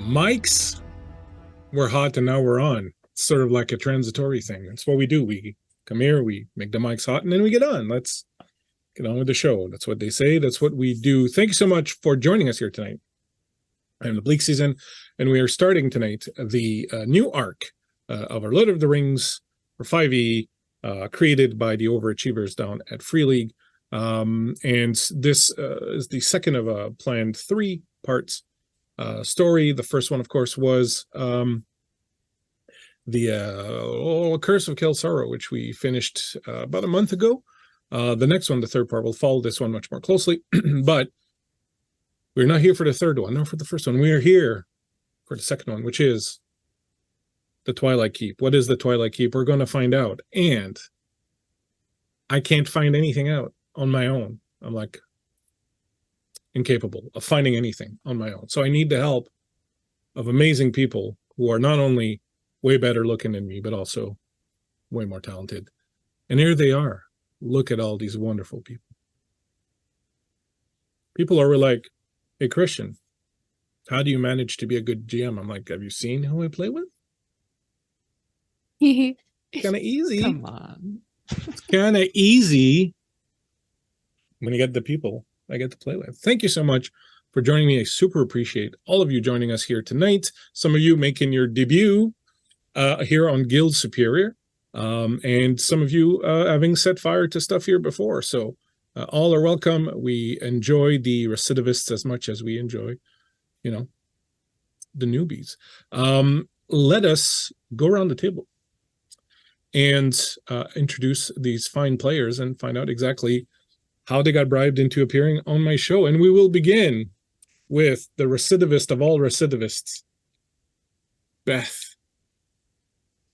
mics were hot and now we're on. It's sort of like a transitory thing. That's what we do. We come here, we make the mics hot, and then we get on. Let's get on with the show. That's what they say. That's what we do. Thank you so much for joining us here tonight. I'm the Bleakseason, and we are starting tonight the new arc of our Lord of the Rings for 5e, created by the overachievers down at Free League. And this is the second of a planned 3 parts story. The first one, of course, was the Curse of Kelsaro, which we finished about a month ago. The next one, the third part, will follow this one much more closely. But we're not here for the third one, nor for the first one. We are here for the second one, which is the Twilight Keep. What is the Twilight Keep? We're going to find out. And I can't find anything out on my own. I'm like incapable of finding anything on my own. So I need the help of amazing people who are not only way better looking than me, but also way more talented. And here they are. Look at all these wonderful people. People are like, hey, Christian, how do you manage to be a good GM? I'm like, have you seen who I play with? Kind of easy. Come on. It's kind of easy when you get the people I get to play with. Thank you so much for joining me. I super appreciate all of you joining us here tonight. Some of you making your debut here on Guild Superior, and some of you having set fire to stuff here before. So all are welcome. We enjoy the recidivists as much as we enjoy, you know, the newbies. Let us go around the table and introduce these fine players and find out exactly how they got bribed into appearing on my show. And we will begin with the recidivist of all recidivists, Beth.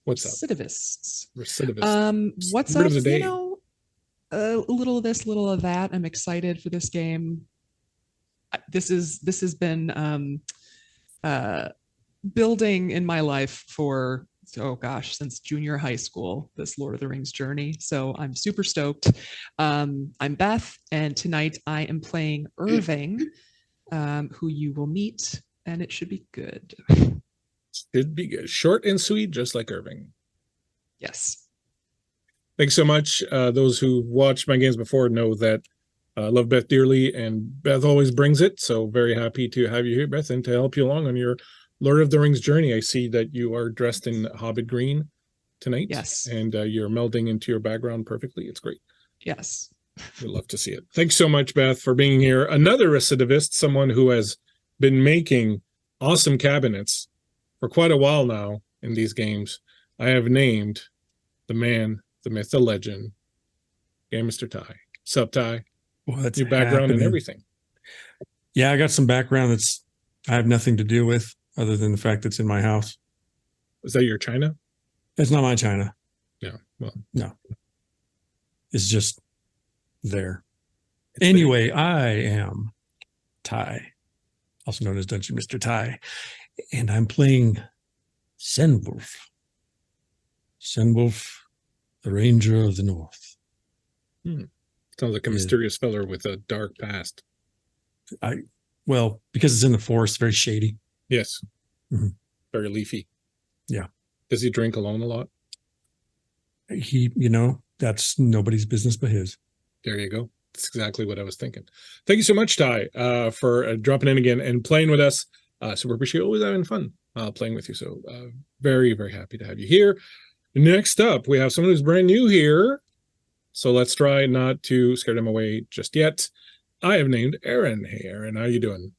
What's up? Recidivists. Recidivist. What's Word up? of the day. You know, a little of this, little of that. I'm excited for this game. This has been building in my life for, oh gosh, since junior high school, this Lord of the Rings journey. So I'm super stoked. I'm Beth, and tonight I am playing Irving, who you will meet, and it should be good. Should be good. Short and sweet, just like Irving. Yes. Thanks so much. Those who watched my games before know that I love Beth dearly, and Beth always brings it. So very happy to have you here, Beth, and to help you along on your Lord of the Rings journey. I see that you are dressed in Hobbit green tonight. Yes. And you're melding into your background perfectly. It's great. Yes. We'd love to see it. Thanks so much, Beth, for being here. Another recidivist, someone who has been making awesome cabinets for quite a while now in these games. I have named the man, the myth, the legend, Game Mr. Ty. Sup, Ty? What's your background happening? And everything. Yeah, I got some background that's I have nothing to do with other than the fact it's in my house. Is that your China? It's not my China. No. Well, no. It's just there. Anyway, there. I am Ty, also known as Dungeon Mr. Ty, and I'm playing Senwolf. Senwolf, the Ranger of the North. Sounds like a mysterious feller with a dark past. Well, because it's in the forest, very shady. Yes. Mm-hmm. Very leafy. Yeah. Does he drink alone a lot? He, that's nobody's business but his. There you go. That's exactly what I was thinking. Thank you so much, Ty, for dropping in again and playing with us. Super appreciate always having fun playing with you. So very, very happy to have you here. Next up, we have someone who's brand new here. So let's try not to scare them away just yet. I have named Erin. Hey, Erin, how you doing?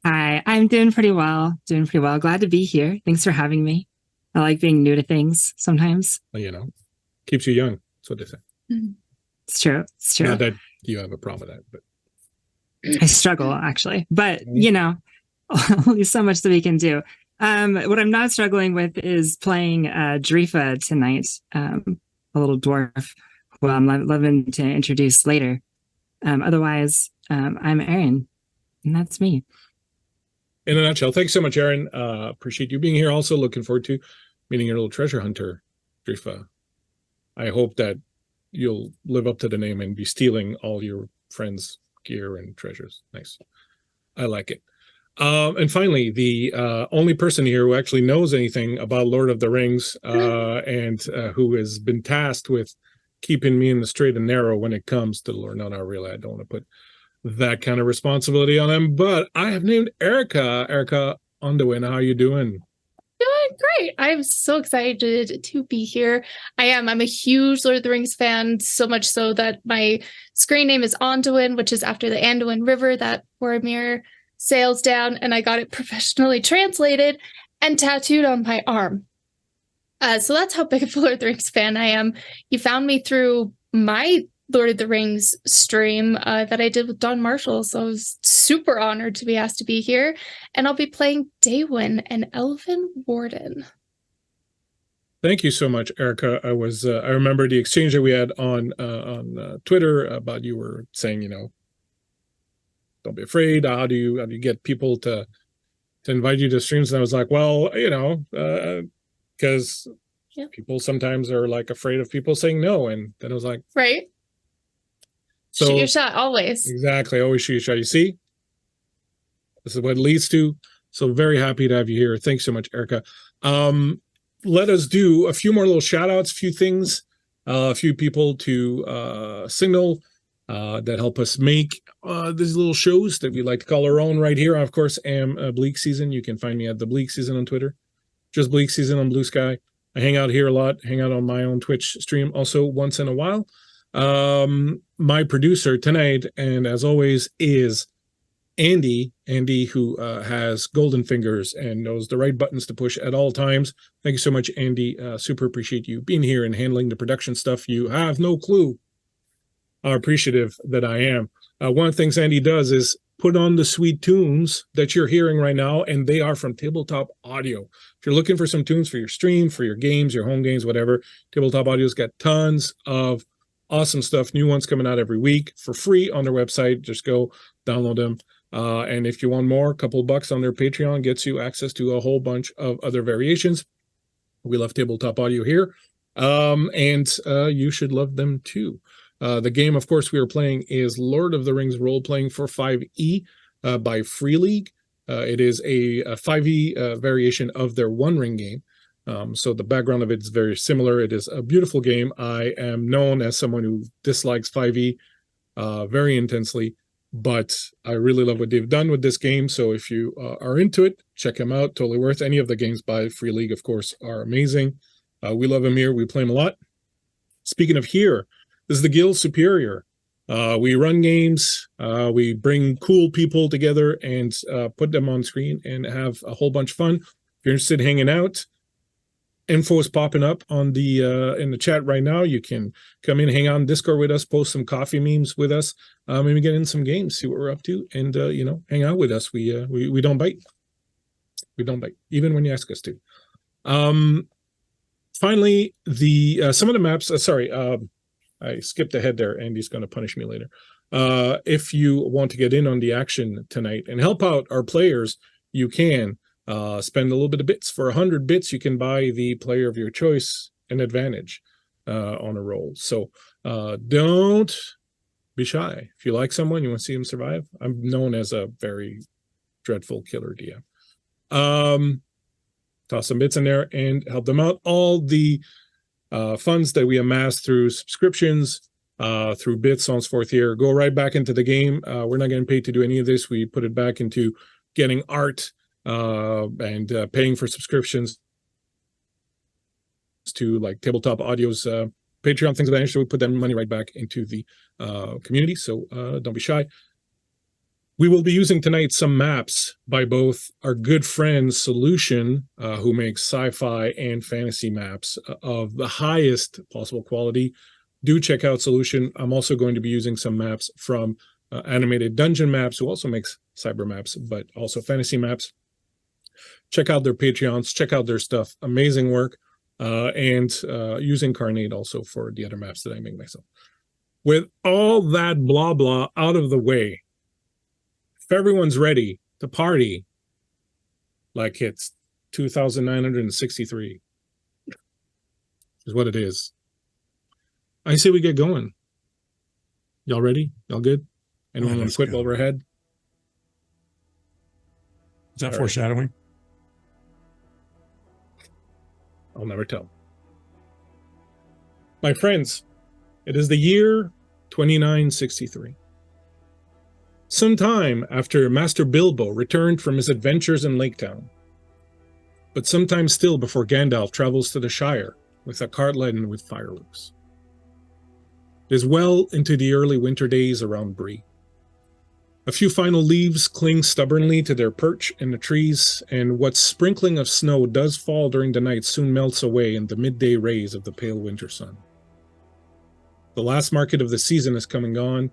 Hi, I'm doing pretty well. Glad to be here. Thanks for having me. I like being new to things sometimes. Well, keeps you young. That's what they say. It's true. Not that you have a problem with that, but I struggle actually. But only so much that we can do. What I'm not struggling with is playing Drifa tonight, a little dwarf who I'm loving to introduce later. Otherwise, I'm Erin, and that's me. In a nutshell, thanks so much, Erin. Appreciate you being here. Also looking forward to meeting your little treasure hunter, Drifa. I hope that you'll live up to the name and be stealing all your friends' gear and treasures. Nice. I like it. And finally, the only person here who actually knows anything about Lord of the Rings and who has been tasked with keeping me in the straight and narrow when it comes to Lord. No, not really. I don't want to put that kind of responsibility on him. But I have named Erica. Erica Underwin, how are you doing? Doing great. I'm so excited to be here. I'm a huge Lord of the Rings fan, so much so that my screen name is Anduin, which is after the Anduin River that Boromir sails down, and I got it professionally translated and tattooed on my arm. So that's how big of a Lord of the Rings fan I am. You found me through my Lord of the Rings stream that I did with Don Marshall, so I was super honored to be asked to be here. And I'll be playing Daywin, an Elven Warden. Thank you so much, Erica. I remember the exchange that we had on Twitter about you were saying, don't be afraid. How do you get people to invite you to streams? And I was like, well, because people sometimes are like afraid of people saying no. And then I was like, right. So, shoot your shot, always. Exactly. Always shoot your shot. You see? This is what it leads to. So very happy to have you here. Thanks so much, Erica. Let us do a few more little shout outs, a few things, a few people to signal that help us make these little shows that we like to call our own right here. I, of course, am Bleakseason. You can find me at the Bleakseason on Twitter. Just Bleakseason on Blue Sky. I hang out here a lot, hang out on my own Twitch stream also once in a while. My producer tonight, and as always, is Andy, who has golden fingers and knows the right buttons to push at all times. Thank you so much, Andy. Super appreciate you being here and handling the production stuff. You have no clue how appreciative that I am. One of the things Andy does is put on the sweet tunes that you're hearing right now, and they are from Tabletop Audio. If you're looking for some tunes for your stream, for your games, your home games, whatever, Tabletop Audio's got tons of awesome stuff. New ones coming out every week for free on their website. Just go download them. And if you want more, a couple of bucks on their Patreon gets you access to a whole bunch of other variations. We love Tabletop Audio here. And you should love them too. The game, of course, we are playing is Lord of the Rings Role-Playing for 5e by Free League. It is a 5e variation of their One Ring game. So the background of it is very similar. It is a beautiful game. I am known as someone who dislikes 5e very intensely, but I really love what they've done with this game. So if you are into it, check them out. Totally worth. Any of the games by Free League, of course, are amazing. We love them here. We play them a lot. Speaking of here, this is the Guild Superior. We run games. We bring cool people together and put them on screen and have a whole bunch of fun. If you're interested in hanging out, info is popping up on the in the chat right now. You can come in, hang out on Discord with us, post some coffee memes with us, maybe get in some games, see what we're up to, and hang out with us. We don't bite. We don't bite, even when you ask us to. Finally, the some of the maps. I skipped ahead there. Andy's going to punish me later. If you want to get in on the action tonight and help out our players, you can. Spend a little bit of bits. For 100 bits, you can buy the player of your choice an advantage on a roll. So don't be shy. If you like someone, you want to see them survive. I'm known as a very dreadful killer DM. Toss some bits in there and help them out. All the funds that we amass through subscriptions, through bits, so on and so forth here, go right back into the game. We're not getting paid to do any of this. We put it back into getting art, and paying for subscriptions to like Tabletop Audio's Patreon, things of that nature. We put that money right back into the community, so don't be shy. We will be using tonight some maps by both our good friend Solution, who makes sci-fi and fantasy maps of the highest possible quality. Do check out Solution. I'm also going to be using some maps from Animated Dungeon Maps, who also makes cyber maps, but also fantasy maps. Check out their Patreons, check out their stuff. Amazing work. And use Inkarnate also for the other maps that I make myself. With all that blah, blah out of the way, if everyone's ready to party like it's 2,963 is what it is, I say we get going. Y'all ready? Y'all good? Anyone want to quit while we're ahead? Is that All right. foreshadowing? I'll never tell. My friends, it is the year 2963. Sometime after Master Bilbo returned from his adventures in Lake Town, but sometime still before Gandalf travels to the Shire with a cart laden with fireworks. It is well into the early winter days around Bree. A few final leaves cling stubbornly to their perch in the trees, and what sprinkling of snow does fall during the night soon melts away in the midday rays of the pale winter sun. The last market of the season is coming on,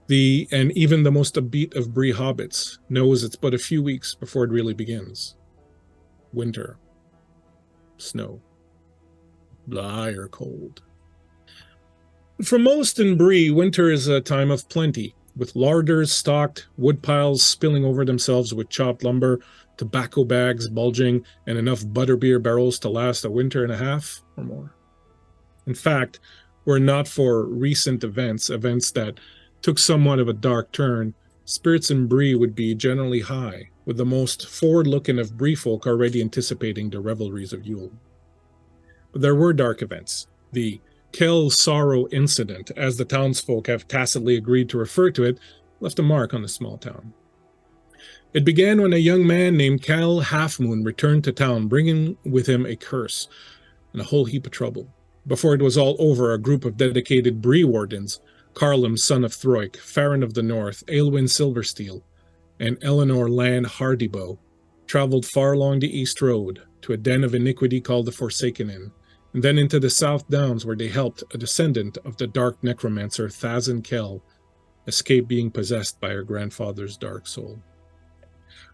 and even the most upbeat of Bree hobbits knows it's but a few weeks before it really begins. Winter. Snow. Dire cold. For most in Bree, winter is a time of plenty, with larders stocked, wood piles spilling over themselves with chopped lumber, tobacco bags bulging, and enough butterbeer barrels to last a winter and a half or more. In fact, were it not for recent events that took somewhat of a dark turn, spirits in Bree would be generally high, with the most forward-looking of Bree folk already anticipating the revelries of Yule. But there were dark events. The Kel Sorrow Incident, as the townsfolk have tacitly agreed to refer to it, left a mark on the small town. It began when a young man named Cal Halfmoon returned to town, bringing with him a curse and a whole heap of trouble. Before it was all over, a group of dedicated Bree wardens, Carlum, son of Throik, Farron of the North, Aelwyn Silversteel, and Eleanor Lan Hardybow, traveled far along the East Road to a den of iniquity called the Forsaken Inn, and then into the South Downs, where they helped a descendant of the dark necromancer Thazin Kell escape being possessed by her grandfather's dark soul.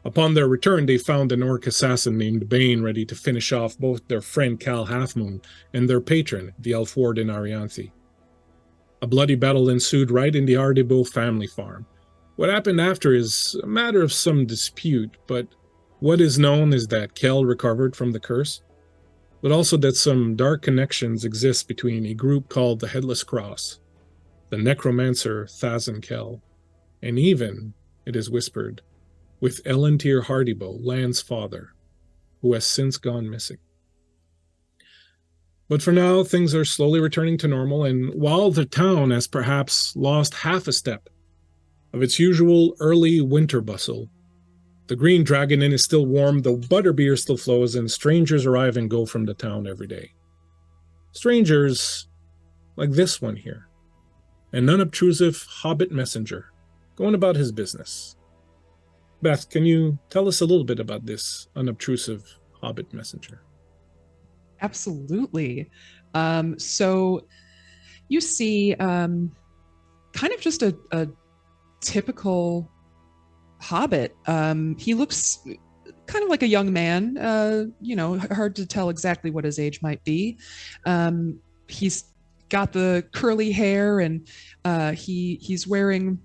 Upon their return, they found an orc assassin named Bane ready to finish off both their friend Cal Halfmoon and their patron, the elf warden Arianthe. A bloody battle ensued right in the Hardybow family farm. What happened after is a matter of some dispute, but what is known is that Kell recovered from the curse, but also that some dark connections exist between a group called the Headless Cross, the necromancer Thazin Kell, and even, it is whispered, with Elentier Hardybow, Lan's father, who has since gone missing. But for now, things are slowly returning to normal, and while the town has perhaps lost half a step of its usual early winter bustle, the Green Dragon Inn is still warm, though butterbeer still flows, and strangers arrive and go from the town every day. Strangers like this one here, an unobtrusive hobbit messenger, going about his business. Beth, can you tell us a little bit about this unobtrusive hobbit messenger? Absolutely. So you see kind of just a typical hobbit. He looks kind of like a young man, hard to tell exactly what his age might be. He's got the curly hair, and he's wearing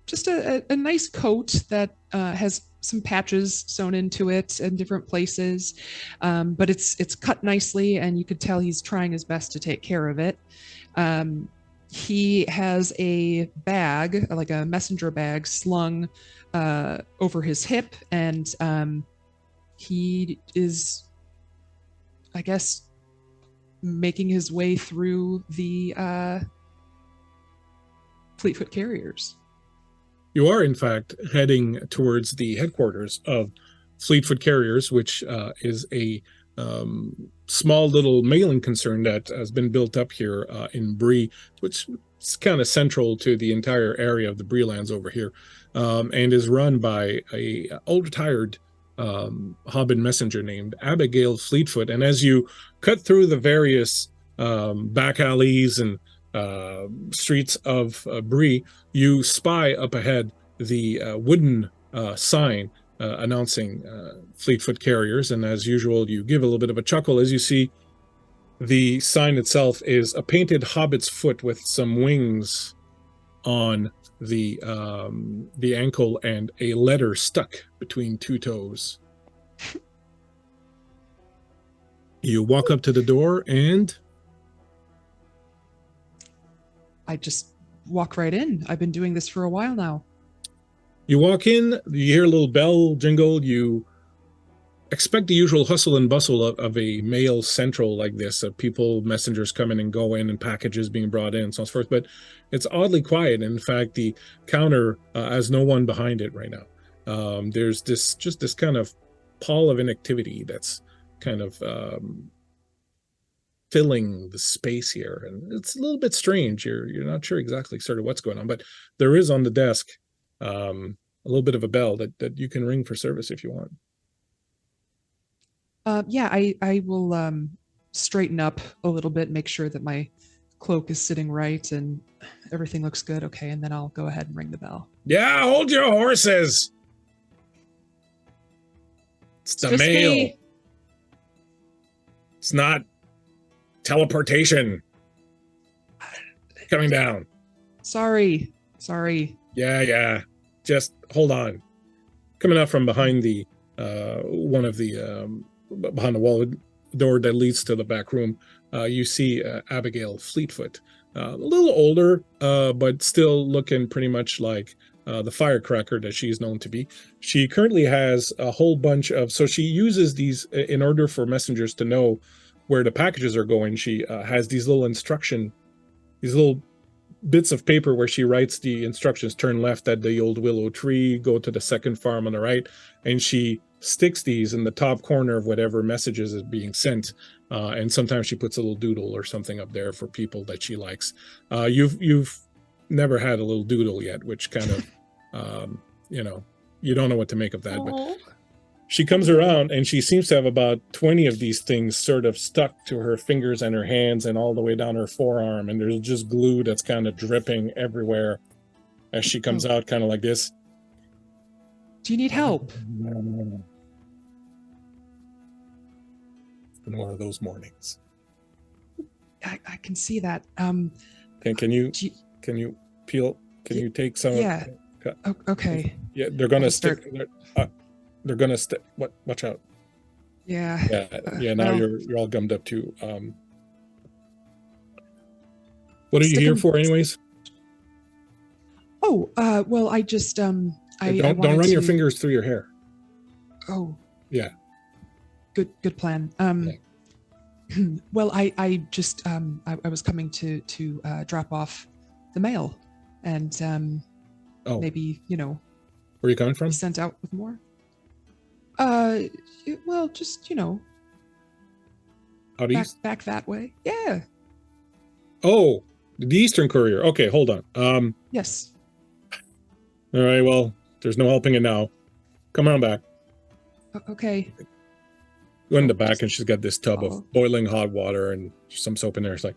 just a nice coat that has some patches sewn into it in different places, but it's cut nicely, and you could tell he's trying his best to take care of it. He has a bag, like a messenger bag, slung over his hip, and he is, I guess, making his way through the Fleetfoot Carriers. You are, in fact, heading towards the headquarters of Fleetfoot Carriers, which is a small little mailing concern that has been built up here in Bree, which is kind of central to the entire area of the Bree lands over here, and is run by a old retired hobbit messenger named Abigail Fleetfoot. And as you cut through the various back alleys and streets of Bree, you spy up ahead the wooden sign announcing Fleetfoot Carriers, and as usual, you give a little bit of a chuckle as you see the sign itself is a painted hobbit's foot with some wings on the ankle and a letter stuck between two toes. You walk up to the door and I just walk right in. I've been doing this for a while now. You walk in, you hear a little bell jingle, you expect the usual hustle and bustle of a mail central like this, of people, messengers coming and going, and packages being brought in, and so on and so forth, but it's oddly quiet. In fact, the counter has no one behind it right now. There's this kind of pall of inactivity that's kind of filling the space here, and it's a little bit strange. You're not sure exactly sort of what's going on, but there is on the desk a little bit of a bell that you can ring for service if you want. Yeah, I will straighten up a little bit, make sure that my cloak is sitting right and everything looks good. Okay, and then I'll go ahead and ring the bell. Yeah, hold your horses. It's the Just mail. me. It's not teleportation. Coming down. Sorry. Yeah. Just hold on. Coming out from behind the one of the behind the wall door that leads to the back room, you see Abigail Fleetfoot, a little older, but still looking pretty much like the firecracker that she's known to be. She currently has a whole bunch of, so she uses these in order for messengers to know where the packages are going. She has these little these little bits of paper where she writes the instructions: turn left at the old willow tree, go to the second farm on the right, and she sticks these in the top corner of whatever messages is being sent. And sometimes she puts a little doodle or something up there for people that she likes. You've never had a little doodle yet, which kind of, you don't know what to make of that. But she comes around and she seems to have about 20 of these things sort of stuck to her fingers and her hands and all the way down her forearm. And there's just glue that's kind of dripping everywhere as she comes out, kind of like this. Do you need help? No. It's been one of those mornings. I can see that. Can you do peel? Can you take some? Yeah. Okay. Yeah, they're gonna I'll stick. They're gonna stick. What? Watch out. Yeah. Yeah. Now well, you're all gummed up too. What are you here for, anyways? Oh, well, I just don't run your fingers through your hair. Oh. Yeah. Good plan. Well, I just I was coming to drop off the mail, and maybe where are you coming from? be sent out with more. Well, just Out east. back that way. Yeah. Oh, the Eastern Courier. Okay, hold on. Yes. All right. Well, there's no helping it now. Come on back. Okay. Go in the back, and she's got this tub of boiling hot water and some soap in there. It's like,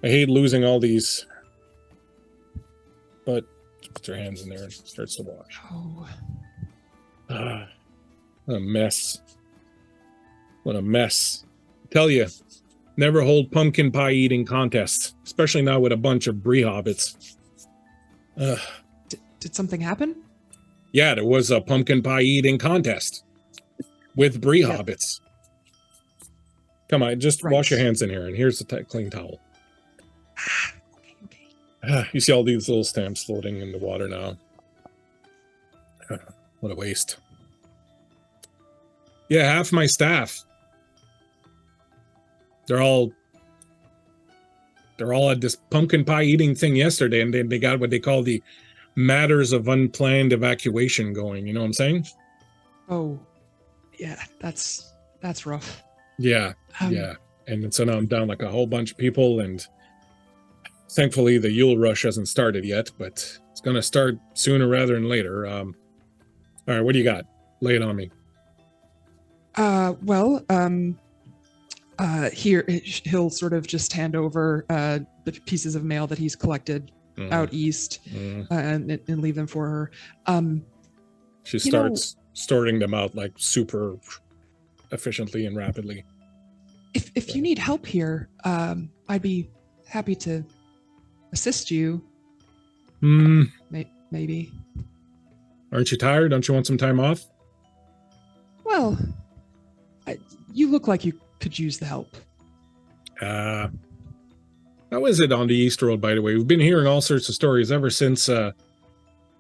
I hate losing all these. But she puts her hands in there and starts to wash. Oh. What a mess. What a mess. I tell you, never hold pumpkin pie eating contests, especially not with a bunch of Bree hobbits. Did something happen? Yeah, there was a pumpkin pie eating contest with Bree hobbits. Come on, just wash your hands in here, and here's the clean towel. Okay. You see all these little stamps floating in the water now. What a waste. Yeah, half my staff. They're all at this pumpkin pie eating thing yesterday, and they got what they call the matters of unplanned evacuation going. You know what I'm saying? Oh, yeah, that's rough. Yeah, yeah. And so now I'm down like a whole bunch of people, and thankfully the Yule rush hasn't started yet, but it's going to start sooner rather than later. All right, what do you got? Lay it on me. Well, here he'll sort of just hand over the pieces of mail that he's collected out east and leave them for her. She starts sorting them out like super efficiently and rapidly. If you need help here, I'd be happy to assist you. Maybe. Aren't you tired? Don't you want some time off? Well, you look like you could use the help. How is it on the East Road, by the way? We've been hearing all sorts of stories ever since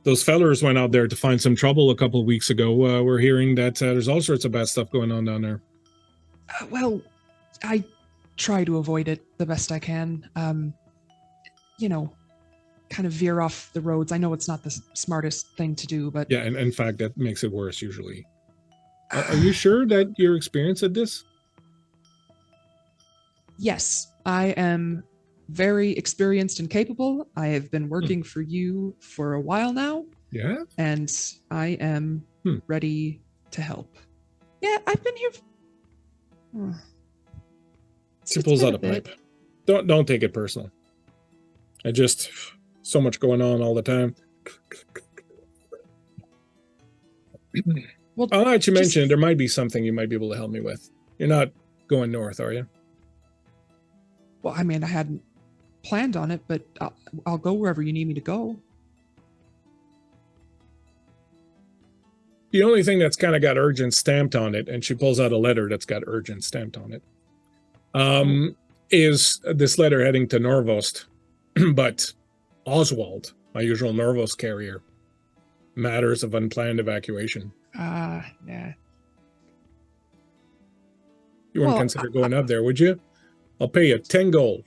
those fellers went out there to find some trouble a couple of weeks ago. We're hearing that there's all sorts of bad stuff going on down there. Well, I try to avoid it the best I can. You know, kind of veer off the roads. I know it's not the smartest thing to do, but Yeah, and in fact, that makes it worse usually. Are you sure that you're experienced at this? yes, I am very experienced and capable. I have been working for you for a while now, Yeah. and I am ready to help. Yeah, I've been here. She pulls out a pipe. Don't take it personal. I just so much going on all the time. Well, I'll let you just- mention there might be something you might be able to help me with. You're not going north, are you? Well, I mean, I hadn't planned on it, but I'll go wherever you need me to go. The only thing that's kind of got urgent stamped on it, and she pulls out a letter that's got urgent stamped on it, is this letter heading to Norvost. But Oswald, my usual Norvost carrier, matters of unplanned evacuation. Yeah. You wouldn't Well, consider going up there, would you? I'll pay you 10 gold,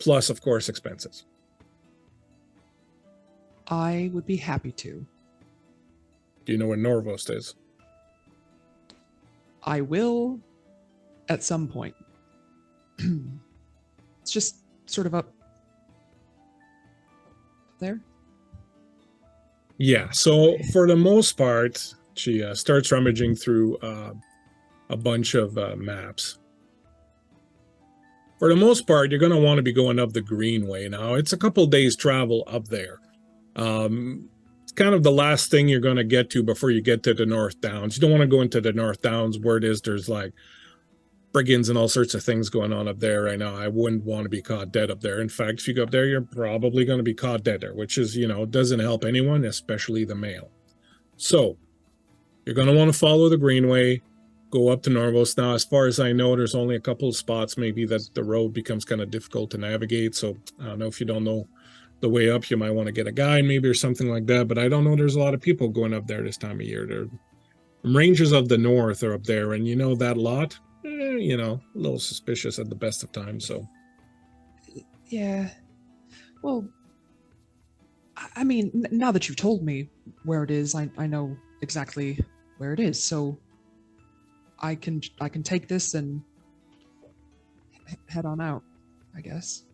plus, of course, expenses. I would be happy to. Do you know where Norvost is? I will at some point. It's just sort of up there. Yeah, so for the most part, she starts rummaging through a bunch of maps. For the most part, you're going to want to be going up the Greenway now. It's a couple days travel up there. It's kind of the last thing you're going to get to before you get to the North Downs. You don't want to go into the North Downs where it is. There's like brigands and all sorts of things going on up there right now. I wouldn't want to be caught dead up there. In fact, if you go up there, you're probably going to be caught dead there, which is, doesn't help anyone, especially the male. So you're going to want to follow the Greenway, go up to Norvos. Now, as far as I know, there's only a couple of spots maybe that the road becomes kind of difficult to navigate. So I don't know, if you don't know the way up, you might want to get a guide maybe or something like that. But I don't know, there's a lot of people going up there this time of year. There, Rangers of the North are up there, and that lot, a little suspicious at the best of times. So Yeah. Well, I mean, now that you've told me where it is, I know exactly where it is. So I can take this and head on out, I guess.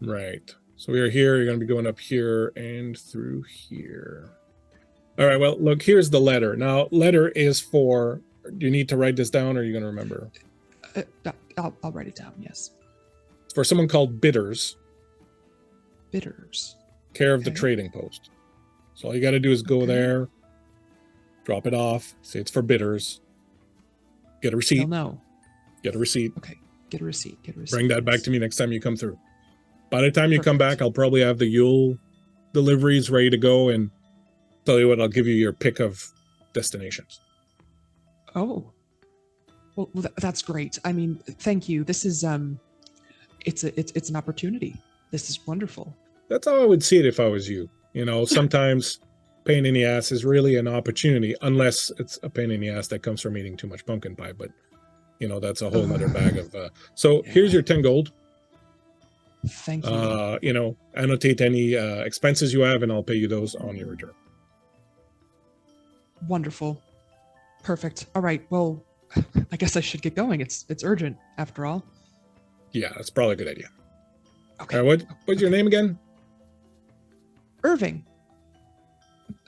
right. So we are here. You're going to be going up here and through here. All right. Well, look, here's the letter. Now, letter is for. Do you need to write this down, or are you going to remember? I'll write it down. Yes. It's for someone called Bitters, Bitters. care of the Okay. trading post. So all you got to do is go Okay. there, drop it off, say it's for Bitters, get a receipt, They'll know. get a receipt, Okay. Get a receipt. Get a receipt. bring that back yes. to me next time you come through. By the time you come Perfect. back, I'll probably have the Yule deliveries ready to go, and tell you what, I'll give you your pick of destinations. Oh. Well, that's great. I mean, thank you. This is it's an opportunity. This is wonderful. That's how I would see it if I was you. Sometimes pain in the ass is really an opportunity, unless it's a pain in the ass that comes from eating too much pumpkin pie. But, that's a whole other bag of. So here's your 10 gold. Thank you. Annotate any expenses you have, and I'll pay you those on your return. Wonderful. Perfect. All right. Well, I guess I should get going. It's urgent after all. Yeah, that's probably a good idea. Okay. All right, what's your name again? Irving.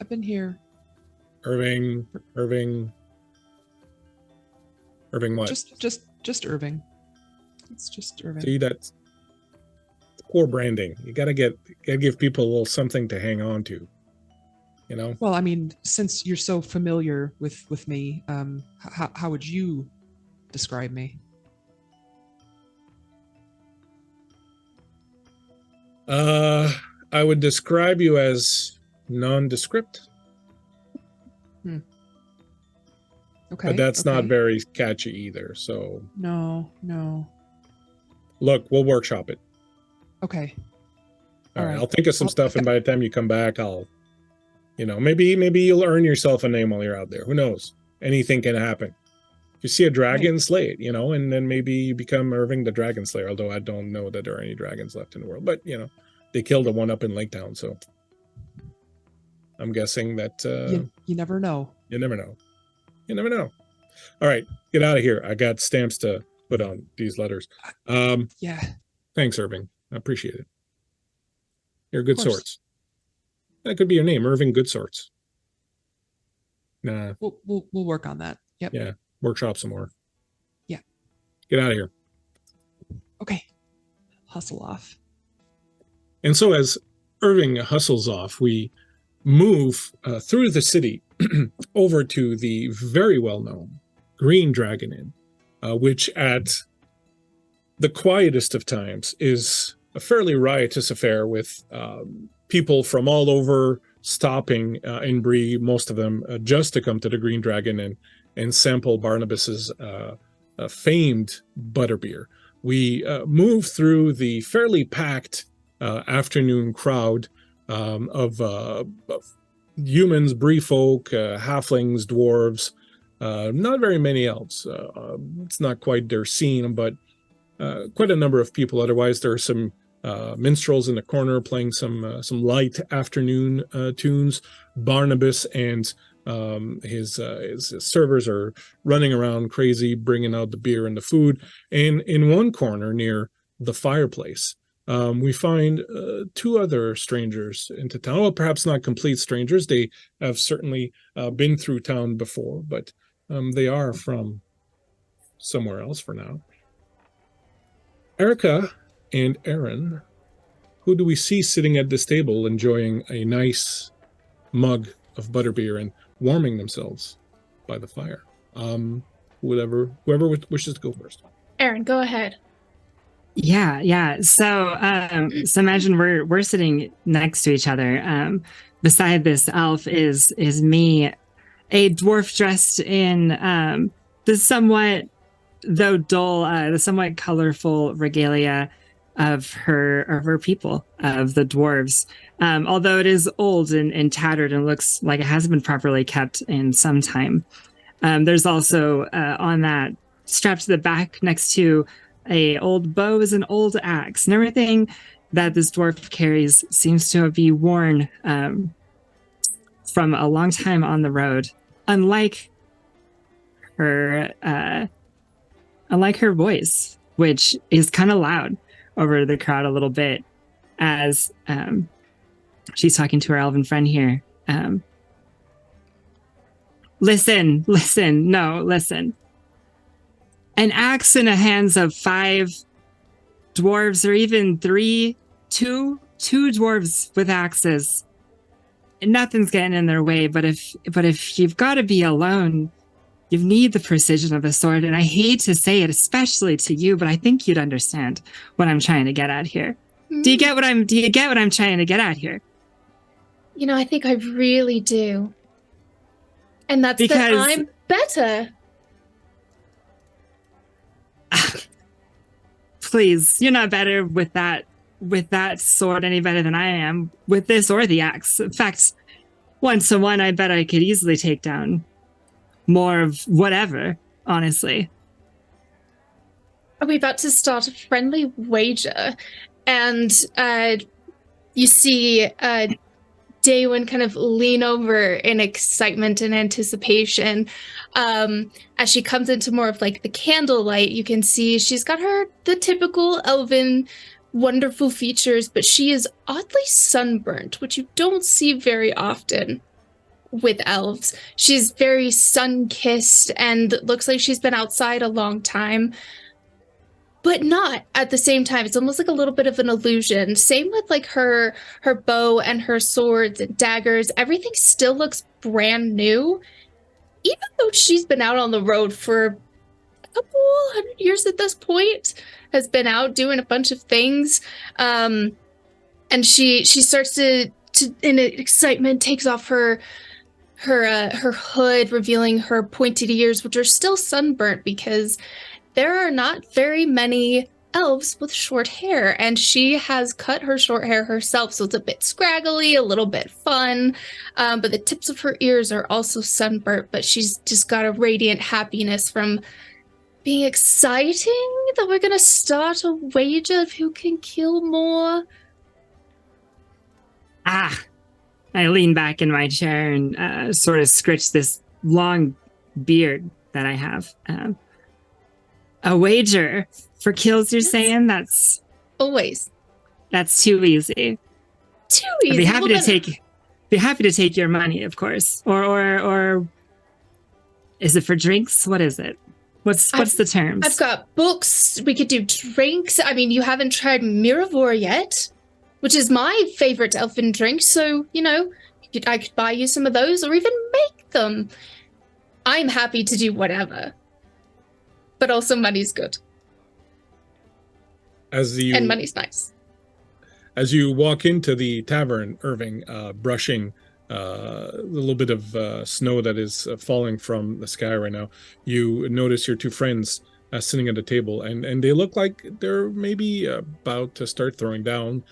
I've been here Irving what? just Irving. It's just Irving. See, that's poor branding. You gotta give people a little something to hang on to. Well, I mean, since you're so familiar with me, how would you describe me? I would describe you as nondescript, Okay. but that's not okay. very catchy either. So No. look, we'll workshop it. Okay. All All right, right. I'll think of some I'll- stuff, and by the time you come back, I'll You know, maybe you'll earn yourself a name while you're out there. Who knows? Anything can happen. If you see a dragon, slay it, you know, and then maybe you become Irving the Dragon Slayer, although I don't know that there are any dragons left in the world. But, you know, they killed the one up in Lake Town, so I'm guessing that you never know. You never know. You never know. All right, get out of here. I got stamps to put on these letters. Yeah. Thanks, Irving. I appreciate it. You're good Of course. sorts. That could be your name, Irving Good Sorts. Nah, We'll work on that. Yep. yeah. Workshop some more. Yeah. Get out of here. Okay. Hustle off. And so as Irving hustles off, we move through the city over to the very well-known Green Dragon Inn, which at the quietest of times is a fairly riotous affair with people from all over stopping in Bree, most of them just to come to the Green Dragon and sample Barnabas's famed butterbeer. We move through the fairly packed afternoon crowd of humans, Bree folk, halflings, dwarves, not very many elves. It's not quite their scene, but quite a number of people. Otherwise, there are some minstrels in the corner playing some light afternoon tunes. Barnabas and his servers are running around crazy, bringing out the beer and the food. And in one corner near the fireplace, we find two other strangers into town. Well, perhaps not complete strangers. They have certainly been through town before, but they are from somewhere else for now. Erica and Aaron, who do we see sitting at this table enjoying a nice mug of butterbeer and warming themselves by the fire? Whoever wishes to go first. Aaron, go ahead. Yeah. So imagine we're sitting next to each other. Beside this elf is me, a dwarf dressed in the somewhat, though dull, the somewhat colorful regalia of her people, of the dwarves. Although it is old and tattered and looks like it hasn't been properly kept in some time. There's also on that, strapped to the back next to a old bow, is an old axe, and everything that this dwarf carries seems to be worn from a long time on the road. Unlike her voice, which is kind of loud over the crowd a little bit, as she's talking to her elven friend here. Listen. An axe in the hands of 5 dwarves, or even 2 dwarves with axes. Nothing's getting in their way, but if you've got to be alone, you need the precision of a sword. And I hate to say it, especially to you, but I think you'd understand what I'm trying to get at here. Do you get what I'm trying to get at here? You know, I think I really do. And that's because that I'm better. Please, you're not better with that sword any better than I am with this or the axe. In fact, 1-to-1, I bet I could easily take down more of whatever, honestly. Are we about to start a friendly wager? And you see Daywin kind of lean over in excitement and anticipation. As she comes into more of like the candlelight, you can see she's got the typical elven wonderful features, but she is oddly sunburnt, which you don't see very often with elves. She's very sun-kissed and looks like she's been outside a long time, but not at the same time. It's almost like a little bit of an illusion. Same with like her bow and her swords and daggers. Everything still looks brand new, even though she's been out on the road for a couple 100 years at this point, has been out doing a bunch of things. And she starts to in excitement, takes off her hood, revealing her pointed ears, which are still sunburnt because there are not very many elves with short hair, and she has cut her short hair herself, so it's a bit scraggly, a little bit fun, but the tips of her ears are also sunburnt, but she's just got a radiant happiness from being exciting that we're gonna start a wager of who can kill more. I lean back in my chair and sort of scritch this long beard that I have. A wager for kills, you're saying? That's Always. That's too easy. Too I'd easy. be happy Well, to take your money, of course. Or is it for drinks? What is it? What's the terms? I've got books. We could do drinks. I mean, you haven't tried Miravor yet, which is my favorite elfin drink. So, I could buy you some of those or even make them. I'm happy to do whatever. But also money's good. And money's nice. As you walk into the tavern, Irving, brushing a little bit of snow that is falling from the sky right now, you notice your two friends sitting at a table, and they look like they're maybe about to start throwing down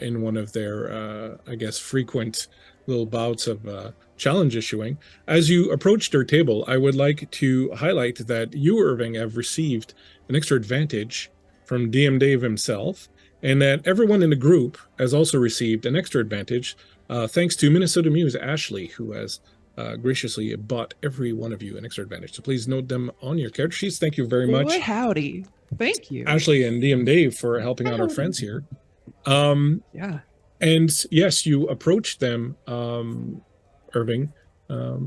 in one of their, frequent little bouts of challenge issuing. As you approach their table, I would like to highlight that you, Irving, have received an extra advantage from DM Dave himself, and that everyone in the group has also received an extra advantage thanks to Minnesota Muse Ashley, who has graciously bought every one of you an extra advantage. So please note them on your character sheets. Thank you very much. Boy, howdy. Thank you. Ashley and DM Dave for helping out our friends here. Yeah. And yes, you approach them, Irving,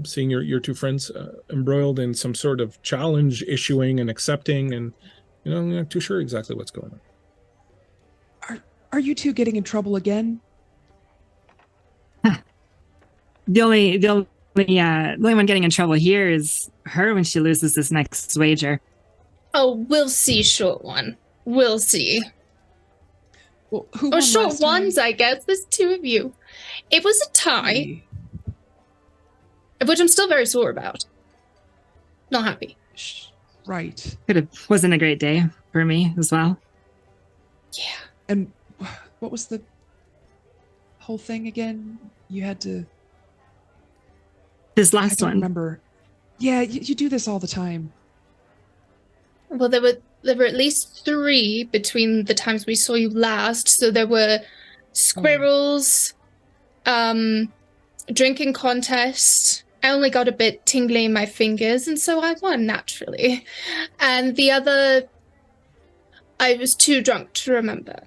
seeing your two friends embroiled in some sort of challenge issuing and accepting, and I'm not too sure exactly what's going on. Are you two getting in trouble again? The only one getting in trouble here is her when she loses this next wager. Oh, we'll see, short one. We'll see. Well, who Or won short last time? ones, I guess. There's two of you. It was a tie, which I'm still very sore about. Not happy. Right. Wasn't a great day for me as well. Yeah. And what was the whole thing again? You had to... This I last don't one. remember. Yeah, you do this all the time. Well, there were at least 3 between the times we saw you last. So there were squirrels, drinking contest. I only got a bit tingly in my fingers, and so I won naturally. And the other, I was too drunk to remember.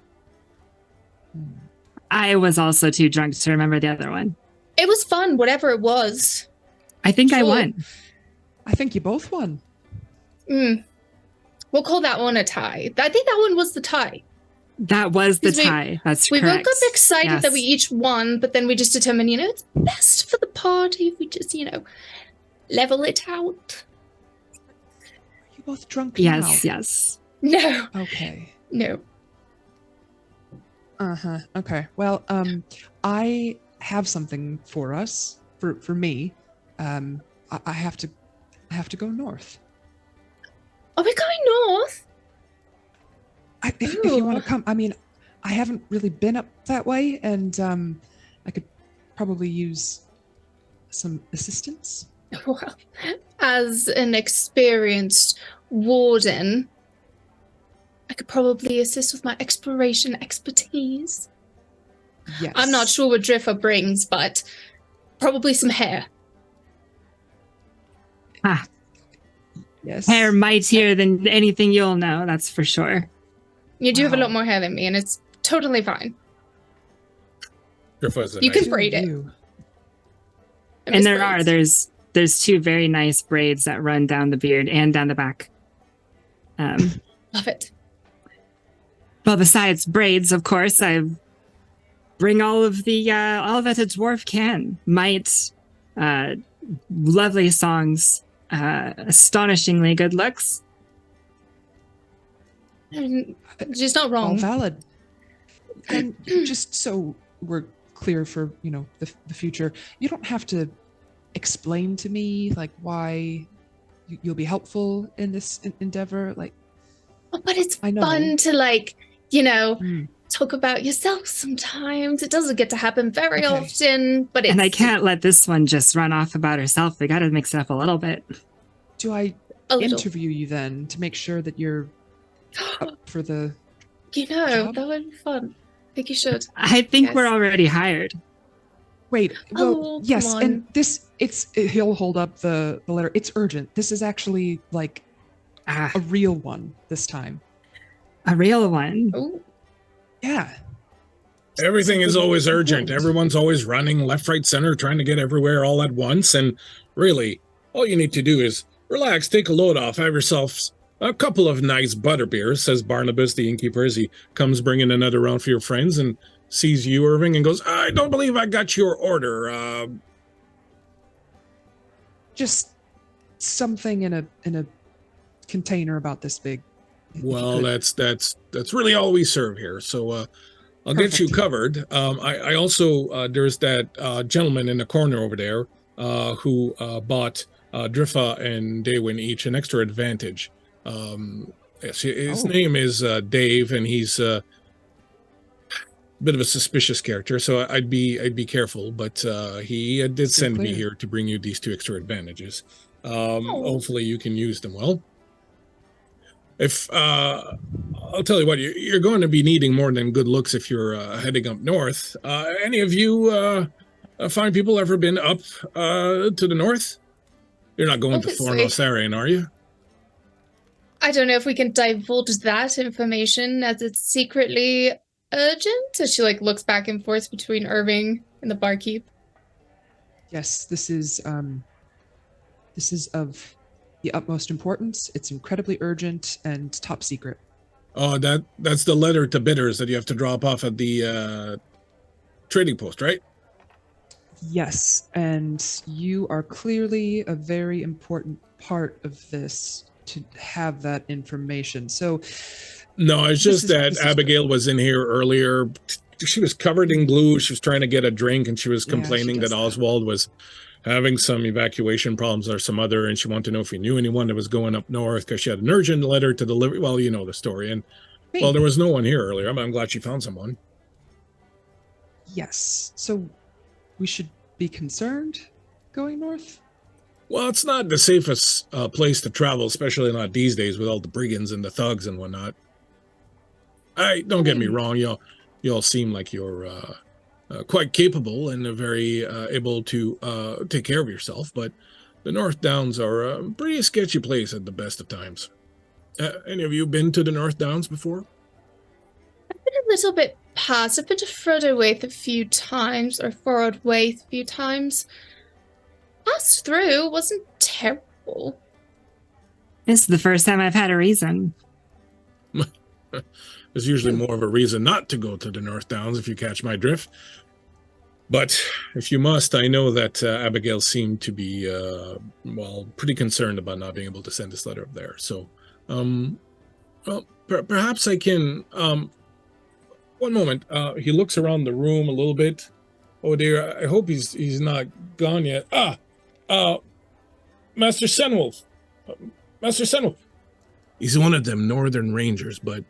I was also too drunk to remember the other one. It was fun, whatever it was. I think I Sure. won. I think you both won. We'll call that one a tie. I think that one was the tie. That was the 'Cause tie. That's We correct. woke up excited that Yes. we each won, but then we just determined, it's best for the party if we just, level it out. Are you both drunk Yes, now? yes. No, Okay. no. Uh-huh. Okay. Well, I have something for us, for me. I have to go north. Are we going north? If you want to come, I mean, I haven't really been up that way, and I could probably use some assistance. Well, as an experienced warden, I could probably assist with my exploration expertise. Yes. I'm not sure what Driffer brings, but probably some hair. Yes. Hair mightier than anything you'll know, that's for sure. You do have a Wow. lot more hair than me, and it's totally fine. Griffa is a You nice can braid it. You. I And miss there braids. there's 2 very nice braids that run down the beard and down the back. Love it. Well, besides braids, of course, I bring all that a dwarf can. Might, lovely songs, astonishingly good looks. Just not All wrong. valid. And just so we're clear for the future, you don't have to explain to me like why you'll be helpful in this endeavor. Like, Oh, but it's I know. fun to like, you know, Mm. talk about yourself sometimes. It doesn't get to happen very Okay. often, but it's And I can't let this one just run off about herself. We got to mix it up a little bit. Do I a little. interview you then to make sure that you're up for the You know, job? that would be fun. I think you should. I think Yes. we're already hired. Wait, well, Oh, yes, come and on. he'll hold up the letter. It's urgent. This is actually like Ah, a real one this time. a real one. Oh, Yeah. Everything is Something always urgent. important. Everyone's always running left, right, center, trying to get everywhere all at once. And really, all you need to do is relax, take a load off, have yourself a couple of nice butterbeers, says Barnabas, the innkeeper, as he comes bringing another round for your friends and sees you, Irving, and goes, I don't believe I got your order. Just something in a container about this big. if you Well, could. that's really all we serve here. So I'll get you Perfect. covered. I also there's that gentleman in the corner over there who bought Driffa and Daywin each an extra advantage. Yes, his Oh. name is Dave, and he's a bit of a suspicious character. So I'd be careful. But he did Steer send me clear. here to bring you these two extra advantages. Oh. Hopefully you can use them well. If I'll tell you what, you're going to be needing more than good looks if you're heading up north. Any of you fine people ever been up to the north? You're not going to Obviously. Thornosarian, are you? I don't know if we can divulge that information as it's secretly urgent. As she like looks back and forth between Irving and the barkeep. Yes, this is of the utmost importance. It's incredibly urgent and top secret. Oh, that's the letter to bidders that you have to drop off at the trading post, right? Yes, and you are clearly a very important part of this to have that information. So No, it's This just is- that this is Abigail was in here earlier. She was covered in glue. She was trying to get a drink, and she was Yeah, she complaining does that that. Oswald was having some evacuation problems or some other, and she wanted to know if you knew anyone that was going up north because she had an urgent letter to deliver. Well, you know the story. And me. well, there was no one here earlier. I'm glad she found someone. Yes. So we should be concerned going north? Well, it's not the safest place to travel, especially not these days with all the brigands and the thugs and whatnot. Don't get me wrong, y'all seem like you're quite capable and very able to take care of yourself, but the North Downs are a pretty sketchy place at the best of times. Any of you been to the North Downs before? I've been a little bit past. I've been to Frodo Waith a few times, or Forward Waith a few times. Passed through, wasn't terrible. This is the first time I've had a reason. There's usually more of a reason not to go to the North Downs, if you catch my drift. But if you must, I know that Abigail seemed to be, pretty concerned about not being able to send this letter up there. So, perhaps I can, one moment. He looks around the room a little bit. Oh dear, I hope he's not gone yet. Master Senwolf. Master Senwolf. He's one of them Northern Rangers, but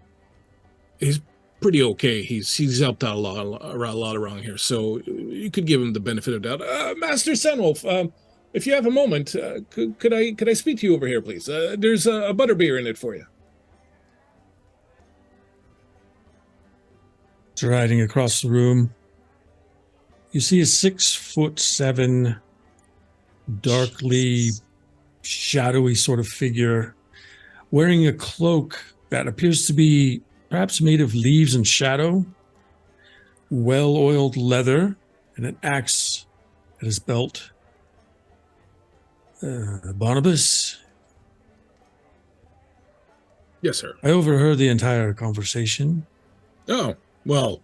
he's pretty okay. He's helped out a lot around here, so you could give him the benefit of doubt. Master Senwolf, if you have a moment, could I speak to you over here, please? There's a butterbeer in it for you. Striding across the room, you see a 6'7", darkly shadowy sort of figure wearing a cloak that appears to be perhaps made of leaves and shadow, well-oiled leather, and an axe at his belt. Barnabas, Yes, sir. I overheard the entire conversation. Oh, well,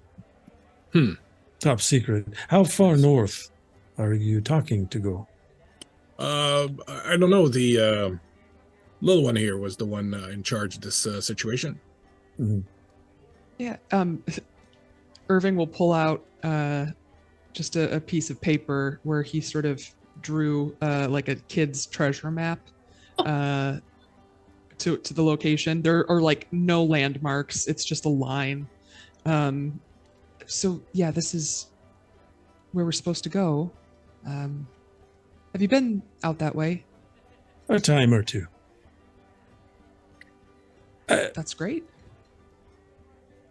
Top secret. How far north are you talking to go? I don't know. The little one here was the one in charge of this situation. Yeah. Irving will pull out just a piece of paper where he sort of drew like a kid's treasure map to the location. There are like no landmarks. It's just a line. So yeah, this is where we're supposed to go. Have you been out that way? A time or two. That's great.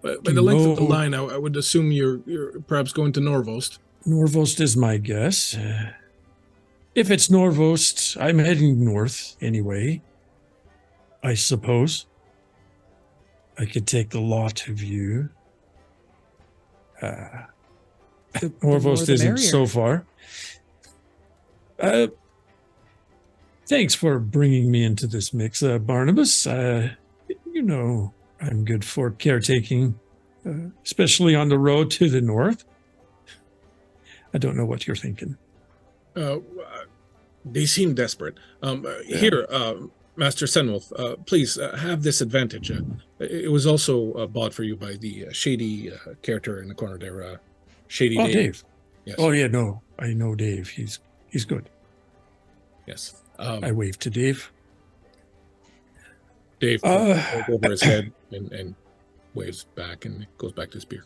But Do by the you length of the know- line, I would assume you're perhaps going to Norvost. Norvost is my guess. If it's Norvost, I'm heading north anyway. I suppose. I could take the lot of you. The more Norvost the isn't merrier. so far. Thanks for bringing me into this mix, Barnabas. You know I'm good for caretaking, especially on the road to the north. I don't know what you're thinking. They seem desperate. Here, Master Senwolf, please have this advantage. It was also bought for you by the shady character in the corner there, Shady Oh, Dave. Dave. Yes. Oh, yeah, no. I know Dave. He's good. Yes. I waved to Dave. Dave Uh, goes over his head and waves back and goes back to his beer.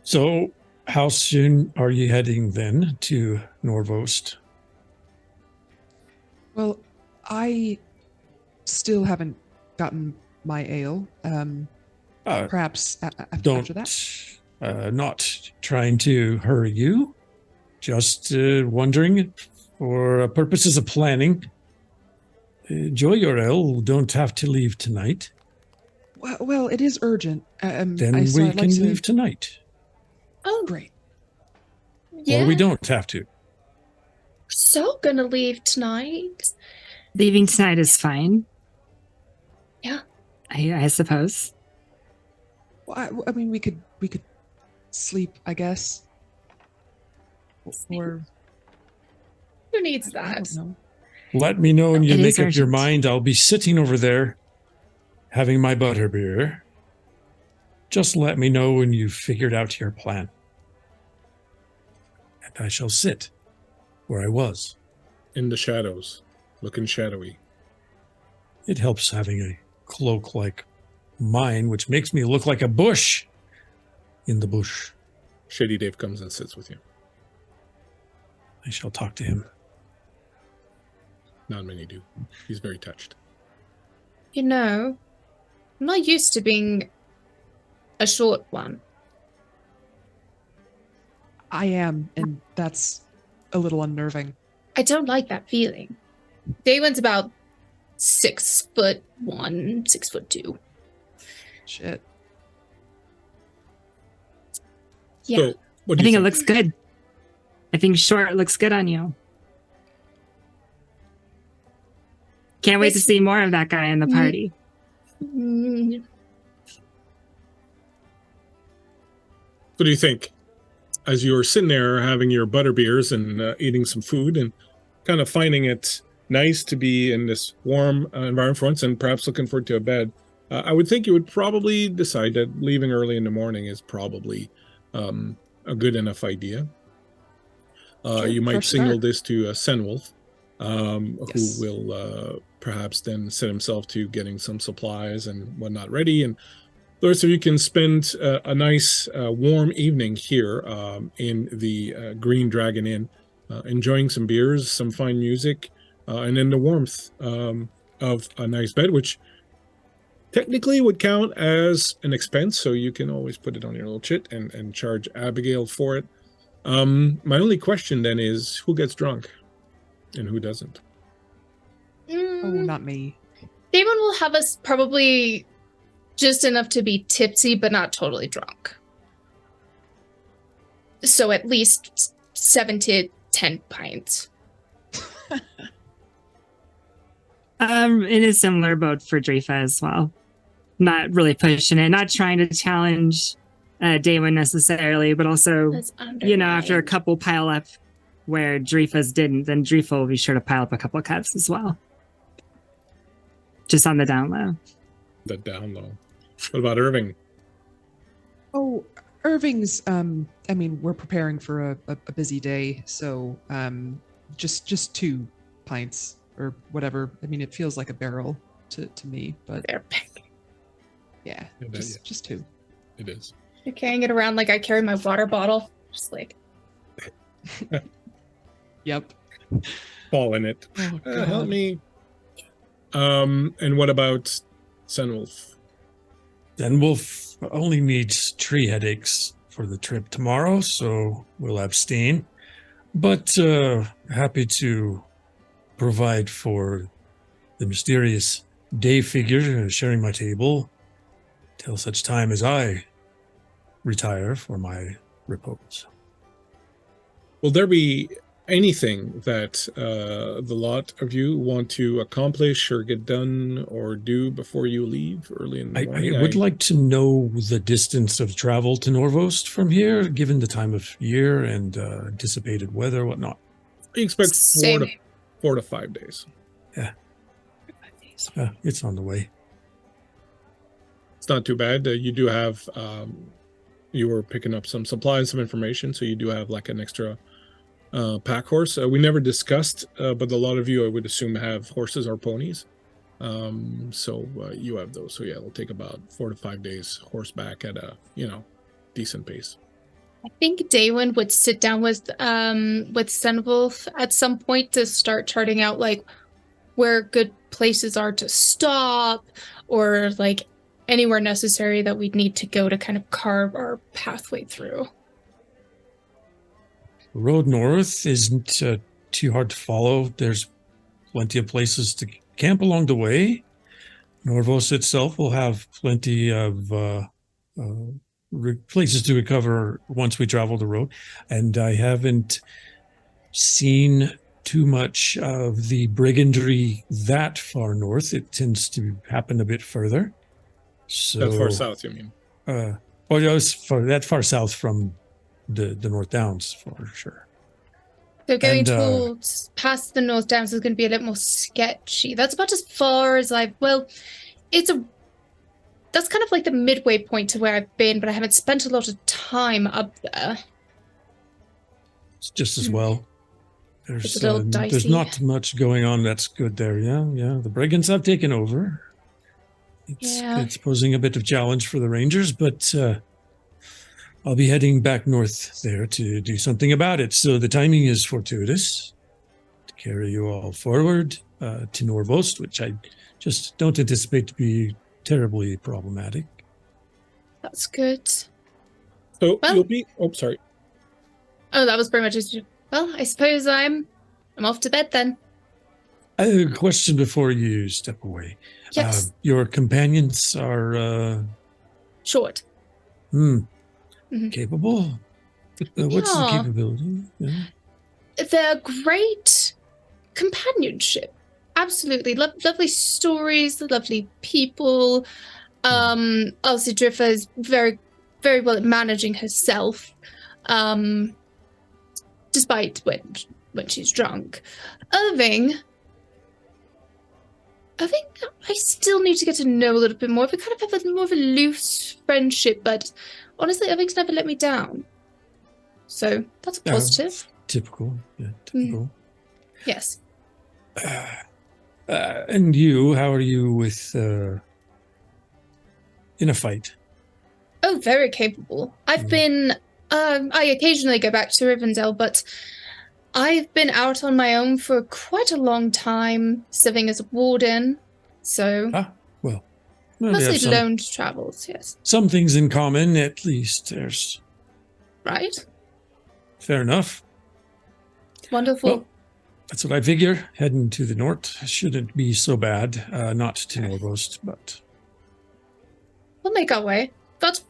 So, how soon are you heading then to Norvost? Well, I still haven't gotten my ale. Perhaps after that. Not trying to hurry you, just wondering for purposes of planning. Enjoy your ale. Don't have to leave tonight. Well, it is urgent. Then I'd we like can to- leave tonight. Oh, Great. yeah. Or we don't have to. So gonna leave tonight. Leaving tonight is fine. Yeah. I suppose. Well, I mean, we could sleep, I guess. Or Who needs I that? don't know. Let me know when you It make is up your urgent. mind. I'll be sitting over there having my butterbeer. Just let me know when you've figured out your plan. And I shall sit where I was. In the shadows, looking shadowy. It helps having a cloak like mine, which makes me look like a bush in the bush. Shady Dave comes and sits with you. I shall talk to him. Not many do. He's very touched. You know, I'm not used to being a short one. I am, and that's a little unnerving. I don't like that feeling. Daywin's about 6'1", 6'2". Shit. Yeah. So, what I do think you it looks good. I think short looks good on you. Can't wait to This- see more of that guy in the party. Mm, What do you think? As you're sitting there having your butterbeers and eating some food and kind of finding it nice to be in this warm environment for once and perhaps looking forward to a bed, I would think you would probably decide that leaving early in the morning is probably a good enough idea. Sure, You might fresh signal start. this to Senwolf, Yes. who will perhaps then set himself to getting some supplies and whatnot ready. And the rest of you can spend a nice warm evening here in the Green Dragon Inn, enjoying some beers, some fine music, and then the warmth of a nice bed, which technically would count as an expense, so you can always put it on your little chit and charge Abigail for it. My only question then is, who gets drunk and who doesn't? Oh, not me. Damon will have us probably just enough to be tipsy, but not totally drunk. So at least 7 to 10 pints. In a similar boat for Drifa as well. Not really pushing it, not trying to challenge Daywin necessarily, but also, That's you know, after a underlined. couple pile up where Drifa's didn't, then Drifa will be sure to pile up a couple of cups as well. Just on the down low. The down low. What about Irving? Oh, Irving's. I mean, we're preparing for a busy day, so just 2 pints or whatever. I mean, it feels like a barrel to me, but They're big. yeah, Yeah, just two. It is. You're carrying it around like I carry my water bottle. Just like, Yep. Fall in it. Oh, Help God. me. And what about Sunwolf? Then Wolf only needs tree headaches for the trip tomorrow, so we'll abstain. But happy to provide for the mysterious day figure sharing my table till such time as I retire for my repose. Will there be anything that the lot of you want to accomplish or get done or do before you leave early in the morning? I would like to know the distance of travel to Norvost from here, given the time of year and anticipated weather, whatnot. I expect Same. 4 to 5 days. It's on the way. It's not too bad. You do have, you were picking up some supplies, some information, so you do have like an extra pack horse. We never discussed, but a lot of you, I would assume, have horses or ponies. So you have those. So yeah, it'll take about 4 to 5 days horseback at a, decent pace. I think Daywin would sit down with Sunwolf at some point to start charting out like where good places are to stop, or like anywhere necessary that we'd need to go to kind of carve our pathway through. The road north isn't too hard to follow. There's plenty of places to camp along the way. Norvos itself will have plenty of places to recover once we travel the road. And I haven't seen too much of the brigandry that far north. It tends to happen a bit further. So That far south, you mean? that far south from the North Downs for sure. So going And, towards past the North Downs is going to be a little more sketchy. That's about as far as that's kind of like the midway point to where I've been, but I haven't spent a lot of time up there. It's just as well. It's a little There's dicey. not much going on that's good there. Yeah. The brigands have taken over. Yeah. It's posing a bit of challenge for the Rangers, but I'll be heading back north there to do something about it. So the timing is fortuitous to carry you all forward to Norvost, which I just don't anticipate to be terribly problematic. That's good. So Well- you'll be. Oh, sorry. Oh, that was pretty much it. Well, I suppose I'm off to bed then. I have a question before you step away. Yes. Your companions are Short. Mhm. capable? What's the Yeah. capability? Yeah. They're great companionship. Absolutely. Lovely stories, lovely people. Obviously Driffa is very, very well at managing herself. Despite when she's drunk. Irving, I still need to get to know a little bit more. We kind of have more of a loose friendship, but honestly, Irving's never let me down. So that's a positive. Typical. Yeah, typical. Yes. And you, how are you with in a fight? Oh, very capable. I've been, I occasionally go back to Rivendell, but I've been out on my own for quite a long time, serving as a warden. So, Well, we have mostly some, lone travels, yes. some things in common, at least. There's Right? fair enough. Wonderful. Well, that's what I figure. Heading to the north shouldn't be so bad. Not to Norvost, but We'll make our way. About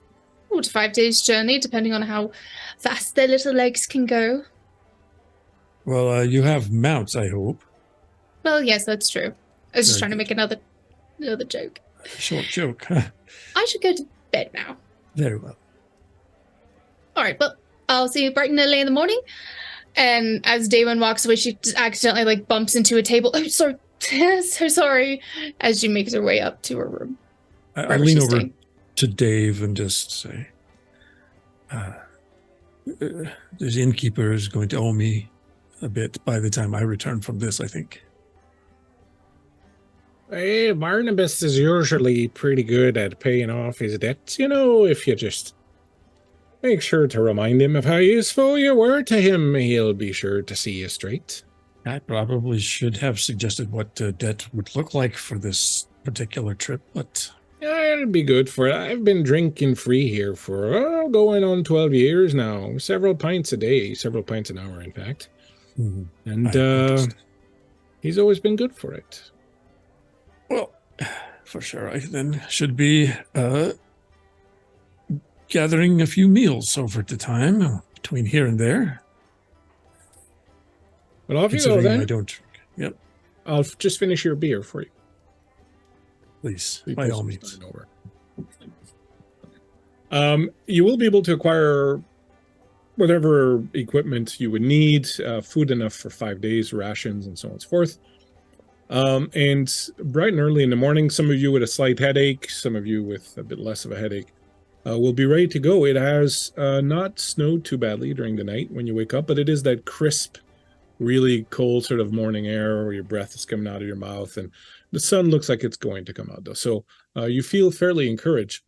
4 to 5 days' journey, depending on how fast their little legs can go. well, you have mounts, I hope. Well, yes, that's true. I was just Very trying to make another joke. Short joke. I should go to bed now. Very well. All right, well, I'll see you bright and early in the morning. And as Daywin walks away, she just accidentally bumps into a table. Oh, sorry, so sorry. As she makes her way up to her room. I wherever lean she's over staying. to Dave and just say, "This innkeeper is going to owe me a bit by the time I return from this, I think." Hey, Barnabas is usually pretty good at paying off his debts, if you just make sure to remind him of how useful you were to him. He'll be sure to see you straight. I probably should have suggested what debt would look like for this particular trip, but Yeah, it'll be good for it. I've been drinking free here for going on 12 years now. Several pints a day, several pints an hour, in fact. And I noticed. he's always been good for it. Well, for sure, I then should be gathering a few meals over the time between here and there. Well, off you go Considering I then. don't drink. Yep, I'll just finish your beer for you. please, We by put all some means. stein over. You will be able to acquire whatever equipment you would need, food enough for 5 days, rations, and so on and so forth. And bright and early in the morning, some of you with a slight headache, some of you with a bit less of a headache, will be ready to go. It has not snowed too badly during the night when you wake up, but it is that crisp, really cold sort of morning air where your breath is coming out of your mouth, and the sun looks like it's going to come out, though. So you feel fairly encouraged.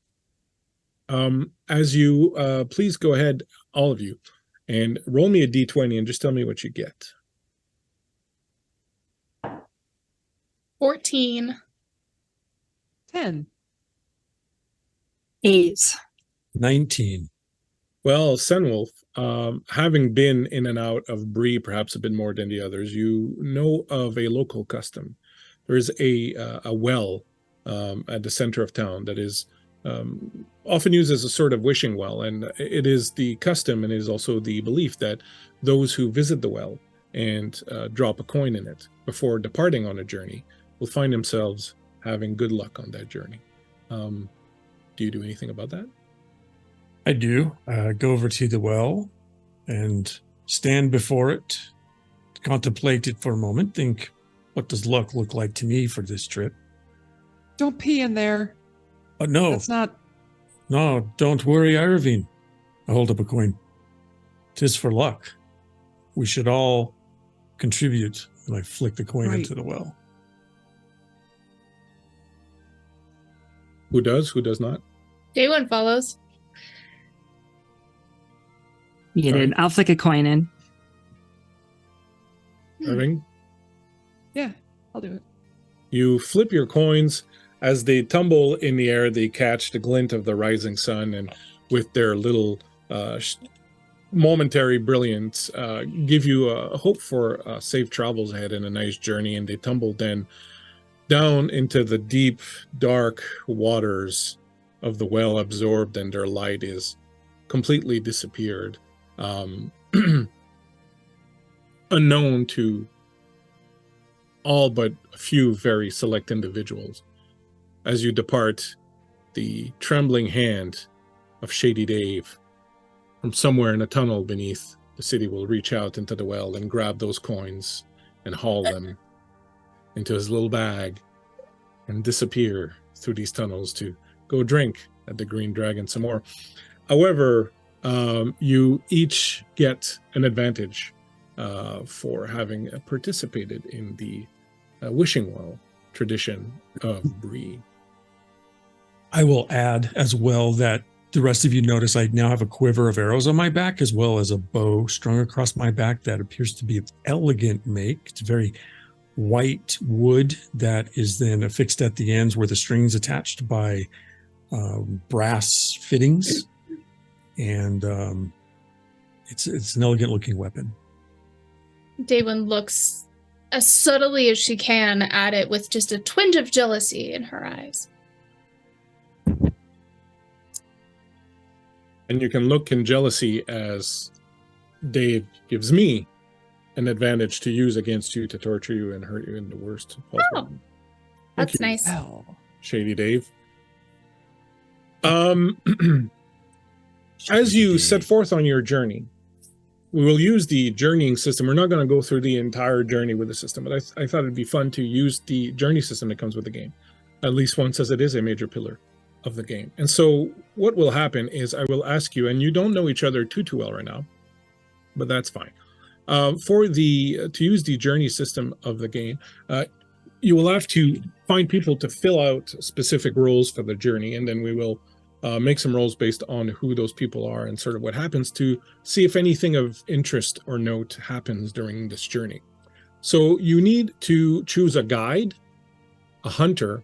As you please go ahead, all of you, and roll me a d20 and just tell me what you get. 14. 10. 8. 19. Well, Senwolf, having been in and out of Bree perhaps a bit more than the others, you know of a local custom. There is a well at the center of town that is often used as a sort of wishing well, and it is the custom and it is also the belief that those who visit the well and drop a coin in it before departing on a journey will find themselves having good luck on that journey. Do you do anything about that? I do. Go over to the well and stand before it, contemplate it for a moment, think, what does luck look like to me for this trip? Don't pee in there. No, That's not. no, don't worry, Irvine. I hold up a coin. 'Tis for luck. We should all contribute. And I flick the coin Right. into the well. Who does? Who does not? Day one follows. You All did. I'll flick a coin in. Irving? Yeah, I'll do it. You flip your coins. As they tumble in the air, they catch the glint of the rising sun, and with their little momentary brilliance, give you a hope for safe travels ahead and a nice journey, and they tumble then down into the deep, dark waters of the well, absorbed, and their light is completely disappeared. Unknown to all but a few very select individuals. As you depart, the trembling hand of Shady Dave from somewhere in a tunnel beneath the city will reach out into the well and grab those coins and haul them into his little bag and disappear through these tunnels to go drink at the Green Dragon some more. However, you each get an advantage for having participated in the wishing well tradition of Bree. I will add as well that the rest of you notice I now have a quiver of arrows on my back, as well as a bow strung across my back that appears to be of elegant make. It's very white wood that is then affixed at the ends where the strings attached by brass fittings, and it's an elegant looking weapon. Day one looks as subtly as she can at it with just a twinge of jealousy in her eyes. And you can look in jealousy as Dave gives me an advantage to use against you to torture you and hurt you in the worst possible. Oh, Thank that's you, nice. Well, Shady Dave. As you set forth on your journey, we will use the journeying system. We're not going to go through the entire journey with the system, but I thought it'd be fun to use the journey system that comes with the game, at least once, as it is a major pillar of the game. And so what will happen is I will ask you, and you don't know each other too well right now, but that's fine. To use the journey system of the game, you will have to find people to fill out specific roles for the journey, and then we will make some rolls based on who those people are and sort of what happens to see if anything of interest or note happens during this journey. So you need to choose a guide, a hunter,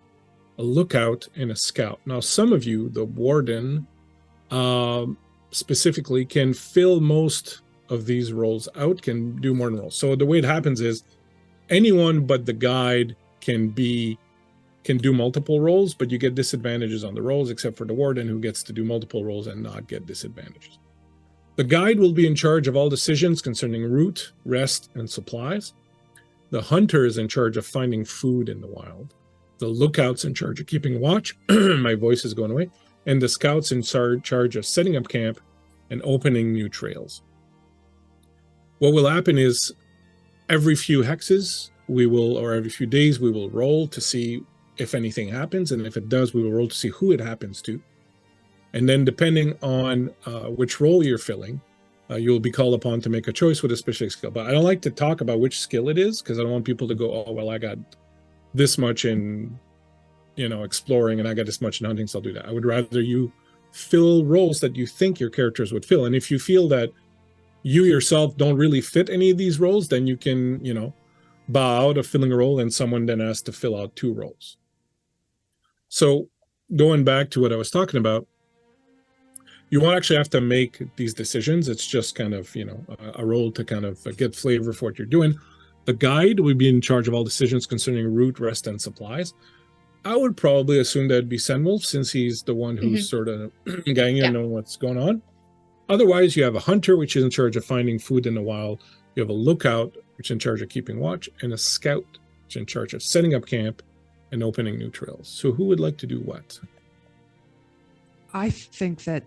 a lookout, and a scout. Now, some of you, the warden specifically, can fill most of these roles out, can do more than roles. So the way it happens is anyone but the guide can do multiple roles, but you get disadvantages on the roles, except for the warden, who gets to do multiple roles and not get disadvantages. The guide will be in charge of all decisions concerning route, rest, and supplies. The hunter is in charge of finding food in the wild. The lookout's in charge of keeping watch. My voice is going away. And the scout's in charge of setting up camp and opening new trails. What will happen is every few hexes, or every few days, we will roll to see if anything happens. And if it does, we will roll to see who it happens to. And then depending on which role you're filling, you'll be called upon to make a choice with a specific skill. But I don't like to talk about which skill it is, because I don't want people to go, oh, well, I got this much in, exploring, and I got this much in hunting, so I'll do that. I would rather you fill roles that you think your characters would fill. And if you feel that you yourself don't really fit any of these roles, then you can, bow out of filling a role, and someone then has to fill out 2 roles. So going back to what I was talking about, you won't actually have to make these decisions. It's just kind of, a role to kind of get flavor for what you're doing. The guide would be in charge of all decisions concerning route, rest, and supplies. I would probably assume that'd be Senwolf, since he's the one who's sort of getting in on what's going on. Otherwise, you have a hunter, which is in charge of finding food in the wild. You have a lookout, which is in charge of keeping watch, and a scout, which is in charge of setting up camp and opening new trails. So who would like to do what? I think that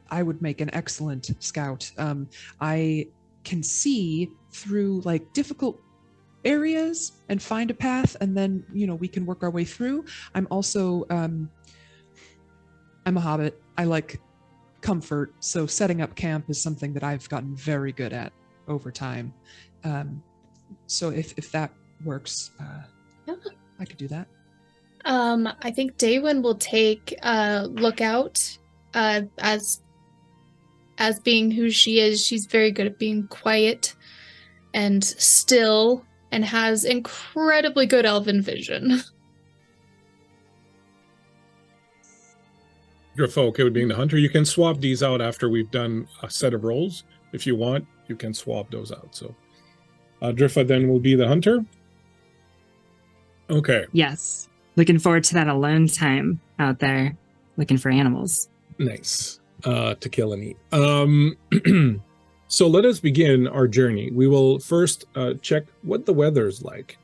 I would make an excellent scout. I can see through difficult areas and find a path, and then we can work our way through. I'm also I'm a hobbit. I like comfort, so setting up camp is something that I've gotten very good at over time. So if that works, I could do that. I think Daywin will take lookout as being who she is. She's very good at being quiet and still, and has incredibly good elven vision. Driffa okay with being the hunter. You can swap these out after we've done a set of rolls. If you want, you can swap those out. So Driffa then will be the hunter. Okay. Yes. Looking forward to that alone time out there looking for animals. Nice. To kill and eat. So let us begin our journey. We will first check what the weather's like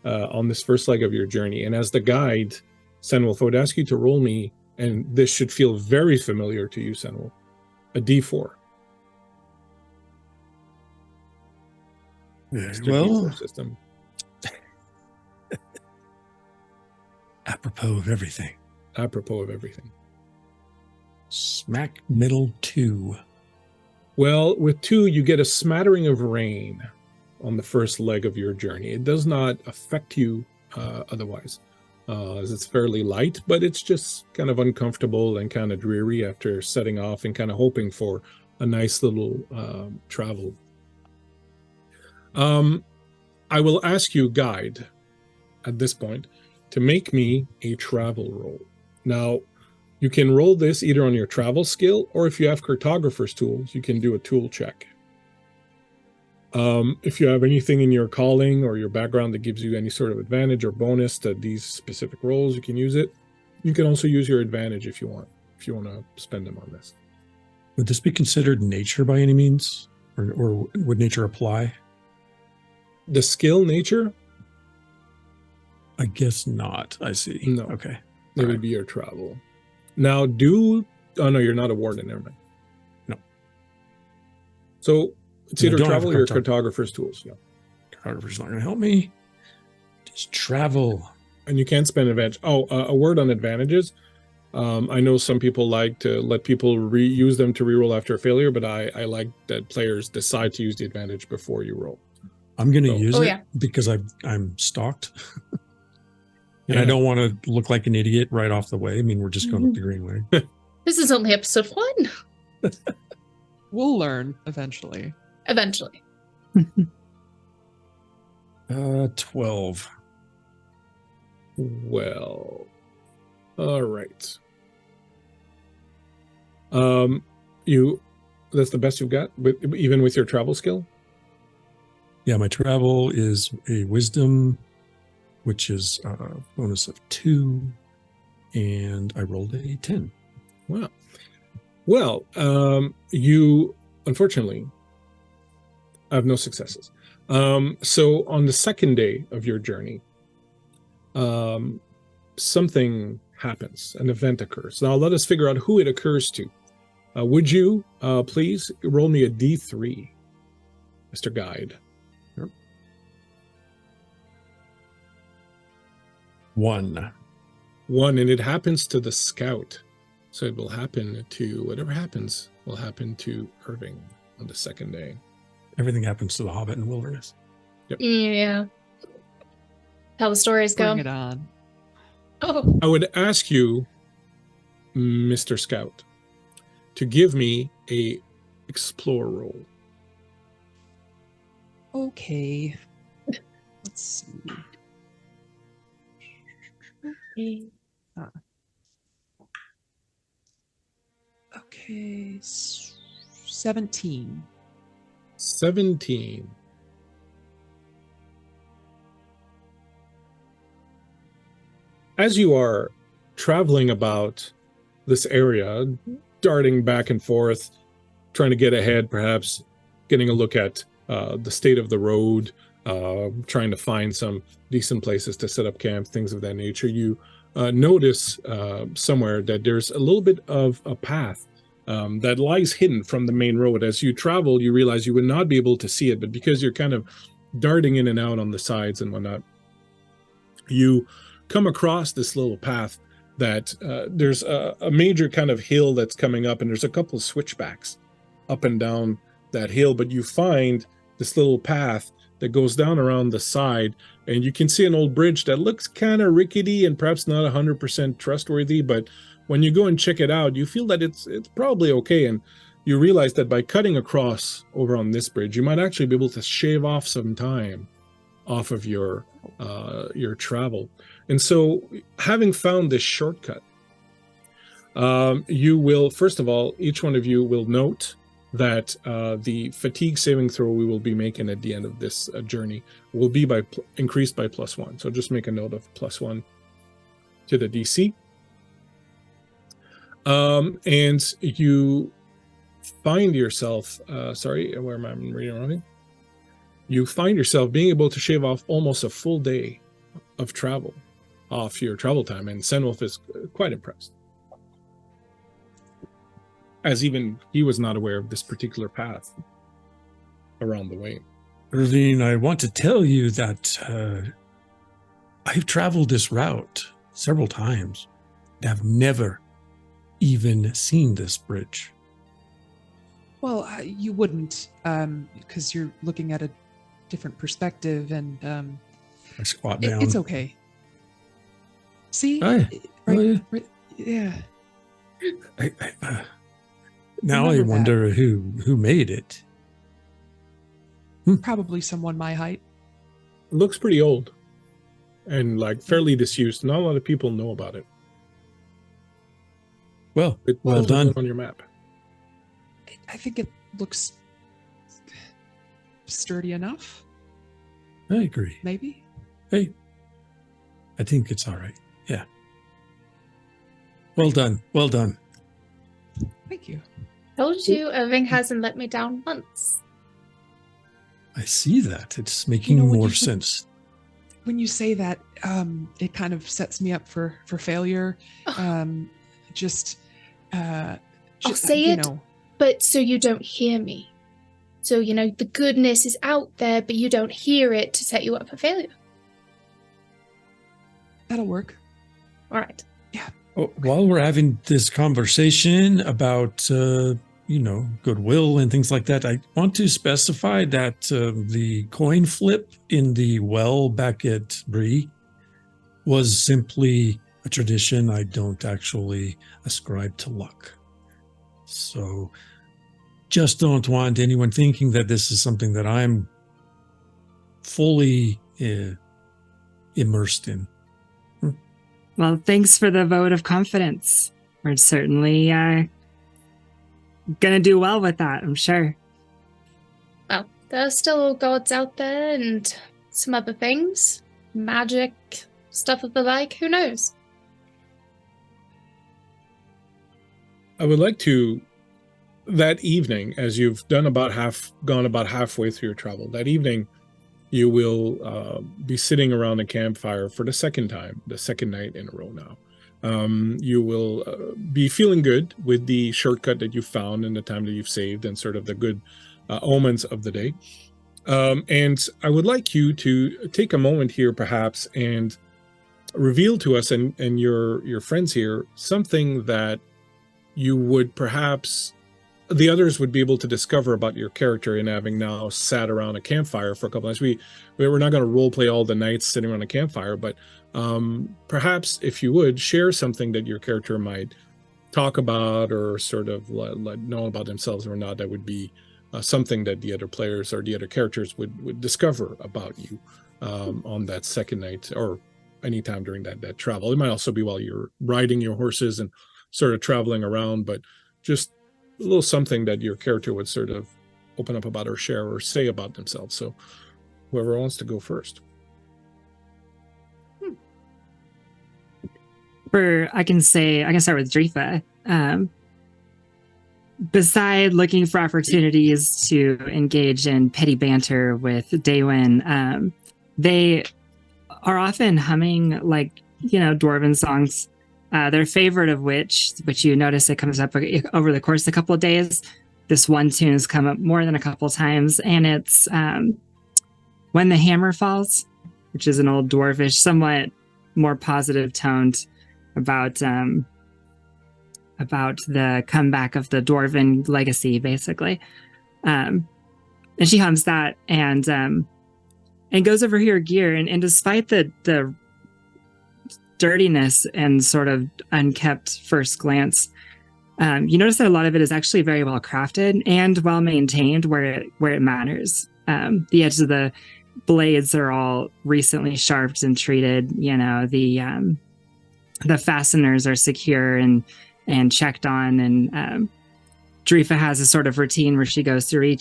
on this first leg of your journey. And as the guide, Senwolf, I would ask you to roll me, and this should feel very familiar to you, Senwolf, a D4. Well, system. Apropos of everything. Apropos of everything. Smack middle 2. Well, with 2, you get a smattering of rain on the first leg of your journey. It does not affect you otherwise, as it's fairly light, but it's just kind of uncomfortable and kind of dreary after setting off and kind of hoping for a nice little travel. I will ask you, guide, at this point, to make me a travel roll. Now, you can roll this either on your travel skill, or if you have cartographer's tools, you can do a tool check. If you have anything in your calling or your background that gives you any sort of advantage or bonus to these specific roles, you can use it. You can also use your advantage if you want to spend them on this. Would this be considered nature by any means? Or would nature apply? The skill nature? I guess not. I see. No. Okay. It would be your travel. Now oh no, you're not a warden, never mind. No. So it's I either don't have travel or your cartographer's tools. Yeah. Cartographer's not going to help me. Just travel. And you can't spend advantage. A word on advantages. I know some people like to let people use them to reroll after a failure, but I like that players decide to use the advantage before you roll. I'm going to use it yeah. because I'm stalked. And I don't want to look like an idiot right off the way. I mean, we're just going up the greenway. This is only episode 1. We'll learn eventually. Eventually. 12. Well, all right. That's the best you've got, even with your travel skill? Yeah, my travel is a wisdom, which is a bonus of 2, and I rolled a 10. Wow. Well, you unfortunately have no successes. So on the second day of your journey, something happens, an event occurs. Now let us figure out who it occurs to. Would you please roll me a D3, Mr. Guide? Sure. 1. 1, and it happens to the scout. So it will happen to, whatever happens, will happen to Irving on the second day. Everything happens to the Hobbit in the wilderness. Yep. Yeah. How the stories go. Bring it on. Oh, I would ask you, Mr. Scout, to give me a explore roll. Okay. Let's see. okay. Okay. 17. 17. As you are traveling about this area, darting back and forth, trying to get ahead, perhaps getting a look at the state of the road, trying to find some decent places to set up camp, things of that nature, you notice somewhere that there's a little bit of a path that lies hidden from the main road. As you travel, you realize you would not be able to see it, but because you're kind of darting in and out on the sides and whatnot, you come across this little path that there's a major kind of hill that's coming up, and there's a couple of switchbacks up and down that hill, but you find this little path that goes down around the side, and you can see an old bridge that looks kind of rickety and perhaps not 100% trustworthy, but when you go and check it out, you feel that it's probably okay, and you realize that by cutting across over on this bridge, you might actually be able to shave off some time off of your travel. And so, having found this shortcut, you will, first of all, each one of you will note that the fatigue saving throw we will be making at the end of this journey will be increased by +1. So just make a note of +1 to the DC. And you find yourself, sorry, where am I reading wrong? You find yourself being able to shave off almost a full day of travel off your travel time, and Senwolf is quite impressed, as even he was not aware of this particular path around the way. Irving, I want to tell you that I've traveled this route several times and have never even seen this bridge. Well, you wouldn't, because you're looking at a different perspective, and I squat down. it's okay. See, Aye. right, Oh, yeah. yeah. Now I Remember that. wonder who made it. Probably someone my height. It looks pretty old and like fairly disused. Not a lot of people know about it. Well, It well doesn't done. look on your map. I think it looks sturdy enough, I agree. maybe. Hey, I think it's all right. Yeah. Well done. Well done. Thank you. Told you, Irving hasn't let me down once. I see that. It's making when more you- sense. When you say that, it kind of sets me up for failure. Just, I'll ju- say you it. know, But so you don't hear me. So, the goodness is out there, but you don't hear it to set you up for failure. that'll work. All right. Oh, while we're having this conversation about, goodwill and things like that, I want to specify that the coin flip in the well back at Bree, was simply a tradition. I don't actually ascribe to luck. So just don't want anyone thinking that this is something that I'm fully immersed in. Well, thanks for the vote of confidence. We're certainly gonna do well with that, I'm sure. Well, there are still gods out there and some other things. Magic, stuff of the like, who knows? I would like to, that evening, as you've gone about halfway through your travel, that evening you will be sitting around a campfire for the second night in a row now. You will be feeling good with the shortcut that you found and the time that you've saved and sort of the good omens of the day. And I would like you to take a moment here perhaps and reveal to us and your friends here something that you would perhaps the others would be able to discover about your character in having now sat around a campfire for a couple of nights. We're not going to role play all the nights sitting around a campfire, but perhaps if you would share something that your character might talk about or sort of let know about themselves or not, that would be something that the other players or the other characters would discover about you on that second night or anytime during that travel. It might also be while you're riding your horses and sort of traveling around, but just a little something that your character would sort of open up about or share or say about themselves. So whoever wants to go first. I can start with Drifa. Beside looking for opportunities to engage in petty banter with Daywin, they are often humming dwarven songs. Their favorite of which you notice it comes up over the course of a couple of days. This one tune has come up more than a couple of times, and it's When the Hammer Falls, which is an old dwarvish, somewhat more positive toned about the comeback of the dwarven legacy, basically. And she hums that and goes over her gear, and despite the dirtiness and sort of unkept first glance, you notice that a lot of it is actually very well crafted and well maintained where it matters. The edges of the blades are all recently sharpened and treated. The fasteners are secure and checked on, and Drifa has a sort of routine where she goes through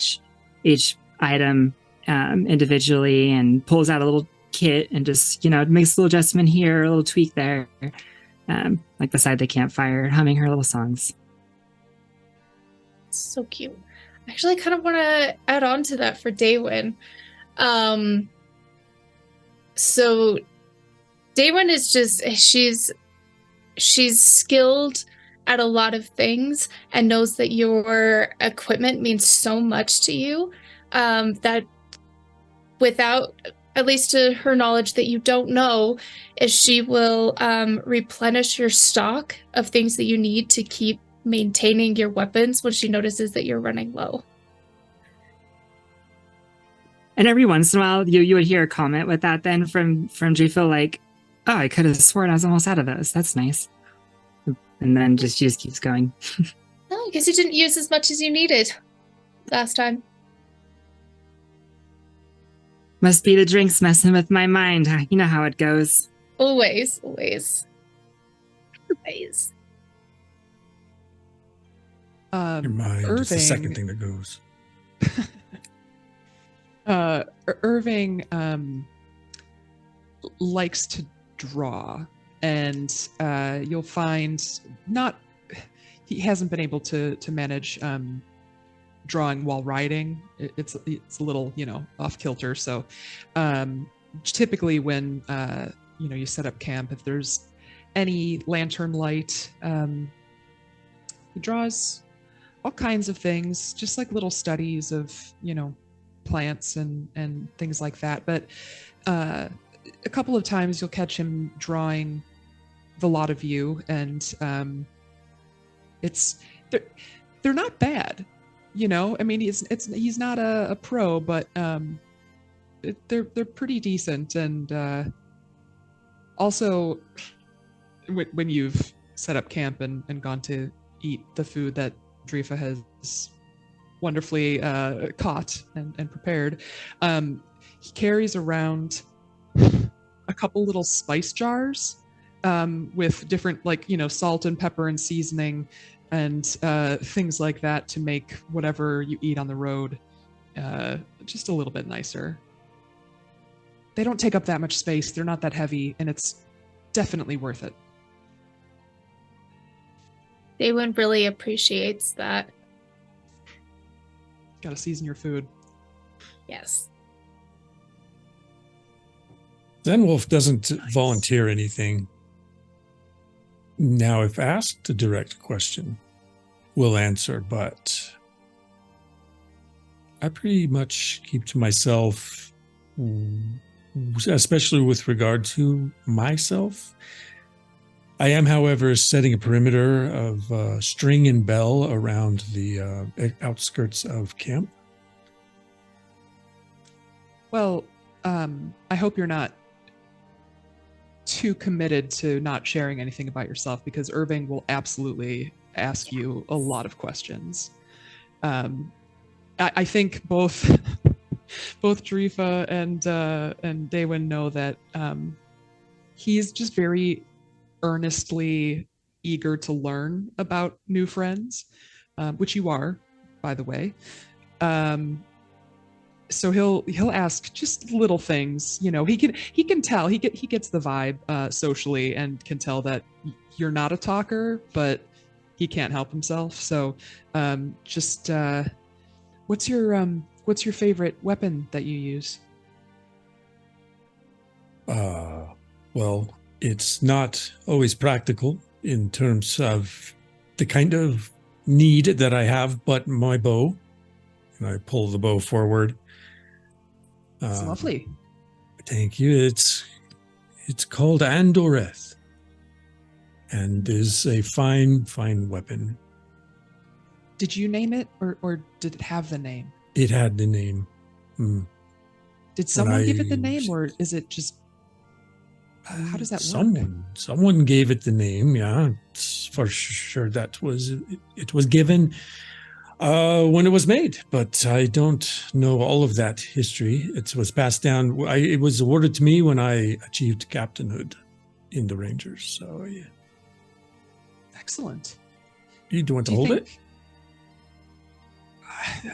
each item individually and pulls out a little kit and just makes a little adjustment here, a little tweak there, like beside the campfire, humming her little songs. So cute. I actually kind of want to add on to that for Daywin. So Daywin is just she's skilled at a lot of things and knows that your equipment means so much to you, that without, at least to her knowledge that you don't know, is she will replenish your stock of things that you need to keep maintaining your weapons when she notices that you're running low. And every once in a while, you would hear a comment with that then from Drifa, like, "Oh, I could have sworn I was almost out of those. That's nice." And then she just keeps going. No, I guess you didn't use as much as you needed last time. Must be the drinks messing with my mind. You know how it goes. Always. Your mind is the second thing that goes. Irving likes to draw, and you'll find he hasn't been able to manage drawing while riding. It's a little off kilter. So typically when you set up camp, if there's any lantern light, he draws all kinds of things, just like little studies of plants and things like that. But a couple of times you'll catch him drawing the lot of you, and they're not bad. I mean, he's not a pro, but they're pretty decent, and Also, when you've set up camp and gone to eat the food that Drifa has wonderfully caught and prepared, he carries around a couple little spice jars with different, like, salt and pepper and seasoning and things like that to make whatever you eat on the road just a little bit nicer. They don't take up that much space. They're not that heavy, and it's definitely worth it. Daywin really appreciates that. Gotta season your food. Yes. Zenwolf doesn't volunteer anything. Now, if asked a direct question, will answer, but I pretty much keep to myself, especially with regard to myself. I am, however, setting a perimeter of string and bell around the outskirts of camp. Well, I hope you're not too committed to not sharing anything about yourself, because Irving will absolutely ask you a lot of questions. I think both Drifa and Daywin know that he's just very earnestly eager to learn about new friends, which you are, by the way. So he'll ask just little things. He can tell, he gets the vibe socially, and can tell that you're not a talker, but he can't help himself. So what's your favorite weapon that you use? Well, it's not always practical in terms of the kind of need that I have, but my bow. And I pull the bow forward. It's lovely. Thank you. It's called Andoreth, and is a fine weapon. Did you name it, or did it have the name? It had the name. Did someone give it the name, or is it just... How does that work? Someone gave it the name. Yeah, for sure. It was given when it was made, but I don't know all of that history. It was passed down. It was awarded to me when I achieved captainhood in the Rangers. So yeah. Excellent. You do want to hold it?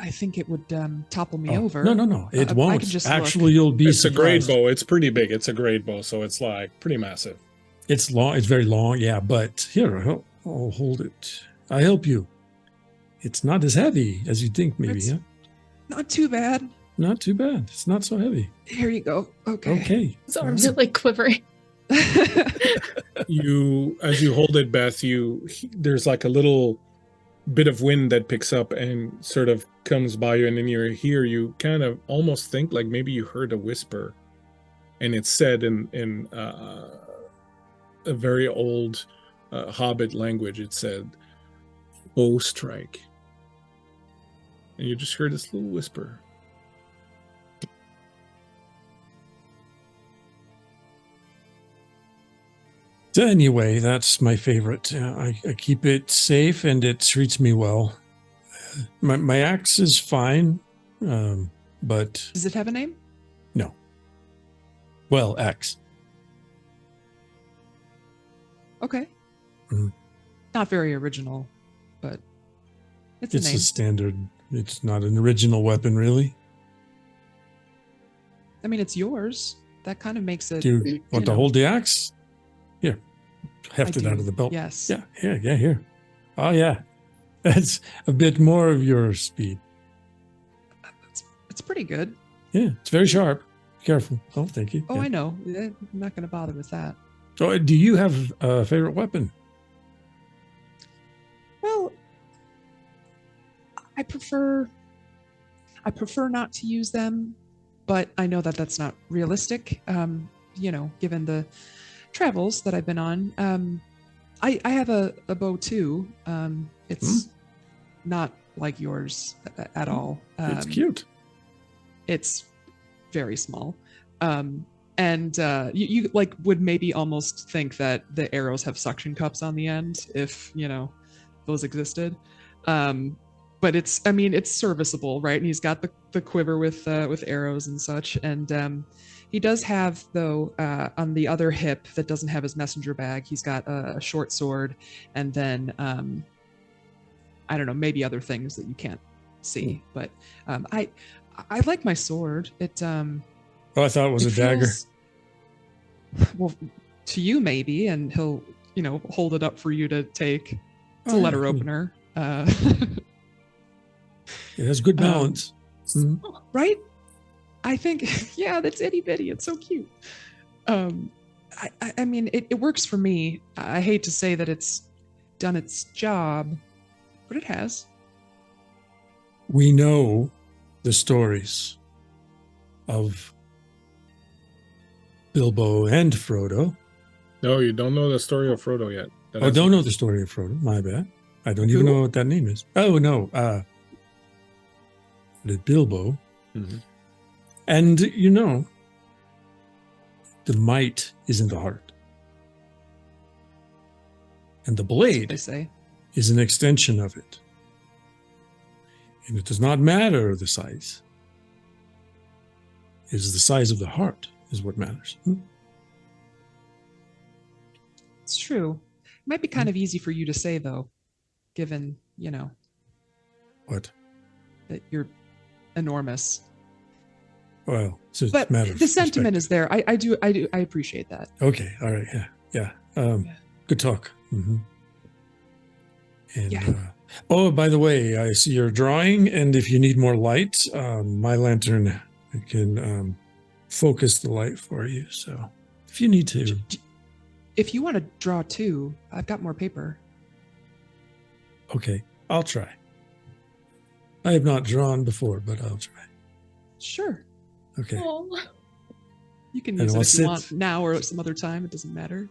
I think it would topple me over. No. It won't. I can just Actually, look. you'll be It's surprised. a grade bow. It's pretty big. It's a grade bow, so it's like pretty massive. It's long. It's very long. Yeah, but here, I'll hold it. I help you. It's not as heavy as you think, maybe. It's huh? Not too bad. Not too bad. It's not so heavy. Here you go. Okay. Okay. His arms are like quivering. As you hold it, Beth, there's like a little bit of wind that picks up and sort of comes by you, and then you kind of almost think like maybe you heard a whisper, and it's said in a very old Hobbit language. It said, "Bow strike," and you just heard this little whisper. So anyway, that's my favorite. I keep it safe, and it treats me well. My axe is fine, but Does it have a name? no. Well, axe. Okay. Mhm. Not very original, but it's It's a name. a standard. It's not an original weapon, really. I mean, it's yours. That kind of makes it. Do you want to know. hold the axe? Here, heft I it out do, of the belt. Yes. Yeah, here. Oh, yeah. That's a bit more of your speed. It's pretty good. Yeah, it's very sharp. Careful. Oh, thank you. Oh, Yeah. I know. I'm not going to bother with that. So, do you have a favorite weapon? Well, I prefer not to use them, but I know that that's not realistic. Given the travels that I've been on. I have a bow too. It's not like yours at all. It's cute. It's very small. And you like would maybe almost think that the arrows have suction cups on the end if those existed. But it's serviceable, right? And he's got the quiver with arrows and such. And he does have, though, on the other hip that doesn't have his messenger bag, he's got a short sword, and then I don't know, maybe other things that you can't see. But I like my sword. It Oh, I thought it was a dagger. Well, to you maybe, and he'll hold it up for you to take. It's Oh, a yeah, letter cool. opener. It has good balance. Right? I think, yeah, that's itty bitty. It's so cute. I mean, it works for me. I hate to say that it's done its job, but it has. We know the stories of Bilbo and Frodo. No, you don't know the story of Frodo yet. Oh, don't know the story of Frodo. My bad. I don't even Who? know what that name is. Oh, no. The Bilbo. Mhm. And, the might is in the heart. And the That's what they blade say. is an extension of it. And it does not matter the size. It is the size of the heart is what matters. It's true. It might be kind of easy for you to say, though, given, What? that you're enormous. Well, it's a But matter of the sentiment perspective. is there. I appreciate that. Okay. All right. Yeah. Yeah. Yeah. Good talk. Mm-hmm. And Yeah. oh, by the way, I see your drawing, and if you need more light, my lantern can focus the light for you. So if you need to, If you want to draw too, I've got more paper. okay, I'll try. I have not drawn before, but I'll try. Sure. Okay. Oh, You can And use it I'll if you sit- want now or at some other time. It doesn't matter.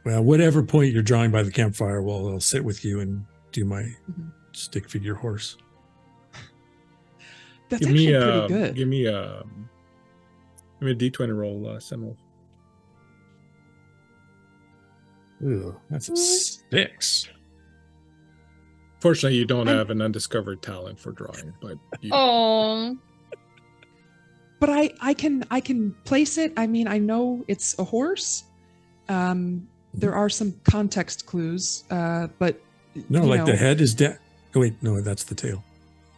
Well, whatever point you're drawing by the campfire, well, I'll sit with you and do my Mhm. stick figure horse. That's Give me actually pretty good. Give me a D20 roll, Senwolf. Ooh, that's a 6. Fortunately, you don't I'm- have an undiscovered talent for drawing, but you, oh, But I can place it. I mean, I know it's a horse. There are some context clues, but No, you like the know, head is down. Oh, wait, no, that's the tail.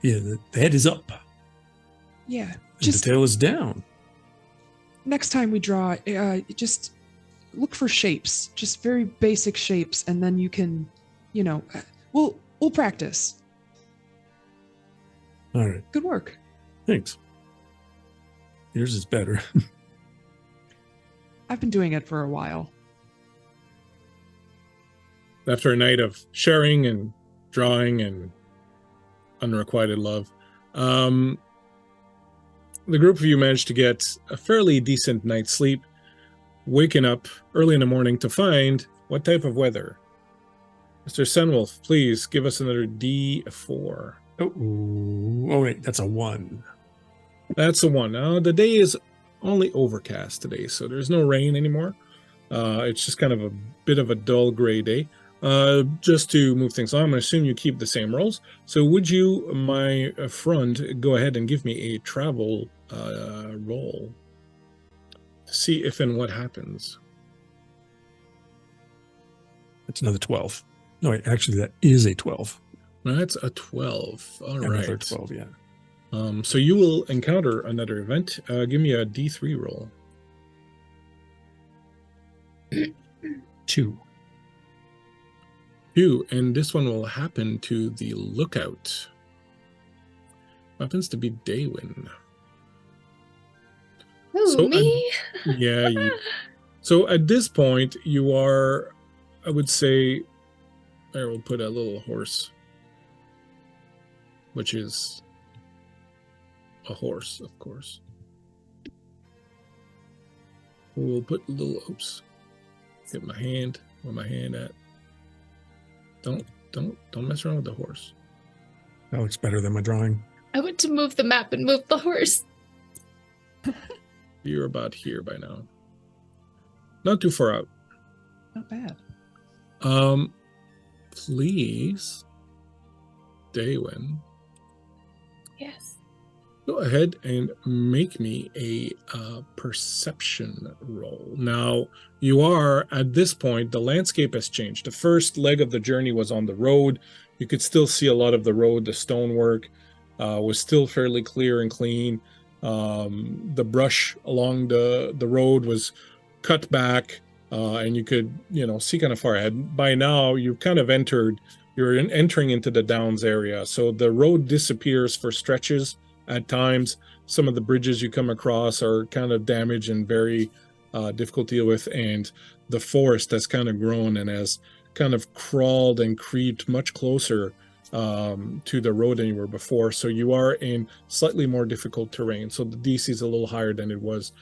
Yeah, the head is up, yeah. and Just the tail is down. next time we draw, just look for shapes, just very basic shapes, and then you can, we'll practice. All right, Good work. thanks. Yours is better. I've been doing it for a while. after a night of sharing and drawing and unrequited love, the group of you managed to get a fairly decent night's sleep, waking up early in the morning to find what type of weather. Mr. Senwolf, please give us another D4. Oh, wait, that's a 1. That's the one. Now, the day is only overcast today, so there's no rain anymore. It's just kind of a bit of a dull gray day. Just to move things on, I'm going to assume you keep the same rolls. So would you, my friend, go ahead and give me a travel roll to see if and what happens. That's another 12. No, wait, actually, that is a 12. That's a 12. All Another right. 12, yeah. So you will encounter another event. Give me a D3 roll. 2. 2, and this one will happen to the lookout. Happens to be Daywin. ooh, So, me? Yeah. So at this point, you are, I would say, I will put a little horse, which is a horse, of course. We'll put a little, oops, get my hand, where my hand at. Don't mess around with the horse. That looks better than my drawing. I went to move the map and move the horse. You're about here by now. not too far out. Not bad. Please, Daywin, Yes. go ahead and make me a perception roll. Now, you are, at this point, the landscape has changed. The first leg of the journey was on the road. You could still see a lot of the road. The stonework was still fairly clear and clean. The brush along the road was cut back, and you could, see kind of far ahead. By now, you've kind of you're entering into the Downs area. So the road disappears for stretches at times. Some of the bridges you come across are kind of damaged and very difficult to deal with. And the forest has kind of grown and has kind of crawled and creeped much closer to the road than you were before. So you are in slightly more difficult terrain. So the DC is a little higher than it was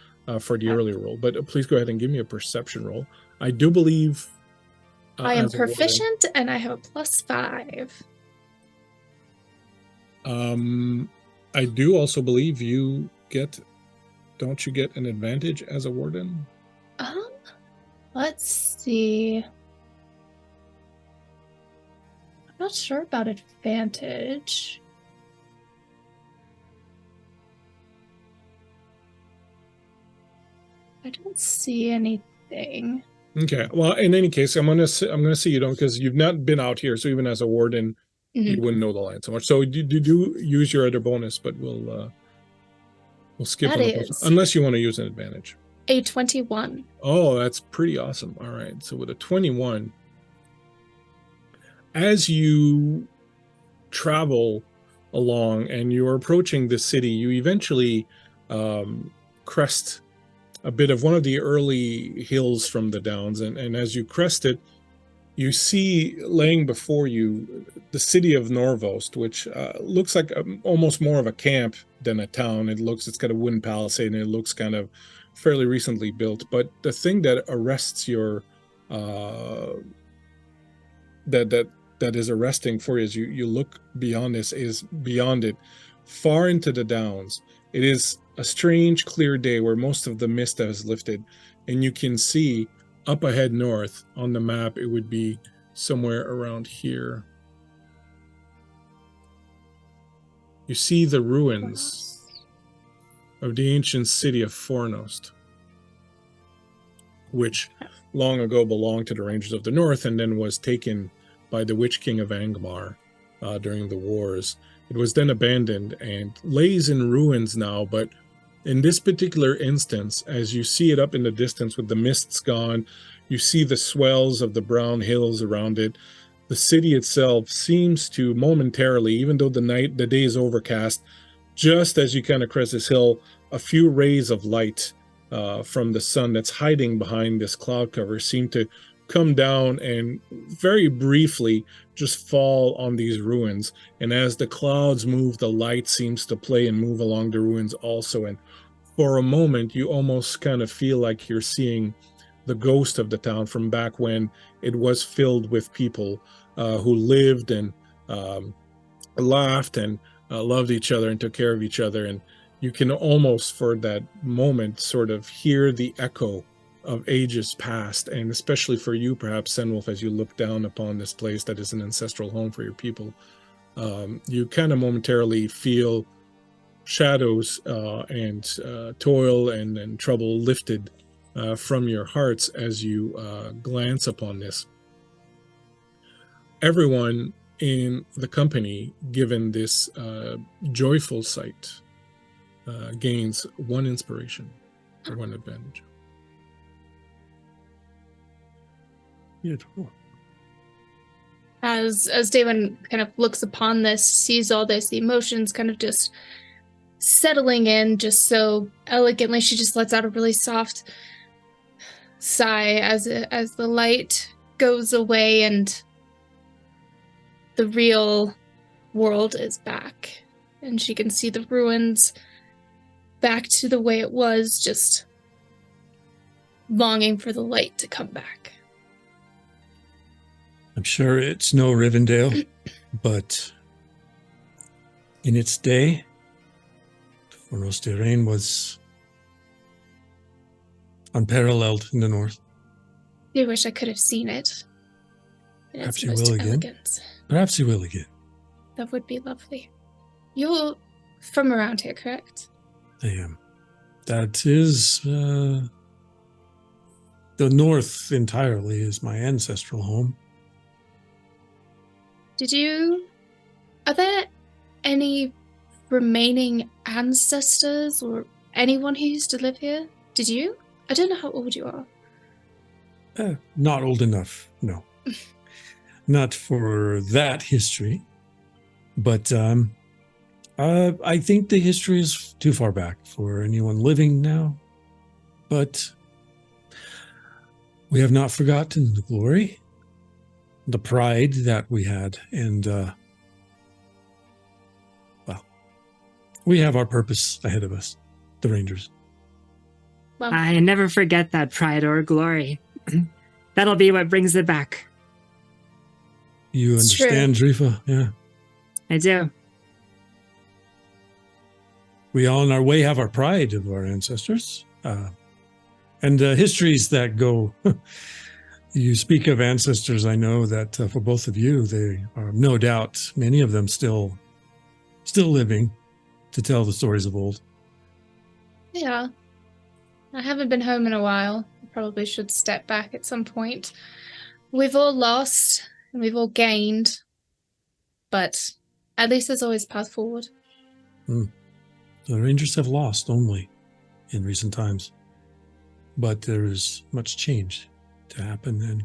for the earlier roll. But please go ahead and give me a perception roll. I do believe I am as a warden- proficient and I have a +5. I do also believe don't you get an advantage as a warden? Let's see. I'm not sure about advantage. I don't see anything. Okay. Well, in any case, I'm gonna see you don't, because you've not been out here. So even as a warden, you wouldn't know the land so much. So you do use your other bonus, but we'll skip That on the is unless you want to use an advantage. a 21. Oh, that's pretty awesome. All right. So with a 21, as you travel along and you're approaching the city, you eventually crest a bit of one of the early hills from the Downs. And as you crest it, you see laying before you the city of Norvost, which looks like almost more of a camp than a town. It's got a wooden palisade, and it looks kind of fairly recently built. But the thing that arrests your that is arresting for you as you look beyond this is beyond it, far into the Downs. It is a strange, clear day where most of the mist has lifted, and you can see up ahead north on the map, it would be somewhere around here. You see the ruins of the ancient city of Fornost, which long ago belonged to the Rangers of the North and then was taken by the Witch King of Angmar during the wars. It was then abandoned and lays in ruins now, but in this particular instance, as you see it up in the distance with the mists gone, you see the swells of the brown hills around it. The city itself seems to momentarily, even though the day is overcast, just as you kind of crest this hill, a few rays of light from the sun that's hiding behind this cloud cover seem to come down and very briefly just fall on these ruins. And as the clouds move, the light seems to play and move along the ruins also. And for a moment, you almost kind of feel like you're seeing the ghost of the town from back when it was filled with people who lived and laughed and loved each other and took care of each other. And you can almost, for that moment, sort of hear the echo of ages past, and especially for you, perhaps, Senwolf, as you look down upon this place that is an ancestral home for your people, you kind of momentarily feel shadows and toil and trouble lifted from your hearts as you glance upon this. Everyone in the company, given this joyful sight, gains 1 inspiration or 1 advantage. Beautiful. As David kind of looks upon this, sees all this, the emotions kind of just settling in just so elegantly, she just lets out a really soft sigh as the light goes away and the real world is back, and she can see the ruins back to the way it was, just longing for the light to come back. I'm sure it's no Rivendell, but in its day, Fornos de Rain was unparalleled in the north. do wish I could have seen it. In Perhaps its you most will again. elegance. Perhaps you will again. That would be lovely. You're from around here, correct? I am. That is the north entirely is my ancestral home. Are there any remaining ancestors or anyone who used to live here? Did you? I don't know how old you are. Not old enough, no. Not for that history. But I think the history is too far back for anyone living now. But we have not forgotten the glory, the pride that we had, and well, we have our purpose ahead of us, the Rangers. Well, I never forget that pride or glory. That'll be what brings it back. You It's true. understand, Drifa? Yeah. I do. We all in our way have our pride of our ancestors. And histories that go, you speak of ancestors, I know that for both of you, they are no doubt, many of them still living to tell the stories of old. yeah. I haven't been home in a while. I probably should step back at some point. We've all lost and we've all gained, but at least there's always a path forward. The Rangers have lost only in recent times, but there is much change to happen, and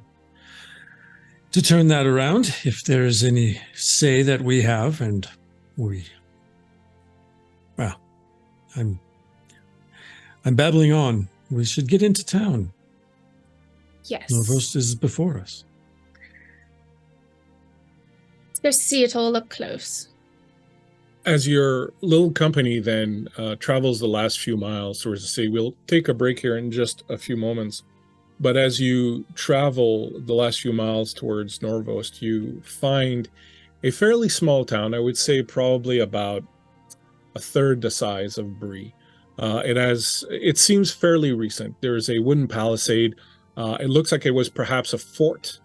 to turn that around, if there is any say that we have, and well, I'm babbling on. We should get into town. Yes. Norvost is before us. Let's go see it all up close. As your little company then travels the last few miles towards the city, we'll take a break here in just a few moments. But as you travel the last few miles towards Norvost, you find a fairly small town. I would say probably about a third the size of Bree. It seems fairly recent. There's a wooden palisade. It looks like it was perhaps a fort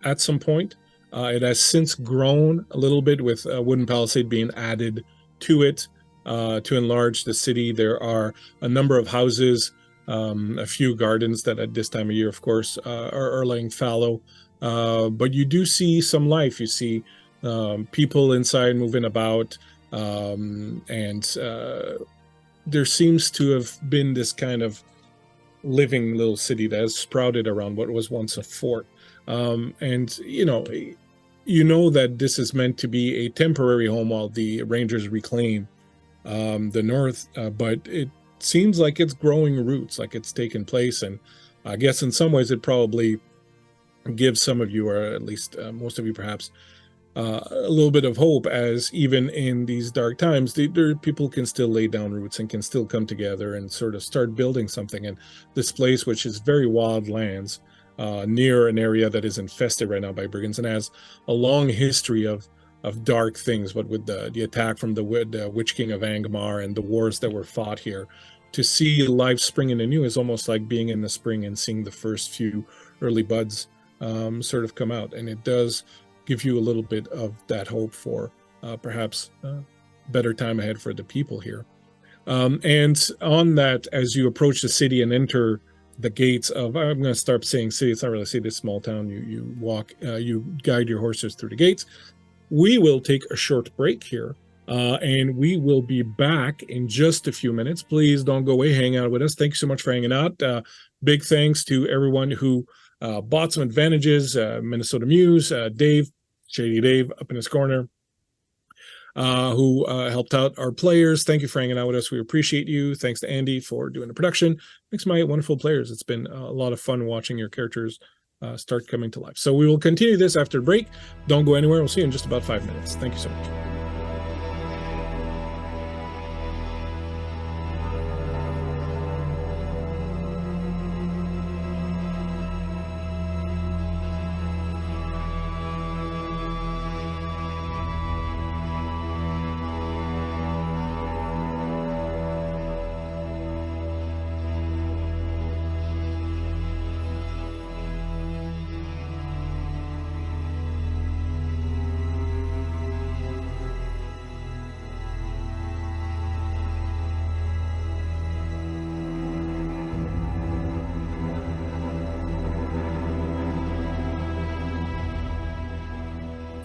at some point. It has since grown a little bit with a wooden palisade being added to it to enlarge the city. There are a number of houses, a few gardens that at this time of year, of course, are laying fallow. But you do see some life. You see people inside moving about, and there seems to have been this kind of living little city that has sprouted around what was once a fort. And you know that this is meant to be a temporary home while the Rangers reclaim the north, but it seems like it's growing roots, like it's taken place. And I guess in some ways it probably gives some of you, or at least most of you perhaps, a little bit of hope, as even in these dark times, people can still lay down roots and can still come together and sort of start building something. And this place, which is very wild lands, near an area that is infested right now by brigands and has a long history of dark things, but with the attack from the Witch King of Angmar and the wars that were fought here, to see life springing anew is almost like being in the spring and seeing the first few early buds sort of come out. And it does give you a little bit of that hope for perhaps better time ahead for the people here. And on that, as you approach the city and enter the gates of, I'm going to start saying city, it's not really a city, it's a small town. You walk, you guide your horses through the gates. We will take a short break here, and we will be back in just a few minutes. Please don't go away, hang out with us. Thank you so much for hanging out. Big thanks to everyone who bought some advantages, Minnesota Muse, Dave, Shady Dave up in his corner, who helped out our players. Thank you for hanging out with us. We appreciate you. Thanks to Andy for doing the production. Thanks to my wonderful players. It's been a lot of fun watching your characters start coming to life. So we will continue this after the break. Don't go anywhere. We'll see you in just about 5 minutes. Thank you so much.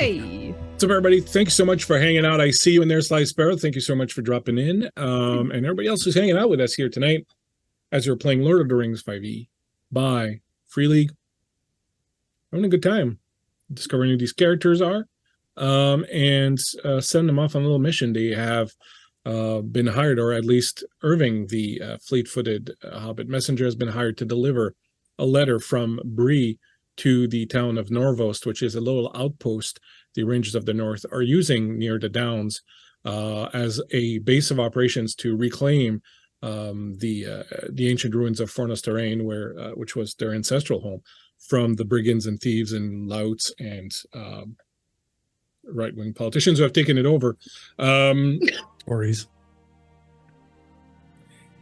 Hey. What's up, everybody? Thank you so much for hanging out. I see you in there, Sly Sparrow. Thank you so much for dropping in. And everybody else who's hanging out with us here tonight as we're playing Lord of the Rings 5e by Free League. Having a good time discovering who these characters are and send them off on a little mission. They have been hired, or at least Irving, the fleet-footed Hobbit messenger, has been hired to deliver a letter from Bree to the town of Norvost, which is a little outpost the Rangers of the North are using near the Downs as a base of operations to reclaim the ancient ruins of Fornos Terrain, which was their ancestral home, from the brigands and thieves and louts and right-wing politicians who have taken it over. Tories.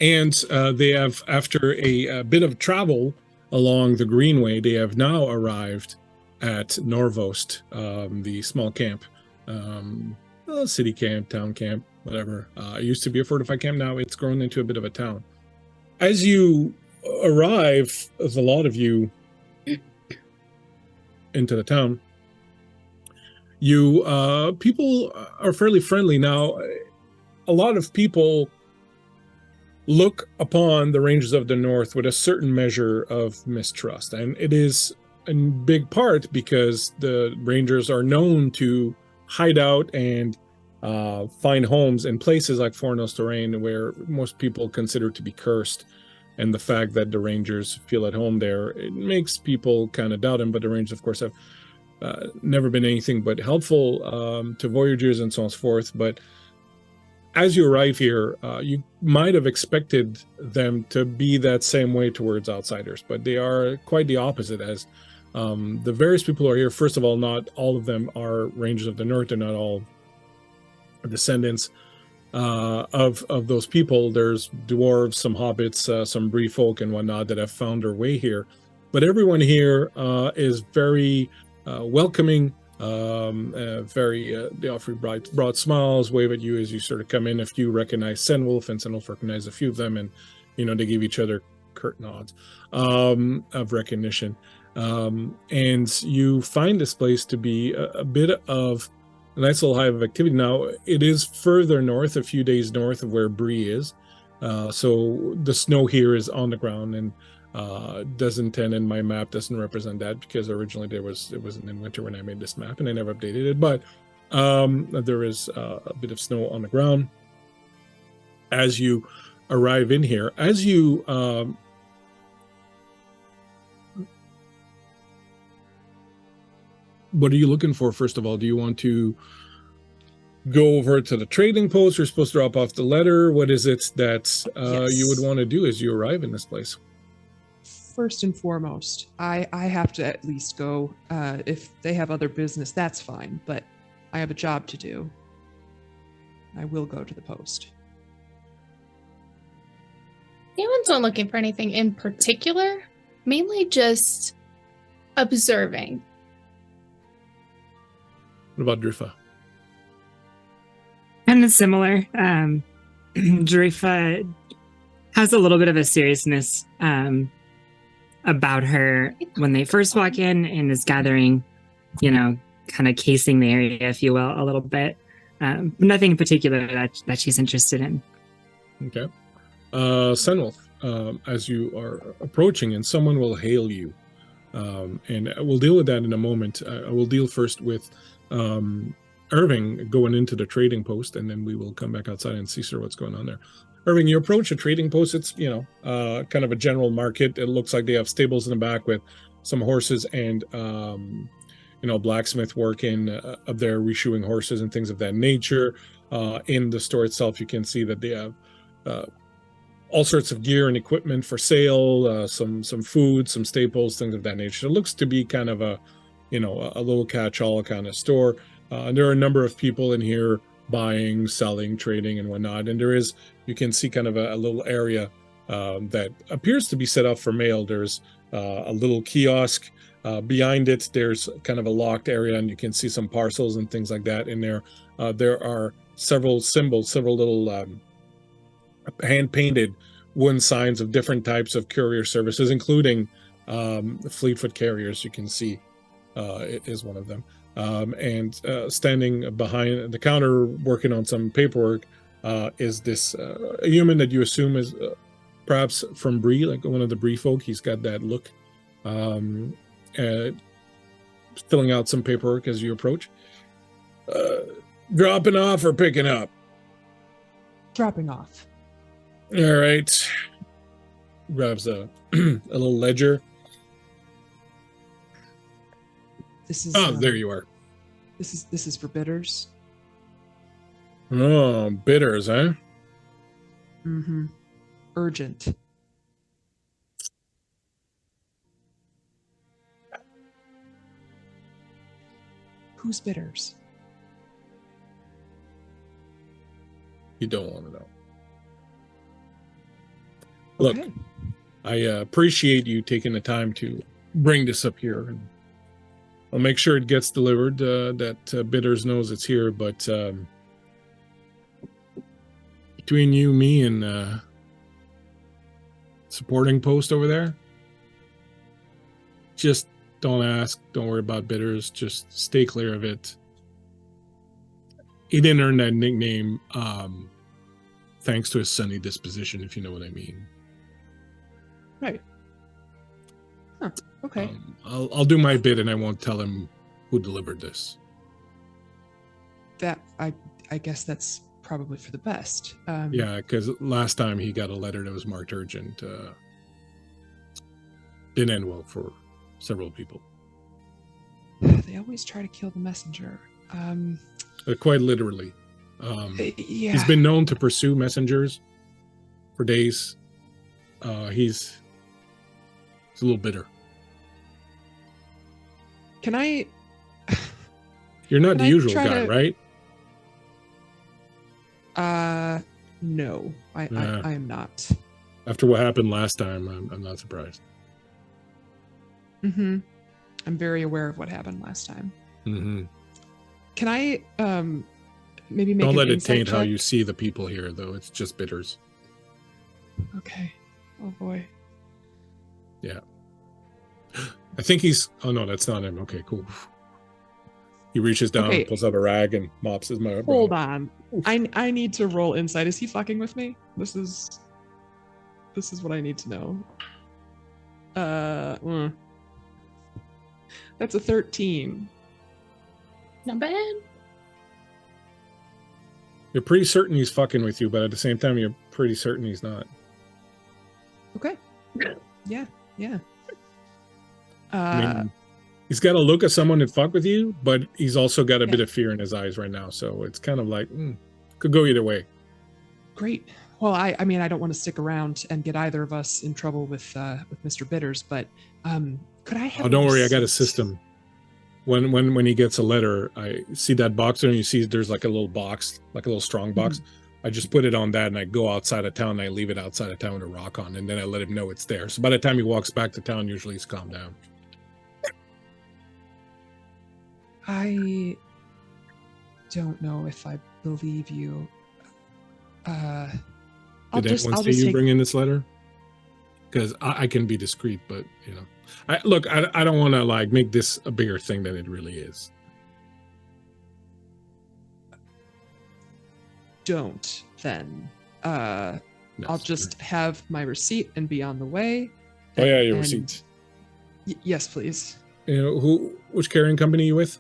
And they have, after a bit of travel along the Greenway, they have now arrived at Norvost, the small camp, city camp, town camp, whatever. It used to be a fortified camp. Now it's grown into a bit of a town. As you arrive, as a lot of you, into the town, you people are fairly friendly. Now, a lot of people look upon the Rangers of the North with a certain measure of mistrust, and it is in big part because the Rangers are known to hide out and find homes in places like Fornos Terrain, where most people consider to be cursed. And the fact that the Rangers feel at home there, it makes people kind of doubt them. But the Rangers, of course, have never been anything but helpful to voyagers and so on and so forth. But as you arrive here, you might have expected them to be that same way towards outsiders, but they are quite the opposite. As the various people who are here, first of all, not all of them are Rangers of the North. They're not all descendants of those people. There's dwarves, some hobbits, some Bree folk and whatnot that have found their way here. But everyone here is very welcoming. They offer you broad smiles, wave at you as you sort of come in. If you recognize Senwolf, and Senwolf recognizes a few of them, and they give each other curt nods of recognition. And you find this place to be a bit of a nice little hive of activity. Now, it is further north, a few days north of where Bree is. So the snow here is on the ground, and and my map doesn't represent that, because originally it wasn't in winter when I made this map, and I never updated it. But there is a bit of snow on the ground as you arrive in here. As you what are you looking for, first of all? Do you want to go over to the trading post? You're supposed to drop off the letter. What is it that you would want to do as you arrive in this place? First and foremost, I have to at least go. If they have other business, that's fine, but I have a job to do. I will go to the post. Anyone's not looking for anything in particular, mainly just observing. What about Drifa? Kind of similar. Drifa has a little bit of a seriousness about her when they first walk in, and is gathering, kind of casing the area, if you will, a little bit. Nothing in particular that she's interested in. Okay. Senwolf, as you are approaching, and someone will hail you, and we'll deal with that in a moment. I will deal first with Irving going into the trading post, and then we will come back outside and see sort of what's going on there. Irving, you approach a trading post. It's kind of a general market. It looks like they have stables in the back with some horses and blacksmith working up there, reshoeing horses and things of that nature. In the store itself, you can see that they have all sorts of gear and equipment for sale, some food, some staples, things of that nature. It looks to be kind of a little catch-all kind of store. And there are a number of people in here buying, selling, trading, and whatnot. And you can see kind of a little area that appears to be set up for mail. There's a little kiosk. Behind it, there's kind of a locked area, and you can see some parcels and things like that in there. There are several symbols, several little hand-painted wooden signs of different types of courier services, including Fleetfoot carriers. You can see is one of them. And standing behind the counter working on some paperwork is this a human that you assume is perhaps from Bree, like one of the Bree folk. He's got that look, filling out some paperwork as you approach. Dropping off or picking up? Dropping off. All right. Grabs a little ledger. This is. There you are. This is for bidders. Oh, bidders, huh? Mm-hmm. Urgent. Who's bidders? You don't want to know. Look, Okay. I appreciate you taking the time to bring this up here. And I'll make sure it gets delivered, that bidders knows it's here. But between you, me, and supporting post over there, just don't ask. Don't worry about bidders. Just stay clear of it. He didn't earn that nickname thanks to his sunny disposition, if you know what I mean. Right. Huh. Okay. I'll do my bit, and I won't tell him who delivered this. That I guess that's probably for the best. Yeah, because last time he got a letter that was marked urgent. Didn't end well for several people. They always try to kill the messenger. Quite literally. Yeah. He's been known to pursue messengers for days. He's a little bitter. Can I? You're not Can the I usual try guy, to- right? No, I am not. After what happened last time, I'm not surprised. Mm-hmm. I'm very aware of what happened last time. Mm-hmm. Can I maybe make Don't an let it insight taint how check? you see the people here, though. It's just bitters. Okay. Oh boy. I think he's. Oh no, that's not him. Okay, cool. He reaches down, Okay. pulls out a rag, and mops his mouth. Hold on. I need to roll insight. Is he fucking with me? This is what I need to know. That's a 13. Not bad. You're pretty certain he's fucking with you, but at the same time, you're pretty certain he's not. Okay. Yeah. I mean, he's got a look of someone that fuck with you, but he's also got a Yeah. bit of fear in his eyes right now. So it's kind of like, could go either way. Great. Well, I mean, I don't want to stick around and get either of us in trouble with Mr. Bitters, but could I have? Oh, don't worry, I got a receipt? system. When he gets a letter, I see that box there, and you see there's like a little box, like a little strong box. I just put it on that, and I go outside of town, and I leave it outside of town with a rock on, and then I let him know it's there. So by the time he walks back to town, usually he's calmed down. I don't know if I believe you. I'll Did just anyone see you take. bring in this letter? Because I can be discreet, but you know, I don't want to like make this a bigger thing than it really is. Don't then. No, I'll just have my receipt and be on the way. Oh yeah, your And- receipts. Yes, please. You know which carrying company you with?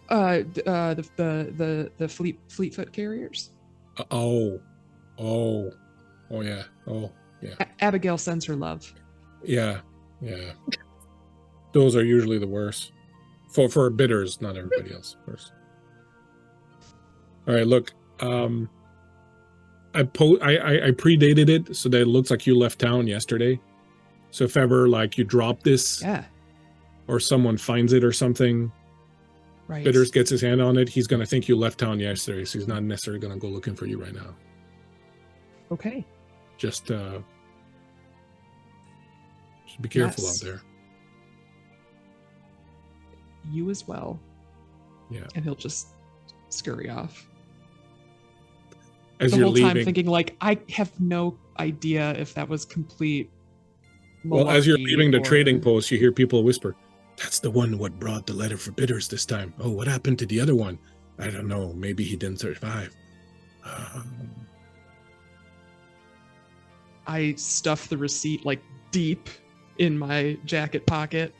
The Fleetfoot carriers. Oh yeah. Abigail sends her love. Yeah. Those are usually the worst. For bidders, not everybody else, of course. All right, look. I predated it so that it looks like you left town yesterday. So if ever like you drop this Yeah. or someone finds it or something, Right. bidders gets his hand on it, he's gonna think you left town yesterday. So he's not necessarily gonna go looking for you right now. Okay. Just be careful Yes. out there. You as well. Yeah. And he'll just scurry off. As The you're whole time leaving, thinking like, I have no idea if that was complete. well, as you're malarkey leaving the or- trading post, you hear people whisper, That's the one what brought the letter for bidders this time. Oh, what happened to the other one? I don't know. Maybe he didn't survive. I stuff the receipt like deep in my jacket pocket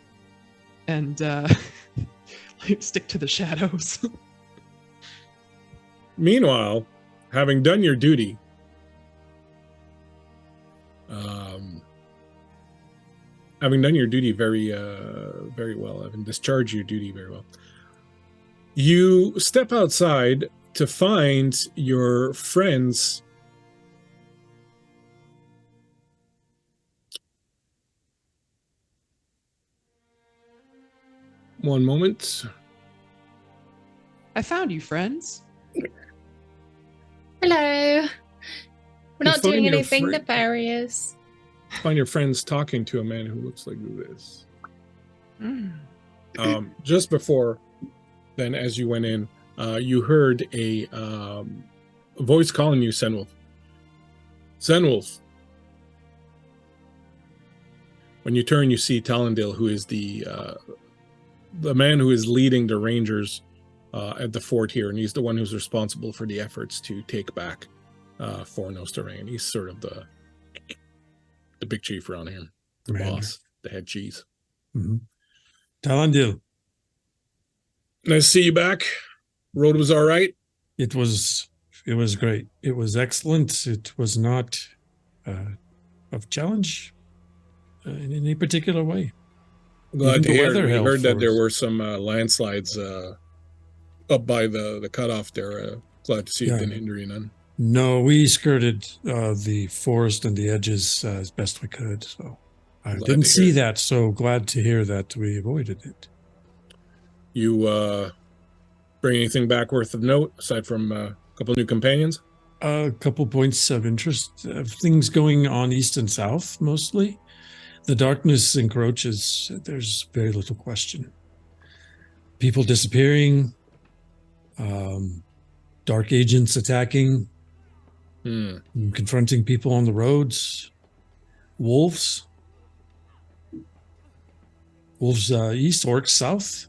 and like stick to the shadows. Meanwhile, having done your duty, very well, having discharged your duty very well, you step outside to find your friends. One moment. I found you, friends. Hello. We're not find doing your anything friend. nefarious. Find your friends talking to a man who looks like this. Mm. Just before then, as you went in, you heard a voice calling you, Senwolf. Senwolf. When you turn, you see Talendale, who is the man who is leading the Rangers at the fort here, and he's the one who's responsible for the efforts to take back Fort Nosterrain. He's sort of the big chief around here, the Commander. boss, the head cheese. Mm-hmm. Talendil, Nice to see you back. Road was all right. it was great. It was excellent. It was not of challenge in any particular way. Glad Even to the hear. weather We held heard that for there us. were some landslides up by the cutoff there. Glad to see it Yeah. didn't hinder you none. No, we skirted the forest and the edges as best we could. So I Glad didn't to see hear. that. So glad to hear that we avoided it. You bring anything back worth of note aside from a couple new companions? A couple points of interest of things going on east and south mostly. The darkness encroaches. There's very little question. People disappearing, dark agents attacking, confronting people on the roads, wolves. Wolves east, orcs south,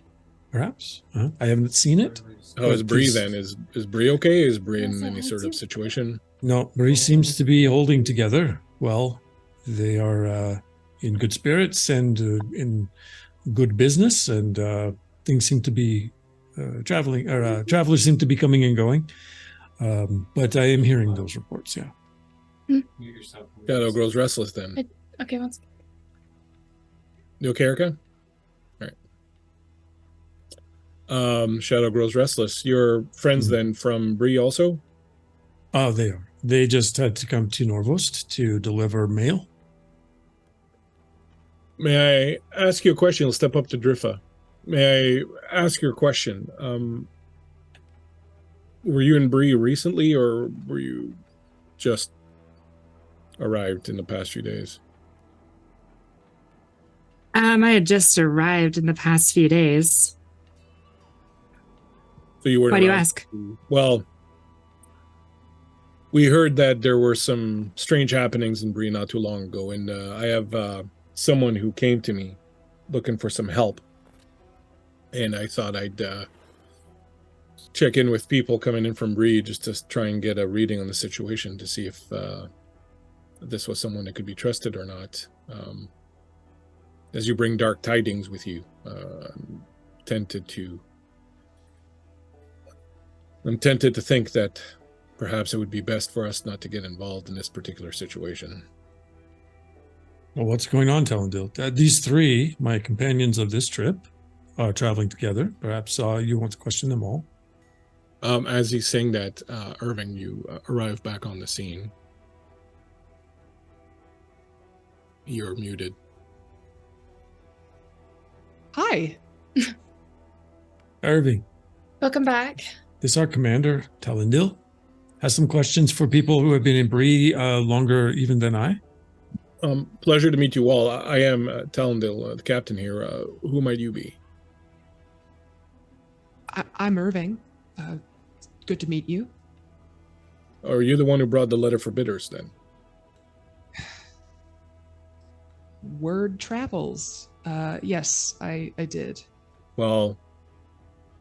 perhaps. I haven't seen it. How is But Bree this- then? Is Bree okay? Is Bree in Yes, I any sort do. of situation? No, Bree seems to be holding together. Well, they are in good spirits and in good business, and things seem to be travelers seem to be coming and going. But I am hearing those reports. Yeah. Shadow grows restless then. Okay, one second. You okay, Erica? All right. Shadow grows restless. Your friends then from Bree also? Oh, they are. They just had to come to Norvost to deliver mail. May I ask you a question? You'll step up to Driffa. May I ask you a question? Were you in Bree recently, or were you just arrived in the past few days? I had just arrived in the past few days. So you weren't Why do you around- ask? Well, we heard that there were some strange happenings in Bree not too long ago, and I have someone who came to me looking for some help, and I thought I'd check in with people coming in from Bree just to try and get a reading on the situation to see if this was someone that could be trusted or not. As you bring dark tidings with you, I'm tempted to think that perhaps it would be best for us not to get involved in this particular situation. Well, what's going on, Talendil? These three, my companions of this trip, are traveling together. Perhaps you want to question them all. As he's saying that, Irving, you arrive back on the scene. You're muted. Hi. Irving, Welcome back. this our commander, Talendil, has some questions for people who have been in Bree longer even than I. Pleasure to meet you all. I am Talendale, the captain here. Who might you be? I'm Irving. Good to meet you. Or are you the one who brought the letter for bidders then? Word travels. Yes, I did. Well,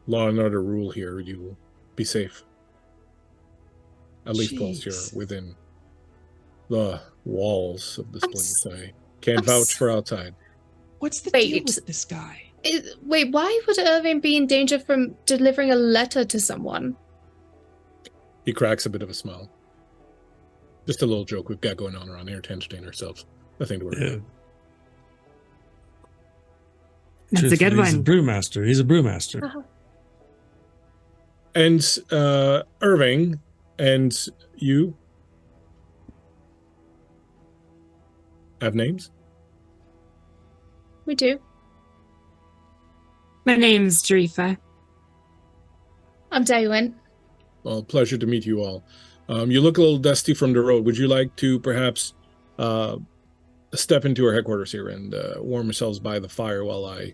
law and order rule here. You will be safe. At least whilst you're Jeez. within the walls of this I'm place. I can't I'm vouch s- for outside. What's the Wait. deal with this guy? Wait, why would Irving be in danger from delivering a letter to someone? He cracks a bit of a smile. Just a little joke we've got going on around here to entertain ourselves. Nothing to worry Yeah. about. That's a good Truthfully, He's a one. brewmaster. He's a brewmaster. Uh-huh. And Irving, and you have names? We do. My name's Dreefa. I'm Daywin. Well, pleasure to meet you all. You look a little dusty from the road. Would you like to perhaps step into our headquarters here and warm yourselves by the fire while I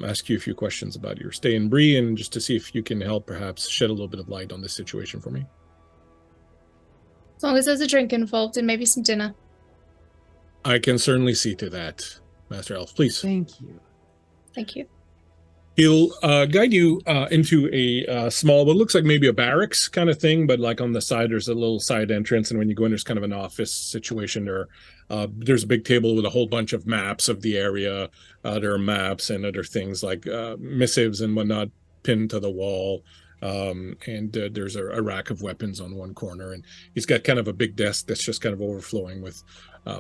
ask you a few questions about your stay in Bree, and just to see if you can help perhaps shed a little bit of light on this situation for me? As long as there's a drink involved and maybe some dinner. I can certainly see to that, Master Elf. Please. Thank you. Thank you. He'll guide you into a small, what looks like maybe a barracks kind of thing, but like on the side, there's a little side entrance, and when you go in, there's kind of an office situation. There's a big table with a whole bunch of maps of the area. There are maps and other things like missives and whatnot pinned to the wall. And there's a rack of weapons on one corner, and he's got kind of a big desk that's just kind of overflowing with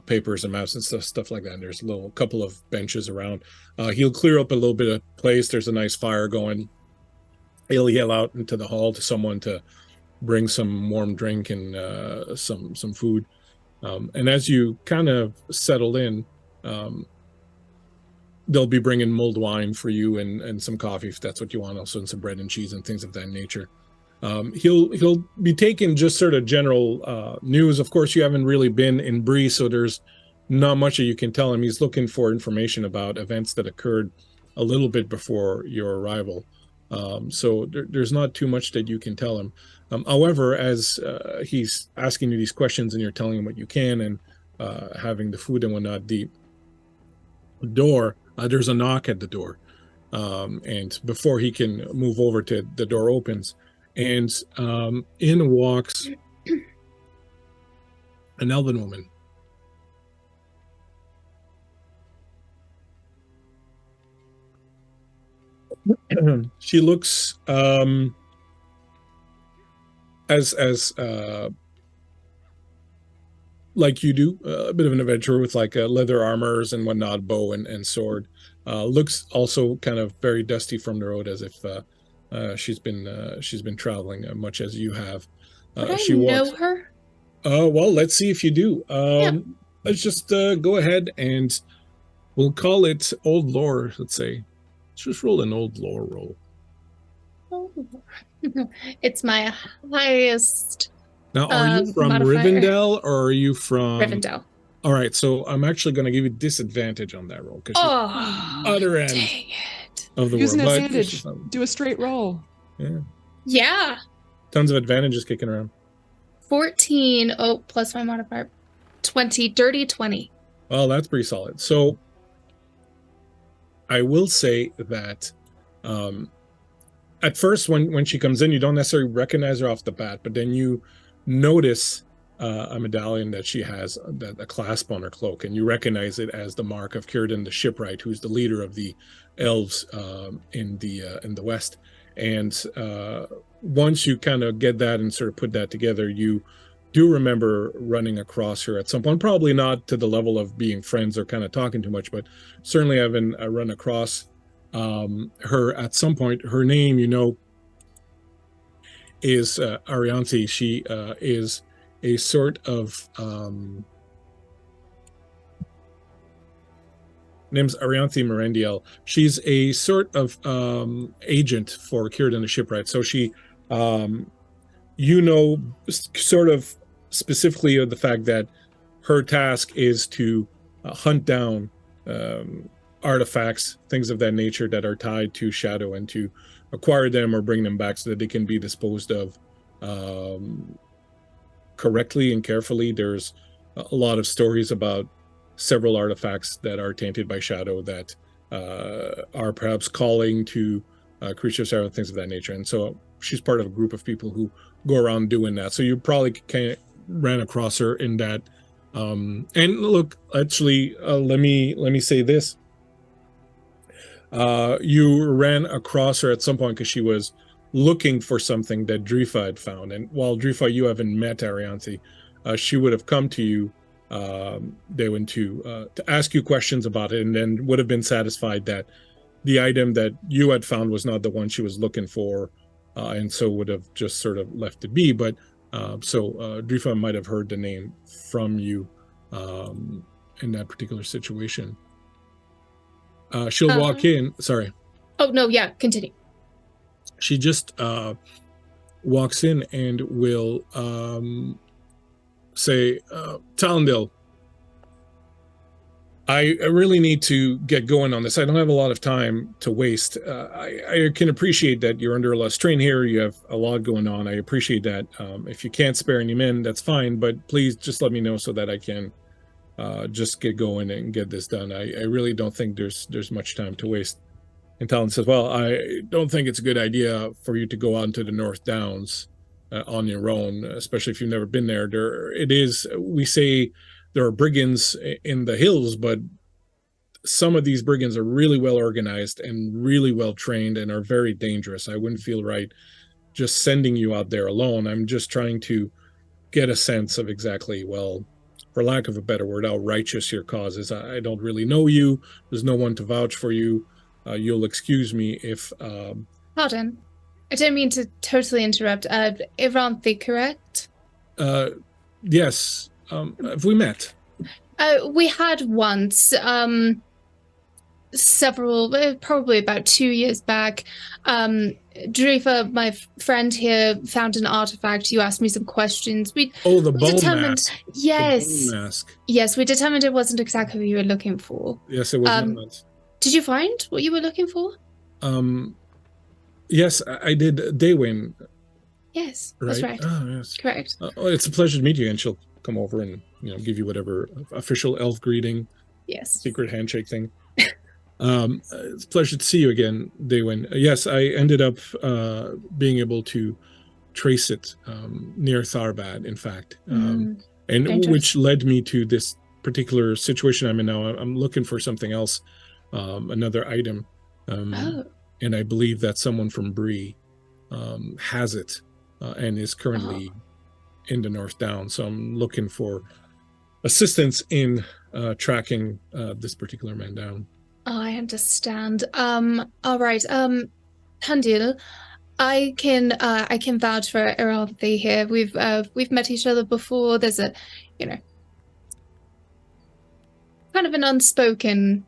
papers and maps and stuff like that. And there's a couple of benches around. He'll clear up a little bit of place. There's a nice fire going. He'll yell out into the hall to someone to bring some warm drink and some food. And as you kind of settle in, they'll be bringing mulled wine for you and some coffee if that's what you want, also, and some bread and cheese and things of that nature. He'll be taking just sort of general news. Of course, you haven't really been in Bree, so there's not much that you can tell him. He's looking for information about events that occurred a little bit before your arrival. So there's not too much that you can tell him. However, as he's asking you these questions and you're telling him what you can and having the food and whatnot, the door, there's a knock at the door. And before he can move over to, the door opens, and in walks an elven woman. She looks as like you do, a bit of an adventurer with like leather armors and whatnot, bow and sword. Looks also kind of very dusty from the road, as if she's been traveling much as you have. Would I She know walks. her? Well, let's see if you do. Yeah. Let's just go ahead and we'll call it old lore. Let's say, let's just roll an old lore roll. Oh. It's my highest. Now, are you from Modifier. Rivendell or are you from Rivendell. All right, so I'm actually going to give you disadvantage on that roll because Oh, other end dang it. of the Use an world. But advantage. Do a straight roll. yeah, Yeah. tons of advantages kicking around. 14. Oh, plus my modifier. 20. Dirty 20. Well, that's pretty solid. So I will say that at first when she comes in, you don't necessarily recognize her off the bat, but then you notice a medallion that she has, a clasp on her cloak, and you recognize it as the mark of Círdan the Shipwright, who's the leader of the elves in the west. And once you kind of get that and sort of put that together, you do remember running across her at some point, probably not to the level of being friends or kind of talking too much, but certainly having run across her at some point. Her name, is Arianthi. She is a sort of name's Arianthi Merendiel. She's a sort of agent for Círdan the Shipwright. So she, sort of specifically of the fact that her task is to hunt down artifacts, things of that nature that are tied to Shadow, and to acquire them or bring them back so that they can be disposed of correctly and carefully. There's a lot of stories about several artifacts that are tainted by shadow that are perhaps calling to creatures or things of that nature. And so she's part of a group of people who go around doing that. So you probably kind of ran across her in that. And look, actually, let me say this. You ran across her at some point because she was looking for something that Drifa had found. And while Drifa, you haven't met Arianthi, she would have come to you, they went to ask you questions about it, and then would have been satisfied that the item that you had found was not the one she was looking for, and so would have just sort of left it be. But so Drifa might have heard the name from you in that particular situation. She'll walk in. Sorry. Oh, no. Yeah. Continue. She just walks in and will say, Talendale, I really need to get going on this. I don't have a lot of time to waste. I can appreciate that you're under a lot of strain here. You have a lot going on. I appreciate that. If you can't spare any men, that's fine. But please just let me know so that I can just get going and get this done. I really don't think there's much time to waste. And Talon says, well, I don't think it's a good idea for you to go out to the North Downs on your own, especially if you've never been there. We say there are brigands in the hills, but some of these brigands are really well organized and really well trained and are very dangerous. I wouldn't feel right just sending you out there alone. I'm just trying to get a sense of exactly, well, for lack of a better word, how righteous your cause is. I don't really know you. There's no one to vouch for you. You'll excuse me if... Pardon. I don't mean to totally interrupt. Iranthi, correct? Yes. Have we met? We had once, probably about 2 years back. Drifa, my friend here, found an artifact. You asked me some questions. The bone mask. Yes. The bone mask. Yes, we determined it wasn't exactly what you were looking for. Yes, it was not. Did you find what you were looking for? Yes, I did. Daywin. Yes, right? that's right. Oh, yes. Correct. It's a pleasure to meet you, and she'll come over and give you whatever official elf greeting. Yes. Secret handshake thing. It's a pleasure to see you again, Daywin. Yes, I ended up being able to trace it near Tharbad, in fact, and which led me to this particular situation I'm in now. I'm looking for something else, another item, and I believe that someone from Bree has it and is currently in the North Downs. So I'm looking for assistance in tracking this particular man down. Oh, I understand. All right. Handil, I can vouch for Iranthi here. We've met each other before. There's a, kind of an unspoken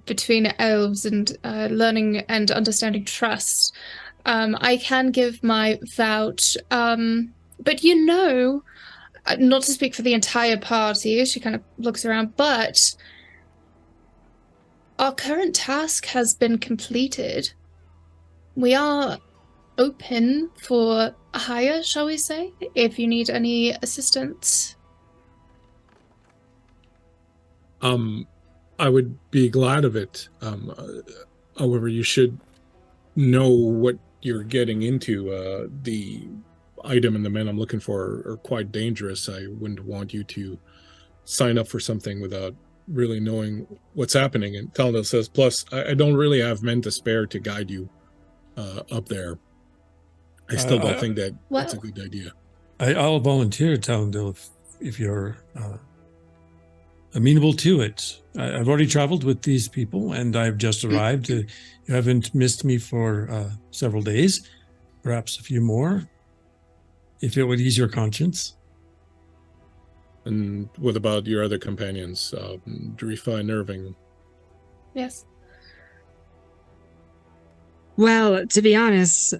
between elves and learning and understanding trust. I can give my vouch, but not to speak for the entire party, she kind of looks around, but our current task has been completed. We are open for a hire, shall we say, if you need any assistance. I would be glad of it. However, you should know what you're getting into. The item and the men I'm looking for are quite dangerous. I wouldn't want you to sign up for something without really knowing what's happening. And Talendale says, plus, I don't really have men to spare to guide you up there. I still don't think that that's a good idea. I'll volunteer, Talendale, if you're amenable to it. I've already traveled with these people, and I've just arrived. You haven't missed me for several days, perhaps a few more, if it would ease your conscience. And what about your other companions, Drifa and Irving? Yes. Well, to be honest,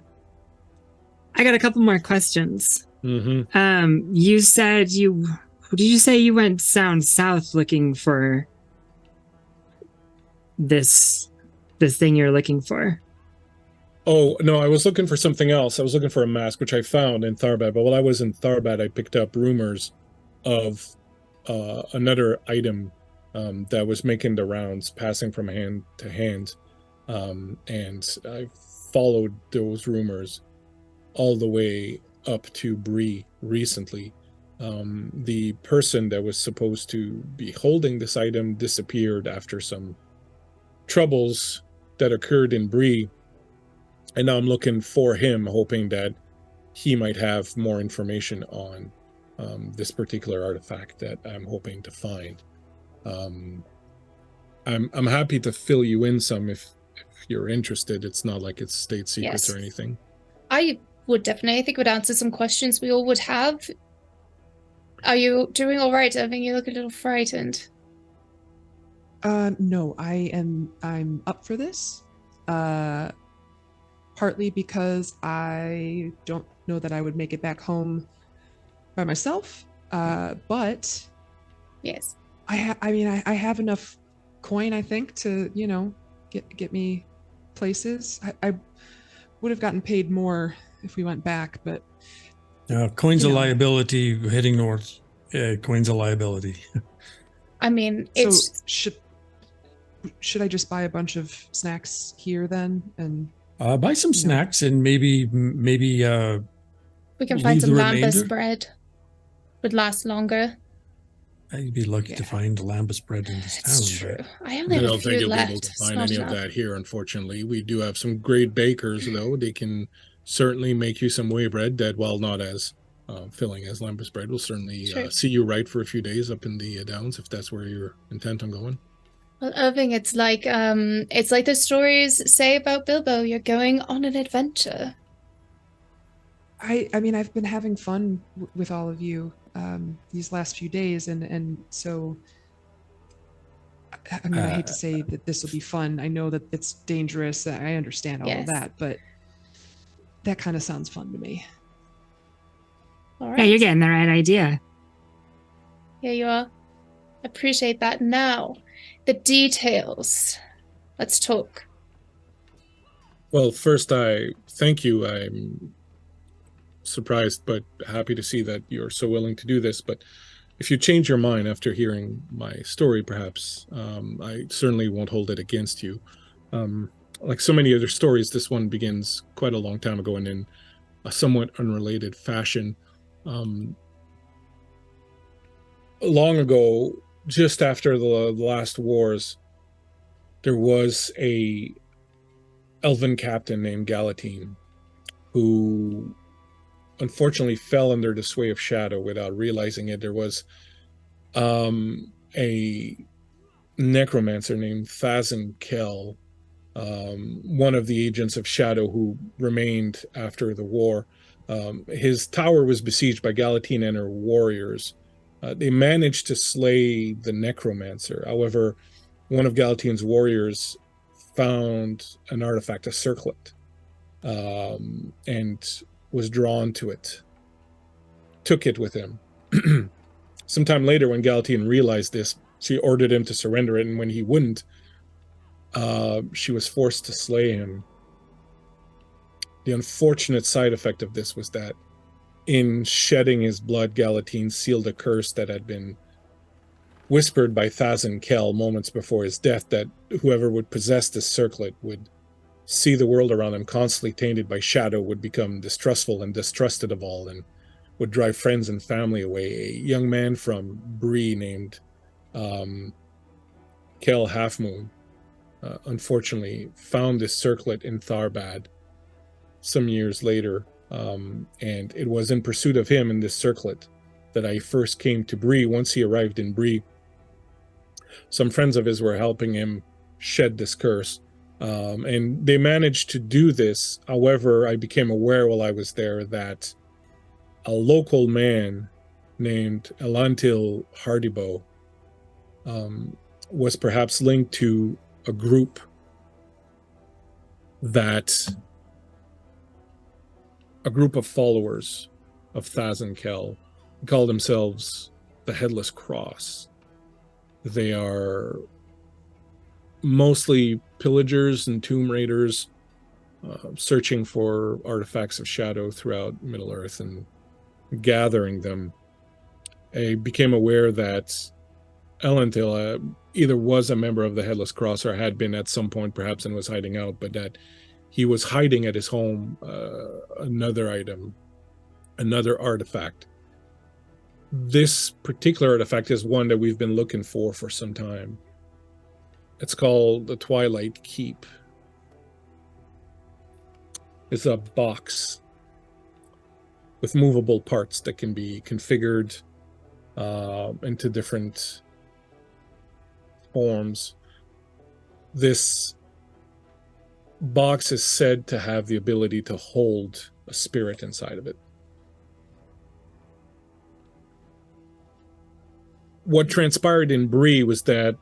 I got a couple more questions. Mm-hmm. You said did you say you went down south looking for this thing you're looking for? Oh, no, I was looking for something else. I was looking for a mask, which I found in Tharbad. But while I was in Tharbad, I picked up rumors of another item that was making the rounds, passing from hand to hand. And I followed those rumors all the way up to Bree recently. The person that was supposed to be holding this item disappeared after some troubles that occurred in Bree. And now I'm looking for him, hoping that he might have more information on this particular artifact that I'm hoping to find. I'm happy to fill you in some if you're interested. It's not like it's state secrets Yes. or anything. I would definitely, I think, would answer some questions we all would have. Are you doing all right, Irving? You look a little frightened. No, I'm up for this. Partly because I don't know that I would make it back home by myself. But Yes. I have enough coin, I think, to, get me places. I would have gotten paid more if we went back, but Coin's a You know. liability heading north. Coin's a liability. I mean, so it's should I just buy a bunch of snacks here then? And Buy some snacks and maybe we can leave find some the lambus remainder. bread. Would last longer. I'd be lucky to find lambus bread in this It's town. true. But I I only have a don't think few you'll left. be able to It's find not any of enough. that here, unfortunately. We do have some great bakers, though. They can certainly make you some whey bread that, while not as filling as lambus bread, will certainly Sure. see you right for a few days up in the Downs, if that's where you're intent on going. Well, Irving, it's like the stories say about Bilbo. You're going on an adventure. I mean, I've been having fun with all of you these last few days, and so I mean, I hate to say that this will be fun. I know that it's dangerous. I understand all Yes. of that, but that kind of sounds fun to me. All Yeah, right. you're getting the right idea. Here you are. Appreciate that. Now, the details. Let's talk. Well, first, I thank you. I'm surprised but happy to see that you're so willing to do this. But if you change your mind after hearing my story, perhaps, I certainly won't hold it against you. Like so many other stories, this one begins quite a long time ago and in a somewhat unrelated fashion. Long ago, just after the last wars, there was a elven captain named Galatine who unfortunately fell under the sway of shadow without realizing it. There was a necromancer named Thazin Kell, one of the agents of shadow who remained after the war. His tower was besieged by Galatine and her warriors. They managed to slay the necromancer. However, one of Galatine's warriors found an artifact, a circlet, and was drawn to it, took it with him. Sometime later, when Galatine realized this, she ordered him to surrender it, and when he wouldn't, she was forced to slay him. The unfortunate side effect of this was that in shedding his blood, Galatine sealed a curse that had been whispered by Thazin Kell moments before his death, that whoever would possess this circlet would see the world around them constantly tainted by shadow, would become distrustful and distrusted of all, and would drive friends and family away. A young man from Bree named Kell Halfmoon unfortunately found this circlet in Tharbad some years later, and it was in pursuit of him and this circlet that I first came to Bree. Once he arrived in Bree, some friends of his were helping him shed this curse, and they managed to do this. However, I became aware while I was there that a local man named Elantil Hardibo was perhaps linked to a group of followers of Thazin Kell, call themselves the Headless Cross. They are mostly pillagers and tomb raiders, searching for artifacts of shadow throughout Middle-earth and gathering them. I became aware that Elantil either was a member of the Headless Cross or had been at some point perhaps and was hiding out, but that he was hiding at his home another item, another artifact. This particular artifact is one that we've been looking for some time. It's called the Twilight Keep. It's a box with movable parts that can be configured into different forms. This box is said to have the ability to hold a spirit inside of it. What transpired in Bree was that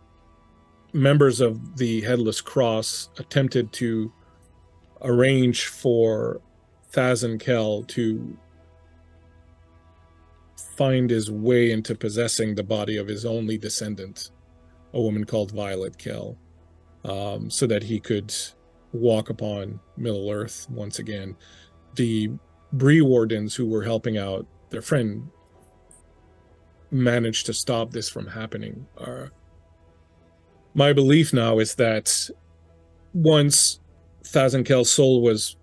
members of the Headless Cross attempted to arrange for Thazen to find his way into possessing the body of his only descendant, a woman called Violet Kell, so that he could walk upon Middle Earth once again. The Bree Wardens who were helping out their friend managed to stop this from happening. My belief now is that once Thazen soul was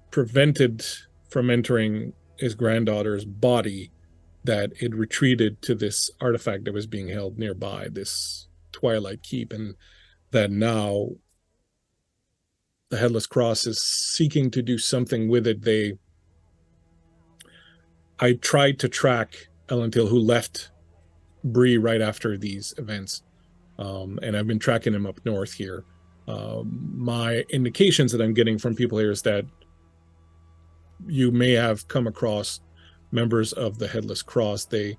prevented from entering his granddaughter's body, that it retreated to this artifact that was being held nearby, this Twilight Keep, and that now the Headless Cross is seeking to do something with it. I tried to track Elentil, who left Bree right after these events, and I've been tracking him up north here. My indications that I'm getting from people here is that you may have come across members of the Headless Cross. They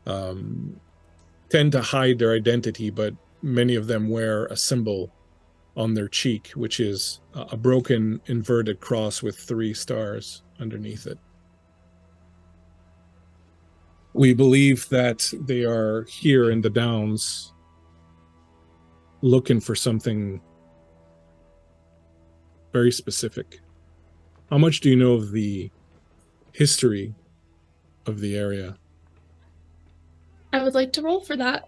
tend to hide their identity, but many of them wear a symbol on their cheek, which is a broken inverted cross with 3 stars underneath it. We believe that they are here in the Downs looking for something very specific. How much do you know of the history of the area? I would like to roll for that.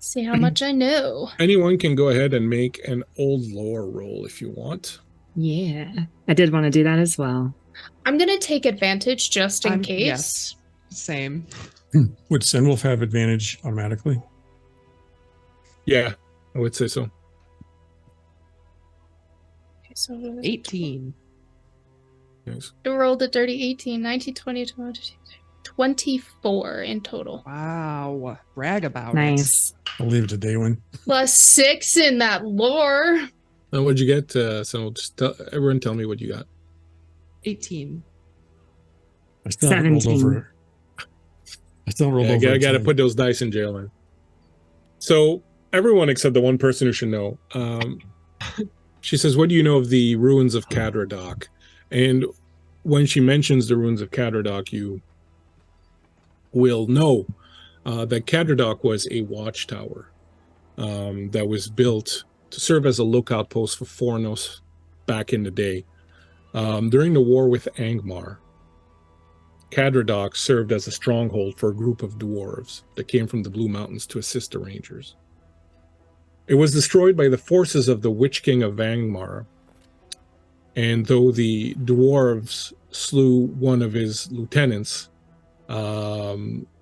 See how much I know. Anyone can go ahead and make an old lore roll if you want. Yeah, I did want to do that as well. I'm going to take advantage just in case. Yes, same. Would Senwolf have advantage automatically? Yeah, I would say so. Okay, so 18. Yes. I rolled a dirty 18, 19, 20, 22, 24 in total. Wow. Brag about Nice. I'll leave it to Daywin. Plus 6 in that lore. And what'd you get? So just everyone tell me what you got. it. 18. I still haven't rolled 17. over. I still rolled over. I got to 10. put those dice in jail then. So everyone except the one person who should know. She says, what do you know of the ruins of Cadradoc? And when she mentions the ruins of Cadradoc, you will know that Cadradoc was a watchtower that was built to serve as a lookout post for Fornos back in the day. During the war with Angmar, Cadradoc served as a stronghold for a group of dwarves that came from the Blue Mountains to assist the Rangers. It was destroyed by the forces of the Witch King of Angmar, and though the dwarves slew one of his lieutenants,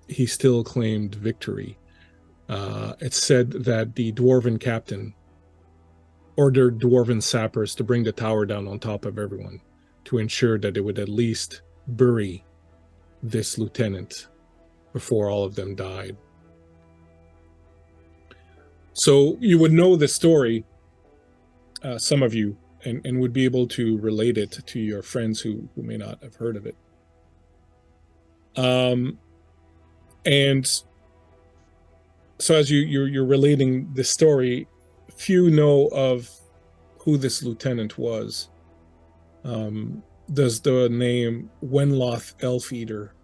he still claimed victory. It's said that the dwarven captain ordered dwarven sappers to bring the tower down on top of everyone to ensure that they would at least bury this lieutenant before all of them died. So you would know the story, some of you, and would be able to relate it to your friends who may not have heard of it. And so as you're relating this story, few know of who this lieutenant was. Does the name Wenloth Elfeater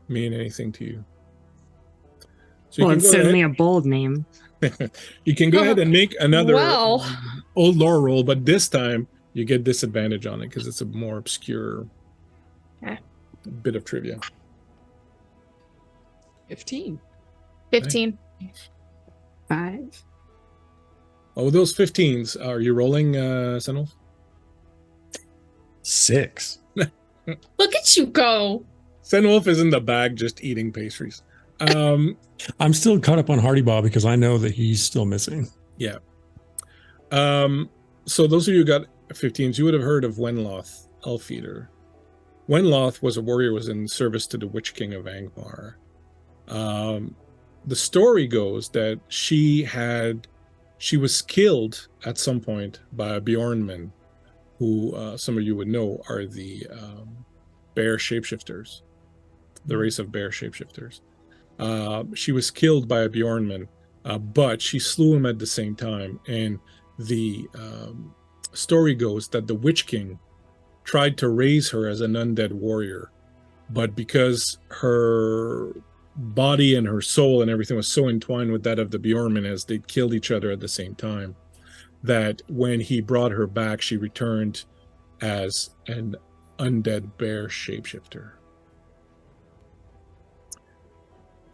mean anything to you? So Well, it's certainly a bold name. You can go ahead and make another Wow. old lore roll, but this time you get disadvantage on it because it's a more obscure Okay. bit of trivia. 15. 15. 5. Oh, those 15s. Are you rolling, Sentinel? 6. Look at you go. Senwolf is in the bag just eating pastries. I'm still caught up on Hardy Bob because I know that he's still missing. Yeah. So those of you who got 15s, you would have heard of Wenloth, Elfeater. Wenloth was a warrior, was in service to the Witch King of Angmar. The story goes that she was killed at some point by Bjornmen, who some of you would know are the bear shapeshifters, the race of bear shapeshifters. She was killed by a Bjornman, but she slew him at the same time. And the story goes that the Witch King tried to raise her as an undead warrior, but because her body and her soul and everything was so entwined with that of the Bjornman as they killed each other at the same time, that when he brought her back, she returned as an undead bear shapeshifter.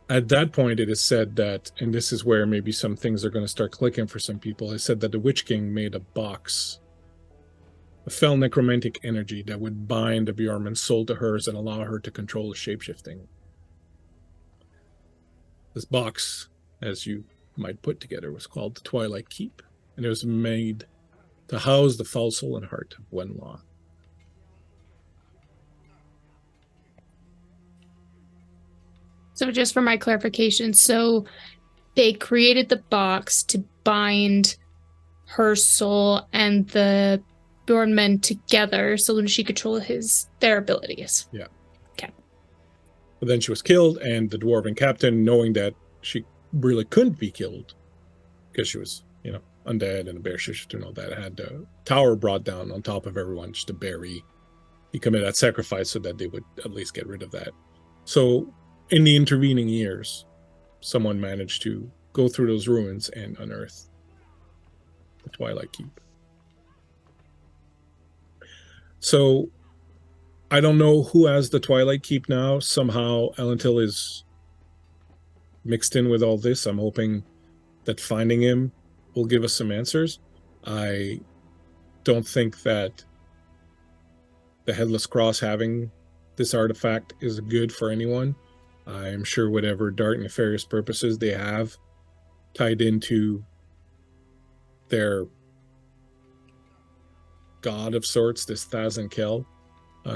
At that point, it is said that, and this is where maybe some things are going to start clicking for some people, it's said that the Witch King made a box, a fell necromantic energy that would bind the Bjornman's soul to hers and allow her to control the shapeshifting. This box, as you might put together, was called the Twilight Keep, and it was made to house the foul soul and heart of Wenloth. So just for my clarification, so they created the box to bind her soul and the Bjornmen together so that she control their abilities. Yeah. Okay. But then she was killed, and the dwarven captain, knowing that she really couldn't be killed because she was, undead and a bear shapeshifter and all that, had the tower brought down on top of everyone just to bury. He committed that sacrifice so that they would at least get rid of that. So in the intervening years, someone managed to go through those ruins and unearth the Twilight Keep. So I don't know who has the Twilight Keep now. Somehow Elentil is mixed in with all this. I'm hoping that finding him will give us some answers. I don't think that the Headless Cross having this artifact is good for anyone. I'm sure whatever dark nefarious purposes they have tied into their god of sorts, this Thazan Kel,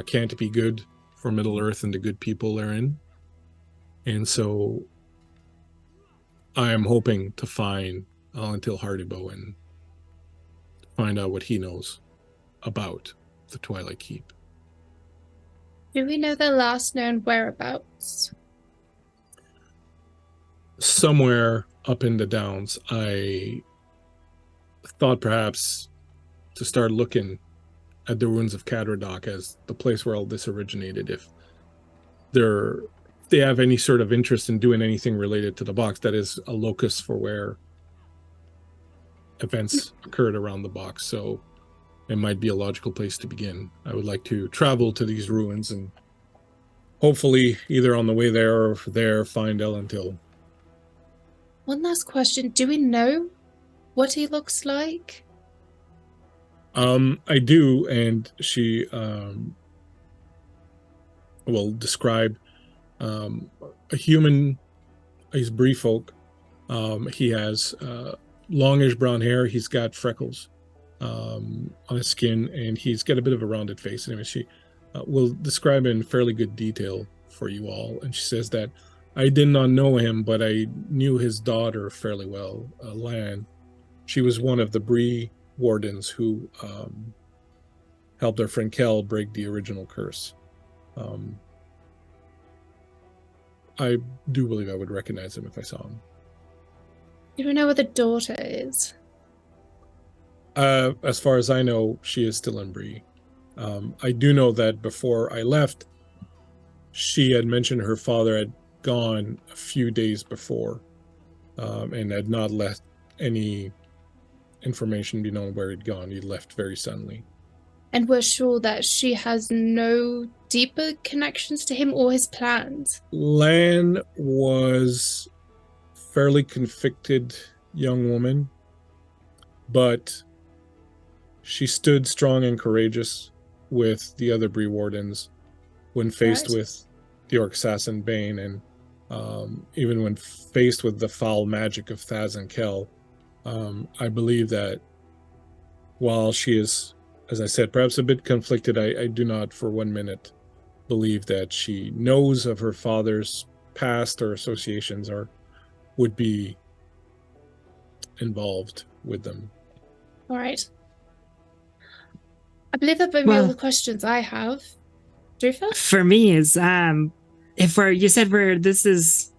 can't be good for Middle Earth and the good people therein. And so I am hoping to find Alentil Hardybow and find out what he knows about the Twilight Keep. Do we know their last known whereabouts? Somewhere up in the Downs. I thought perhaps to start looking at the ruins of Cadradok as the place where all this originated. If they have any sort of interest in doing anything related to the box, that is a locus for where events occurred around the box. So it might be a logical place to begin. I would like to travel to these ruins and hopefully either on the way there or there find Elentil. One last question. Do we know what he looks like? I do, and she will describe a human. He's Bree folk. He has longish brown hair. He's got freckles on his skin, and he's got a bit of a rounded face. Anyway, she will describe in fairly good detail for you all, and she says that I did not know him, but I knew his daughter fairly well, Lan. She was one of the Bree wardens who helped our friend Kel break the original curse. I do believe I would recognize him if I saw him. Do we know where the daughter is? As far as I know, she is still in Bree. I do know that before I left, she had mentioned her father had gone a few days before and had not left any information be known where he'd gone. He left very suddenly. And we're sure that she has no deeper connections to him or his plans. Lan was fairly conflicted young woman, but she stood strong and courageous with the other Bree Wardens when faced Right. with the Orc Assassin Bane, and even when faced with the foul magic of Thaz and Kel. I believe that while she is, as I said, perhaps a bit conflicted, I do not for 1 minute believe that she knows of her father's past or associations or would be involved with them. All right. I believe that might be all Well- the questions I have. Drifa? For me is if you said this is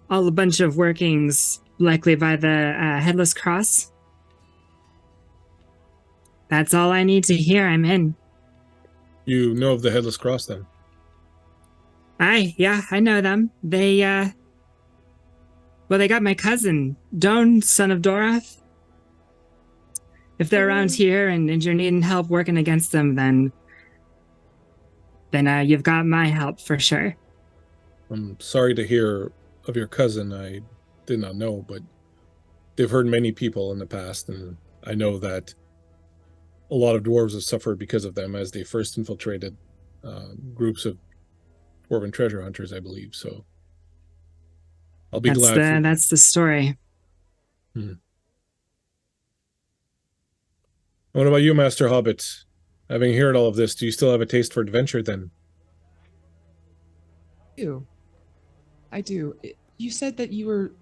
all a bunch of workings likely by the Headless Cross. That's all I need to hear. I'm in. You know of the Headless Cross, then? Yeah, I know them. They they got my cousin, Don, son of Dorath. If they're around here and you're needing help working against them, then you've got my help for sure. I'm sorry to hear of your cousin. I did not know, but they've hurt many people in the past, and I know that a lot of dwarves have suffered because of them as they first infiltrated groups of dwarven treasure hunters, I believe. So I'll be glad. That's the story. What about you, Master Hobbit? Having heard all of this, do you still have a taste for adventure then? I do. You said that you were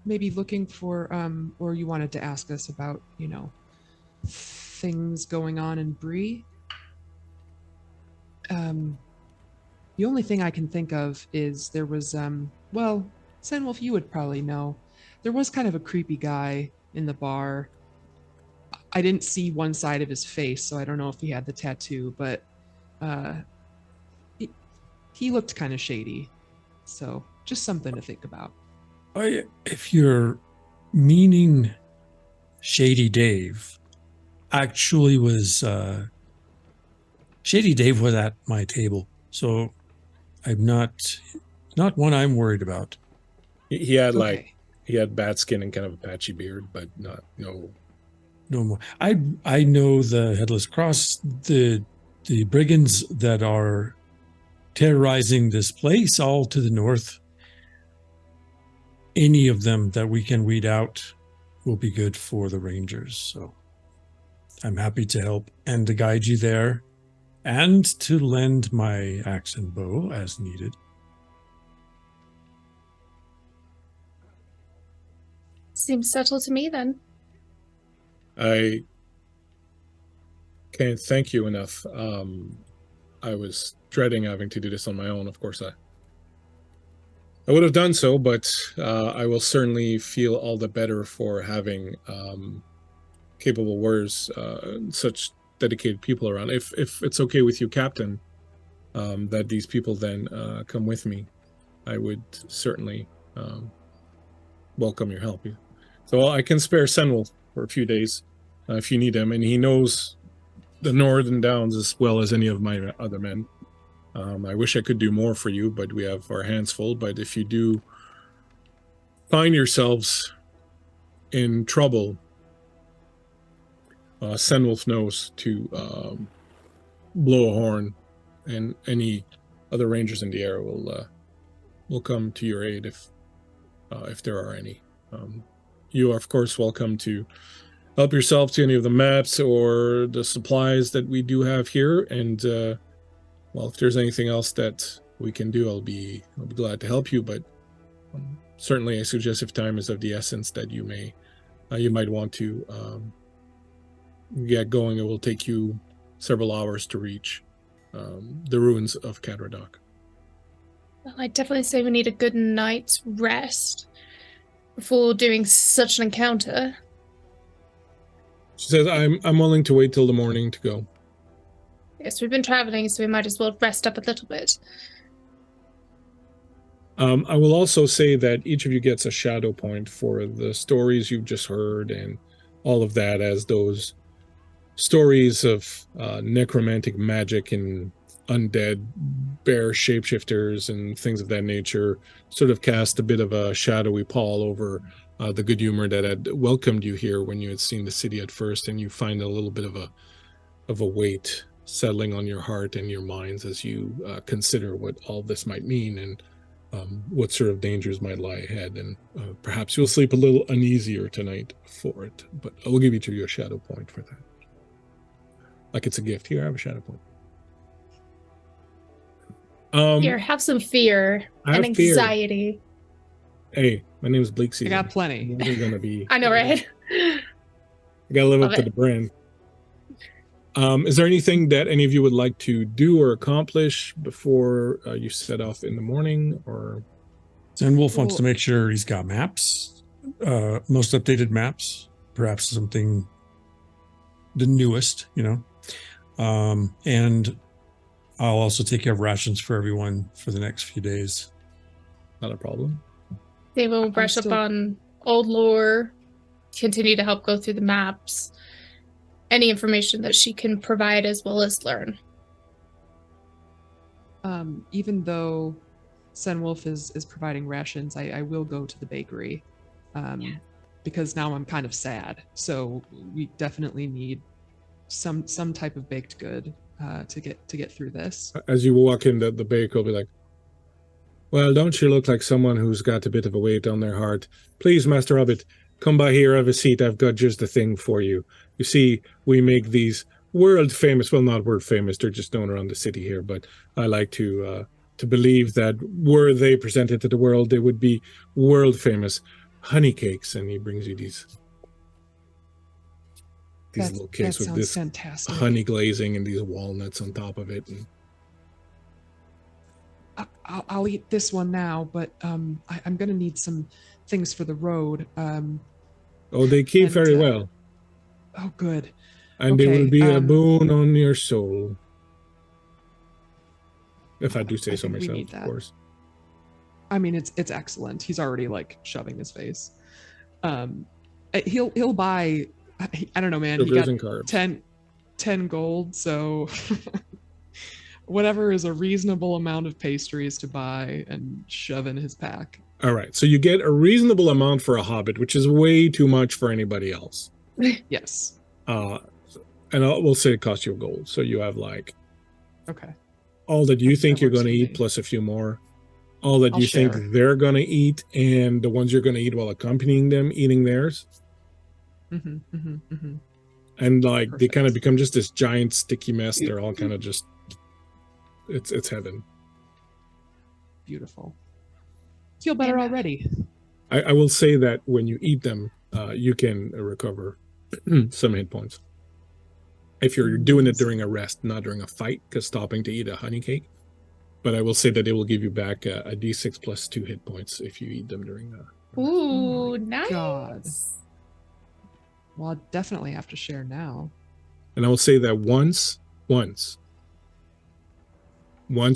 maybe looking for, or you wanted to ask us about, things going on in Bree. The only thing I can think of is there was, Senwolf, you would probably know. There was kind of a creepy guy in the bar. I didn't see one side of his face, so I don't know if he had the tattoo, but he looked kind of shady. So just something to think about. If you're meaning Shady Dave, actually was Shady Dave was at my table, so I'm not one I'm worried about. He had Okay. he had bat skin and kind of a patchy beard, but no more. I know the Headless Cross, the brigands that are terrorizing this place all to the north. Any of them that we can weed out will be good for the Rangers. So I'm happy to help and to guide you there and to lend my axe and bow as needed. Seems settled to me then. I can't thank you enough. I was dreading having to do this on my own. Of course, I would have done so, but I will certainly feel all the better for having capable warriors, such dedicated people around. If it's okay with you, Captain, that these people then come with me, I would certainly welcome your help. So I can spare Senwolf for a few days if you need him, and he knows the Northern Downs as well as any of my other men. I wish I could do more for you, but we have our hands full. But if you do find yourselves in trouble, Senwolf knows to blow a horn, and any other rangers in the area will come to your aid if there are any. You are, of course, welcome to help yourself to any of the maps or the supplies that we do have here, and well, if there's anything else that we can do, I'll be glad to help you. But certainly, I suggest if time is of the essence, that you might want to get going. It will take you several hours to reach the ruins of Cadradoc. Well, I definitely say we need a good night's rest before doing such an encounter. She says, I'm willing to wait till the morning to go. Yes, we've been traveling, so we might as well rest up a little bit. I will also say that each of you gets a shadow point for the stories you've just heard and all of that, as those stories of necromantic magic and undead bear shapeshifters and things of that nature sort of cast a bit of a shadowy pall over the good humor that had welcomed you here when you had seen the city at first, and you find a little bit of a weight settling on your heart and your minds as you consider what all this might mean and what sort of dangers might lie ahead. And perhaps you'll sleep a little uneasier tonight for it, but I will give you a shadow point for that. Like it's a gift. Here, I have a shadow point. Here, have some fear I and have fear. anxiety. Hey, my name is Bleakseason. I got plenty. They're gonna be. I know, right? I gotta live Love up to it. the brand. Is there anything that any of you would like to do or accomplish before you set off in the morning? Or Zen Wolf wants to make sure he's got maps, most updated maps, perhaps something the newest, and I'll also take care of rations for everyone for the next few days. not a problem. They will brush up on old lore, continue to help go through the maps, any information that she can provide as well as learn. Even though Senwolf is providing rations, I will go to the bakery because now I'm kind of sad. So we definitely need some type of baked good to get through this. As you walk in, the baker will be like, "Well, don't you look like someone who's got a bit of a weight on their heart? Please, Master Hobbit, come by here, have a seat. I've got just the thing for you. You see, we make these world famous, well, not world famous, they're just known around the city here, but I like to believe that were they presented to the world, they would be world famous honey cakes." And he brings you these little cakes with this fantastic. honey glazing and these walnuts on top of it. And I'll eat this one now, but I'm going to need some things for the road. oh, they keep very well. Oh, good. And they will Okay, be a boon on your soul. If I do say I so think we myself, need of that. course. I mean, it's excellent. He's already like shoving his face. He'll buy. I don't know, man. He Sugars got and carbs. 10 gold, so whatever is a reasonable amount of pastries to buy and shove in his pack. All right, so you get a reasonable amount for a hobbit, which is way too much for anybody else. Yes. And we'll say it costs you a gold. So you have like Okay. all that you That think you're works going to for eat me. plus a few more. All that I'll you think share. they're going to eat, and the ones you're going to eat while accompanying them eating theirs. And like they kind of Perfect. become just this giant sticky mess. They're all kind of just it's heaven. Beautiful. Feel better Yeah. already. I will say that when you eat them, you can recover some hit points. If you're doing it during a rest, not during a fight, because stopping to eat a honey cake. But I will say that it will give you back a d6 plus 2 hit points if you eat them during a Ooh, my nice. God. Well, I'll definitely have to share now. And I will say that once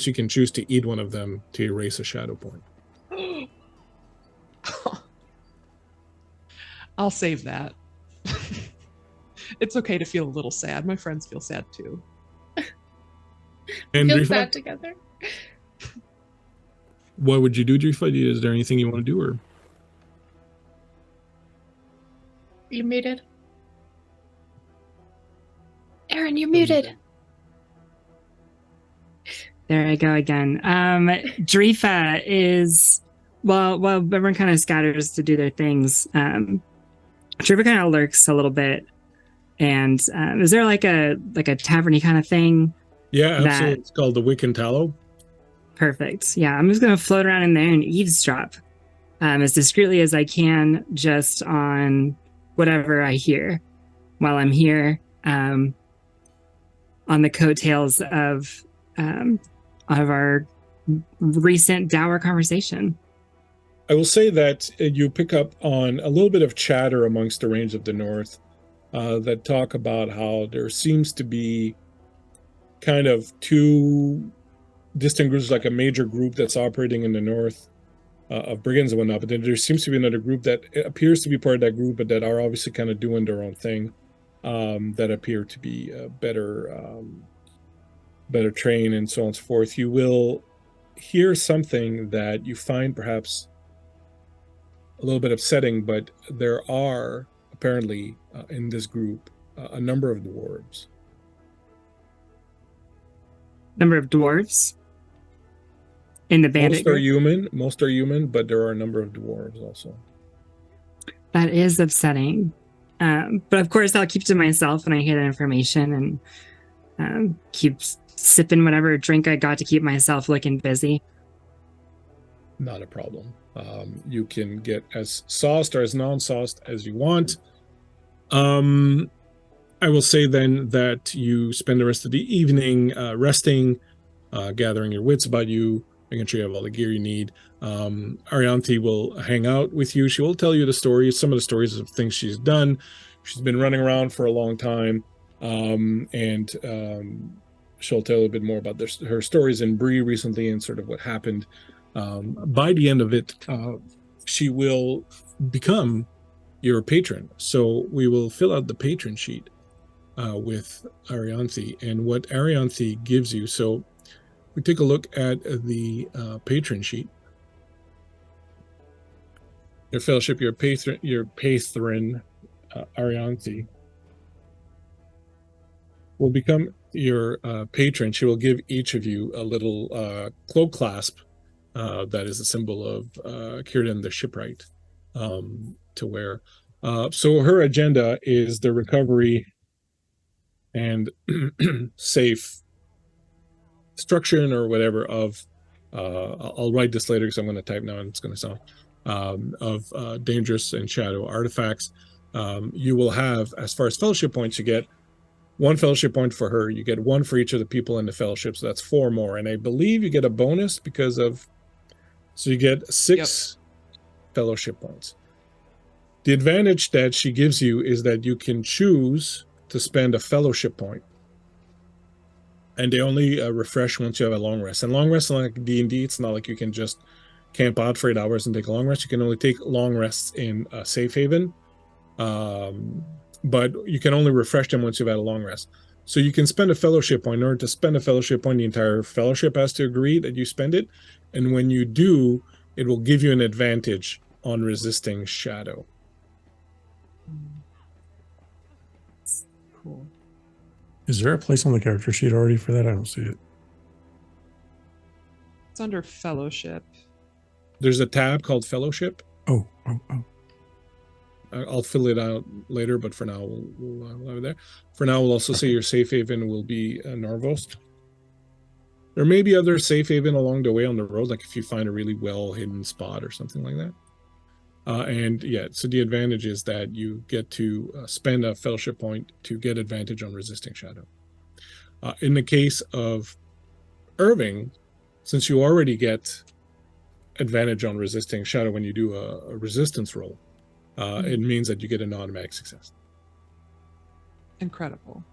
you can choose to eat one of them to erase a shadow point. I'll save that. It's okay to feel a little sad. My friends feel sad too. And Feel Drifa, sad together. what would you do, Drifa? Is there anything you want to do, or You're muted. Aaron, you're muted. There I go again. Drifa is well, everyone kind of scatters to do their things. Drifa kind of lurks a little bit. And is there like a taverny kind of thing? yeah, That- absolutely. It's called the Wick and Tallow. Perfect. Yeah, I'm just gonna float around in there and eavesdrop as discreetly as I can, just on whatever I hear while I'm here, on the coattails of our recent dour conversation. I will say that you pick up on a little bit of chatter amongst the range of the north that talk about how there seems to be kind of two distinct groups, like a major group that's operating in the north of brigands and whatnot, but then there seems to be another group that appears to be part of that group, but that are obviously kind of doing their own thing, that appear to be better better train, and so on and so forth, you will hear something that you find perhaps a little bit upsetting, but there are apparently in this group a number of dwarves. Number of dwarves in the bandit Most are group? human, but there are a number of dwarves also. That is upsetting. But of course, I'll keep to myself when I hear that information and keep sipping whatever drink I got to keep myself looking busy. Not a problem. You can get as sauced or as non-sauced as you want. I will say then that you spend the rest of the evening resting, gathering your wits about you, making sure you have all the gear you need. Arianthi will hang out with you. She will tell you the stories, some of the stories of things she's done. She's been running around for a long time, and she'll tell you a bit more about her stories in Bree recently and sort of what happened. By the end of it, she will become your patron. So we will fill out the patron sheet with Arianthi, and what Arianthi gives you. So we take a look at the patron sheet. Your fellowship, your patron, Arianthi, will become your patron. She will give each of you a little cloak clasp that is a symbol of Círdan the Shipwright to wear. So her agenda is the recovery and safe destruction or whatever of I'll write this later because I'm going to type now and it's going to sound of dangerous and shadow artifacts. You will have, as far as fellowship points, you get 1 fellowship point for her. You get 1 for each of the people in the fellowship, so that's 4 more. And I believe you get a bonus because of, so you get 6 fellowship points. The advantage that she gives you is that you can choose to spend a fellowship point, and they only refresh once you have a long rest. And long rest, like D&D, it's not like you can just camp out for 8 hours and take a long rest. You can only take long rests in a safe haven, but you can only refresh them once you've had a long rest. So you can spend a fellowship point. In order to spend a fellowship point, the entire fellowship has to agree that you spend it, and when you do, it will give you an advantage on resisting shadow. Cool. Is there a place on the character sheet already for that? I don't see it. It's under fellowship. There's a tab called Fellowship. Oh. I'll fill it out later, but for now we'll have it there. For now, we'll also say your safe haven will be Norvost. There may be other safe haven along the way on the road, like if you find a really well hidden spot or something like that. And yeah, so the advantage is that you get to spend a fellowship point to get advantage on resisting shadow. In the case of Irving, since you already get advantage on resisting shadow when you do a resistance roll, it means that you get an automatic success. Incredible.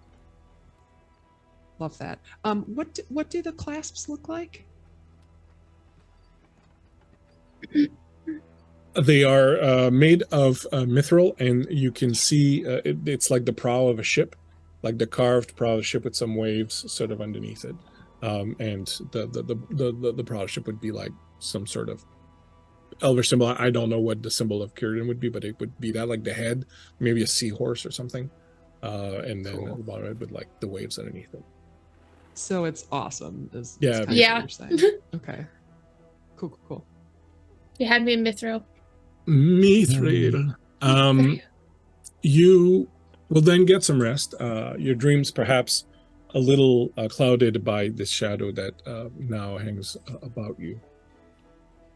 Love that. What do the clasps look like? They are made of mithril, and you can see it's like the prow of a ship, like the carved prow of a ship with some waves sort of underneath it. And the prow of a ship would be like some sort of elvish symbol. I don't know what the symbol of Círdan would be, but it would be that, like the head, maybe a seahorse or something. And then at the bottom it with like the waves underneath it. So it's awesome. Yeah. Yeah. What you're saying. Okay. Cool. You had me in Mithril. Mithril. You will then get some rest. Your dreams perhaps a little clouded by this shadow that now hangs about you.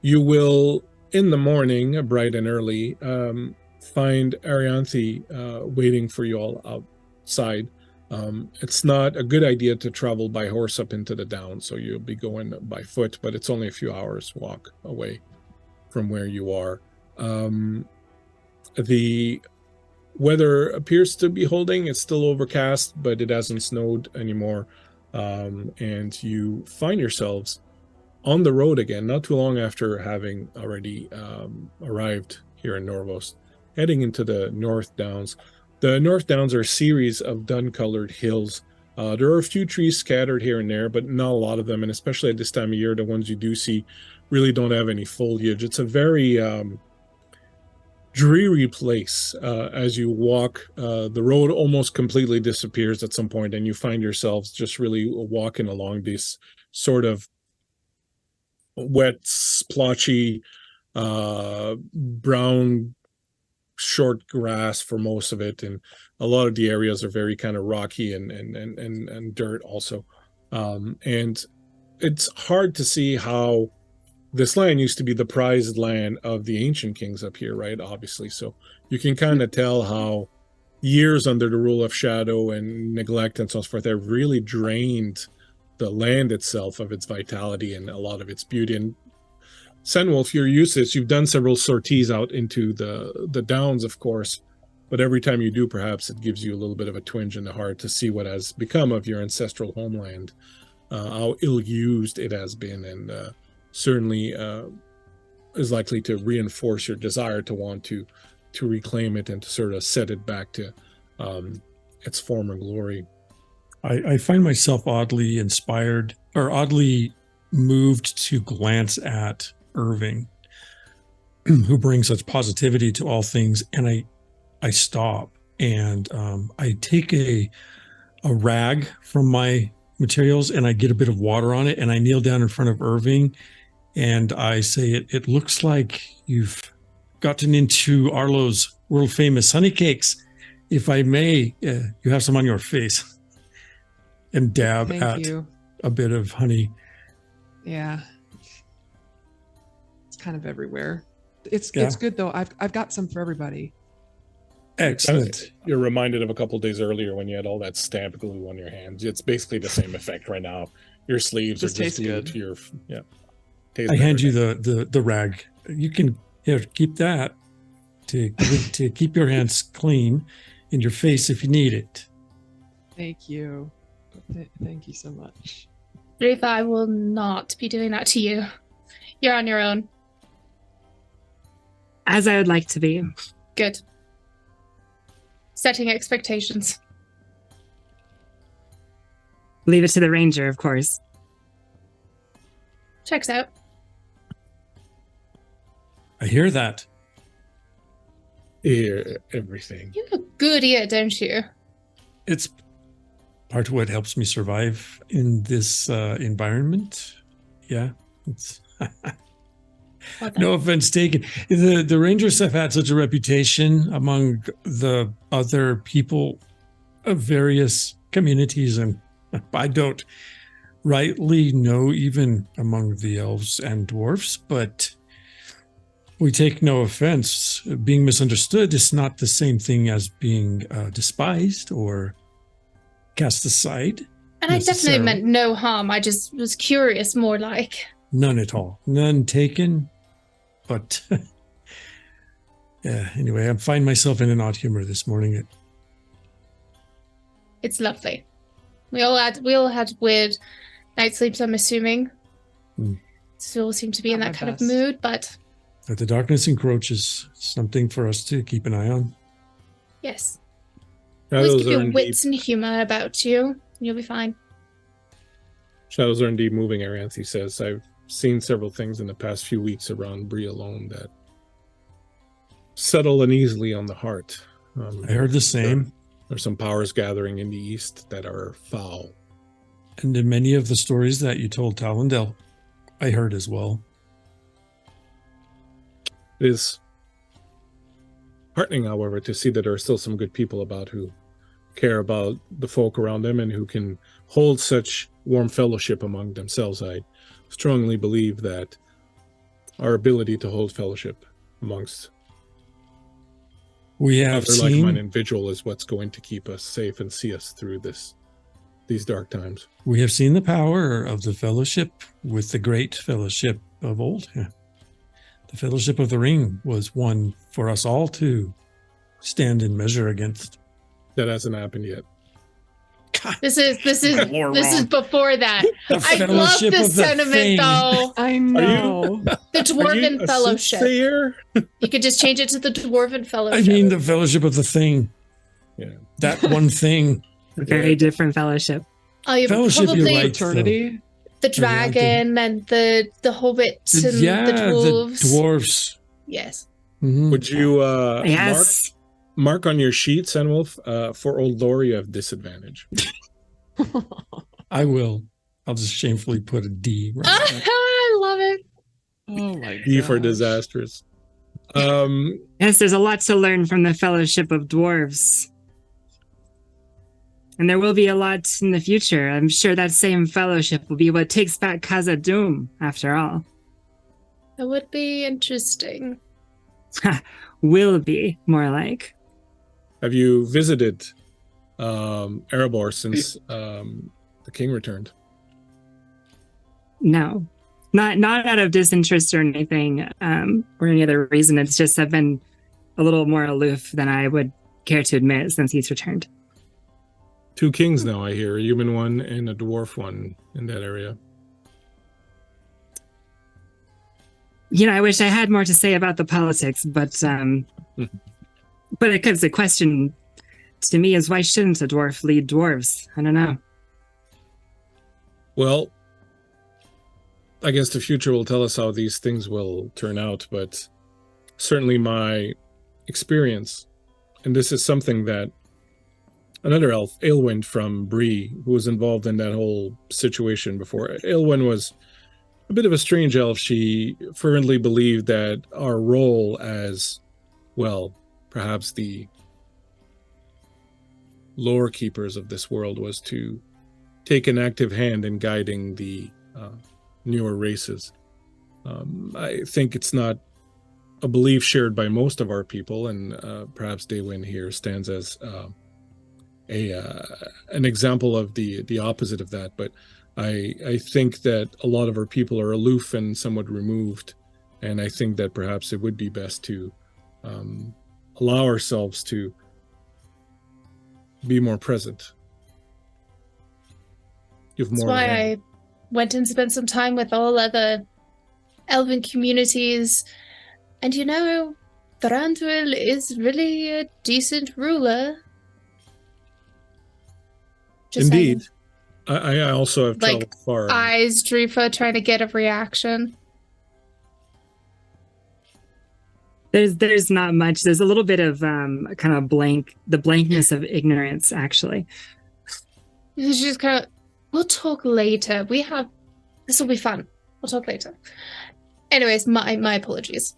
You will, in the morning, bright and early, find Arianthi waiting for you all outside. It's not a good idea to travel by horse up into the Downs, so you'll be going by foot, but it's only a few hours walk away from where you are. The weather appears to be holding. It's still overcast, but it hasn't snowed anymore. And you find yourselves on the road again, not too long after having already arrived here in Norvost, heading into the North Downs. The North Downs are a series of dun-colored hills There are a few trees scattered here and there, but not a lot of them. And especially at this time of year, the ones you do see really don't have any foliage. It's a very dreary place. As you walk, the road almost completely disappears at some point, and you find yourselves just really walking along this sort of wet, splotchy, brown, short grass for most of it, and a lot of the areas are very kind of rocky and dirt also. And it's hard to see how this land used to be the prized land of the ancient kings up here, right? Obviously. So you can kind of tell how years under the rule of shadow and neglect and so forth have really drained the land itself of its vitality and a lot of its beauty. And Senwolf, you're used to this. You've done several sorties out into the downs, of course, but every time you do, perhaps it gives you a little bit of a twinge in the heart to see what has become of your ancestral homeland, how ill-used it has been, and certainly is likely to reinforce your desire to want to reclaim it and to sort of set it back to its former glory. I find myself oddly inspired or oddly moved to glance at Irving, who brings such positivity to all things. And I stop and I take a rag from my materials and I get a bit of water on it and I kneel down in front of Irving and I say, it looks like you've gotten into Arlo's world famous honey cakes. If I may, you have some on your face. And dab at a bit of honey. Yeah. It's kind of everywhere. It's good though. I've got some for everybody. Excellent. You're reminded of a couple of days earlier when you had all that stamp glue on your hands. It's basically the same effect right now. Your sleeves are just glued to your I hand you the rag. You can keep that to keep your hands clean in your face if you need it. Thank you. Thank you so much. Drifa, I will not be doing that to you. You're on your own. As I would like to be. Good. Setting expectations. Leave it to the ranger, of course. Checks out. I hear that. Hear everything. You have a good ear, don't you? It's part of what helps me survive in this environment. Yeah, it's no offense taken. The Rangers have had such a reputation among the other people of various communities, and I don't rightly know even among the elves and dwarfs, but we take no offense. Being misunderstood is not the same thing as being despised or cast aside. And I definitely meant no harm. I just was curious, more like. None at all. None taken. But yeah, anyway, I find myself in an odd humor this morning. It's lovely. We all had weird night sleeps, I'm assuming. Still seem to be in that kind of mood, but the darkness encroaches. Something for us to keep an eye on. Yes. Always keep your wits and humor about you. You'll be fine. Shadows are indeed moving, Arianthe says. I've seen several things in the past few weeks around Bree alone that settle uneasily on the heart. I heard the same. There's some powers gathering in the east that are foul. And in many of the stories that you told Talendel, I heard as well. It is heartening, however, to see that there are still some good people about who care about the folk around them and who can hold such warm fellowship among themselves. I strongly believe that our ability to hold fellowship amongst other like-minded individual is what's going to keep us safe and see us through these dark times. We have seen the power of the fellowship with the great fellowship of old. Yeah. The Fellowship of the Ring was one for us all to stand and measure against. That hasn't happened yet. God. This is before that. I love this sentiment, though. I know. The Dwarven Fellowship. You could just change it to the Dwarven Fellowship. I mean, the Fellowship of the Thing. Yeah. That one thing A very different fellowship. Oh, yeah, Fellowship, you're probably right. Eternity. the dragon and the hobbits and the dwarves. The dwarves. Yes. Mhm. Would you Yes. mark on your sheet, Senwolf, for Old Lori of disadvantage? I will. I'll just shamefully put a D. Right there. I love it. Oh my D for gosh. disastrous. Yes, there's a lot to learn from the Fellowship of Dwarves. And there will be a lot in the future. I'm sure that same fellowship will be what takes back Khazad-dûm, after all. That would be interesting. Will be, more like. Have you visited Erebor since the king returned? No. Not out of disinterest or anything, or any other reason. It's just I've been a little more aloof than I would care to admit since he's returned. 2 kings now, I hear. A human one and a dwarf one in that area. You know, I wish I had more to say about the politics, but because the question to me is, why shouldn't a dwarf lead dwarves? I don't know. Well, I guess the future will tell us how these things will turn out, but certainly my experience, and this is something that another elf, Aelwyn from Bree, who was involved in that whole situation before. Aelwyn was a bit of a strange elf. She fervently believed that our role as, well, perhaps the lore keepers of this world was to take an active hand in guiding the newer races. I think it's not a belief shared by most of our people, and perhaps Daywin here stands as an example of the opposite of that. But I think that a lot of our people are aloof and somewhat removed, and I think that perhaps it would be best to allow ourselves to be more present. Give That's more. why I went and spent some time with all other elven communities. And you know, Thranduil is really a decent ruler. Just Indeed. I also have Like, traveled far. eyes Drifa trying to get a reaction. There's not much. There's a little bit of kind of the blankness of ignorance, actually. She's just kind of, we'll talk later. This will be fun. We'll talk later. Anyways, my apologies.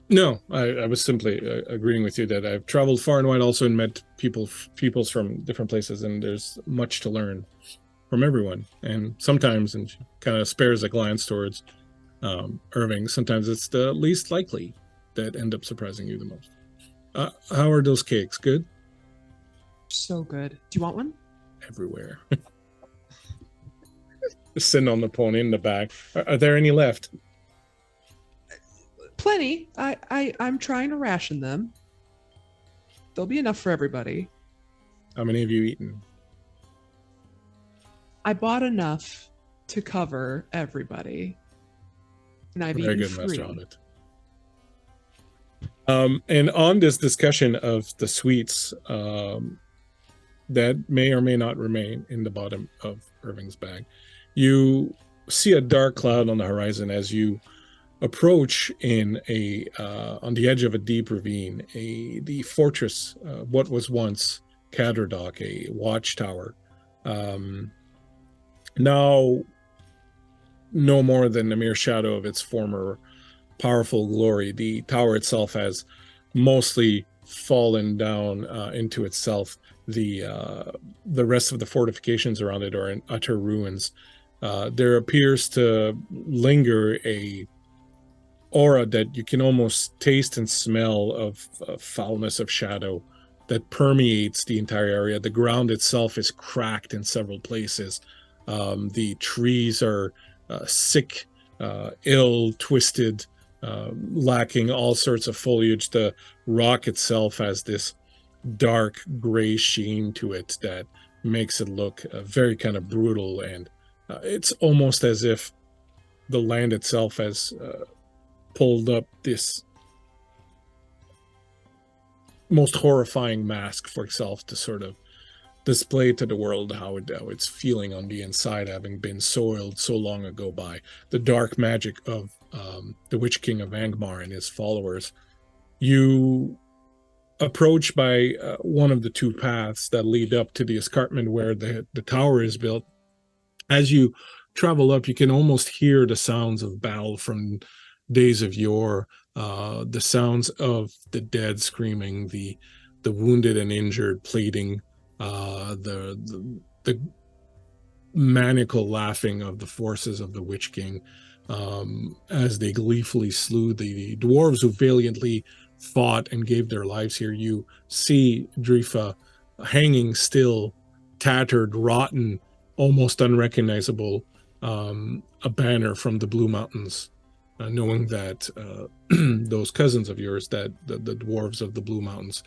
No, I was simply agreeing with you that I've traveled far and wide also and met peoples from different places, and there's much to learn from everyone. And sometimes, and she kind of spares a glance towards Irving, sometimes it's the least likely that end up surprising you the most. How are those cakes? Good? So good. Do you want one? Everywhere. Sitting on the pony in the back. Are there any left? Plenty. I'm trying to ration them. There'll be enough for everybody. How many have you eaten? I bought enough to cover everybody. And I've Very eaten good, 3. Master Hobbit. And on this discussion of the sweets that may or may not remain in the bottom of Irving's bag, you see a dark cloud on the horizon as you approach in on the edge of a deep ravine, the fortress, what was once Cadredoc, a watchtower, now no more than a mere shadow of its former powerful glory. The tower itself has mostly fallen down into itself. The rest of the fortifications around it are in utter ruins. There appears to linger a aura that you can almost taste and smell of foulness of shadow that permeates the entire area. The ground itself is cracked in several places. The trees are sick, ill, twisted, lacking all sorts of foliage. The rock itself has this dark gray sheen to it that makes it look very kind of brutal, and it's almost as if the land itself has pulled up this most horrifying mask for itself to sort of display to the world how it's feeling on the inside, having been soiled so long ago by the dark magic of the Witch King of Angmar and his followers. You approach by one of the two paths that lead up to the escarpment where the tower is built. As you travel up, you can almost hear the sounds of battle from days of yore, the sounds of the dead screaming, the wounded and injured pleading, the maniacal laughing of the forces of the Witch King as they gleefully slew the dwarves who valiantly fought and gave their lives here. You see Drifa hanging still, tattered, rotten, almost unrecognizable, a banner from the Blue Mountains, knowing that those cousins of yours, that the dwarves of the Blue Mountains,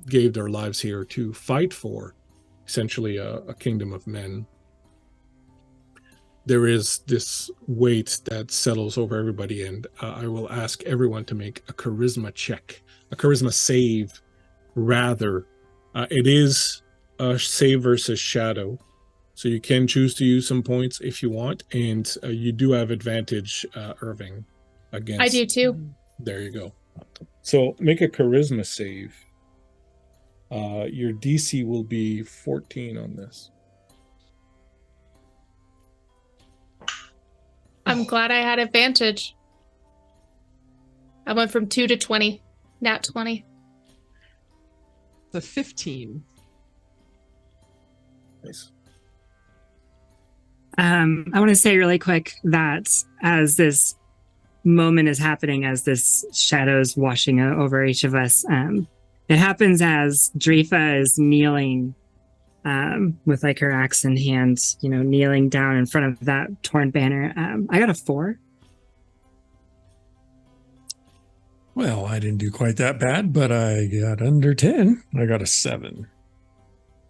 gave their lives here to fight for essentially a kingdom of men. There is this weight that settles over everybody, and I will ask everyone to make a charisma check, a charisma save, rather. It is a save versus shadow, so you can choose to use some points if you want, and you do have advantage, Irving, against... I do too. There you go. So make a charisma save. Your DC will be 14 on this. I'm glad I had advantage. I went from 2 to 20. Nat 20. The 15. Nice. I want to say really quick that as this moment is happening, as this shadow's washing over each of us, it happens as Drifa is kneeling with like her axe in hand, kneeling down in front of that torn banner. I got a 4. Well, I didn't do quite that bad, but I got under 10. I got a 7.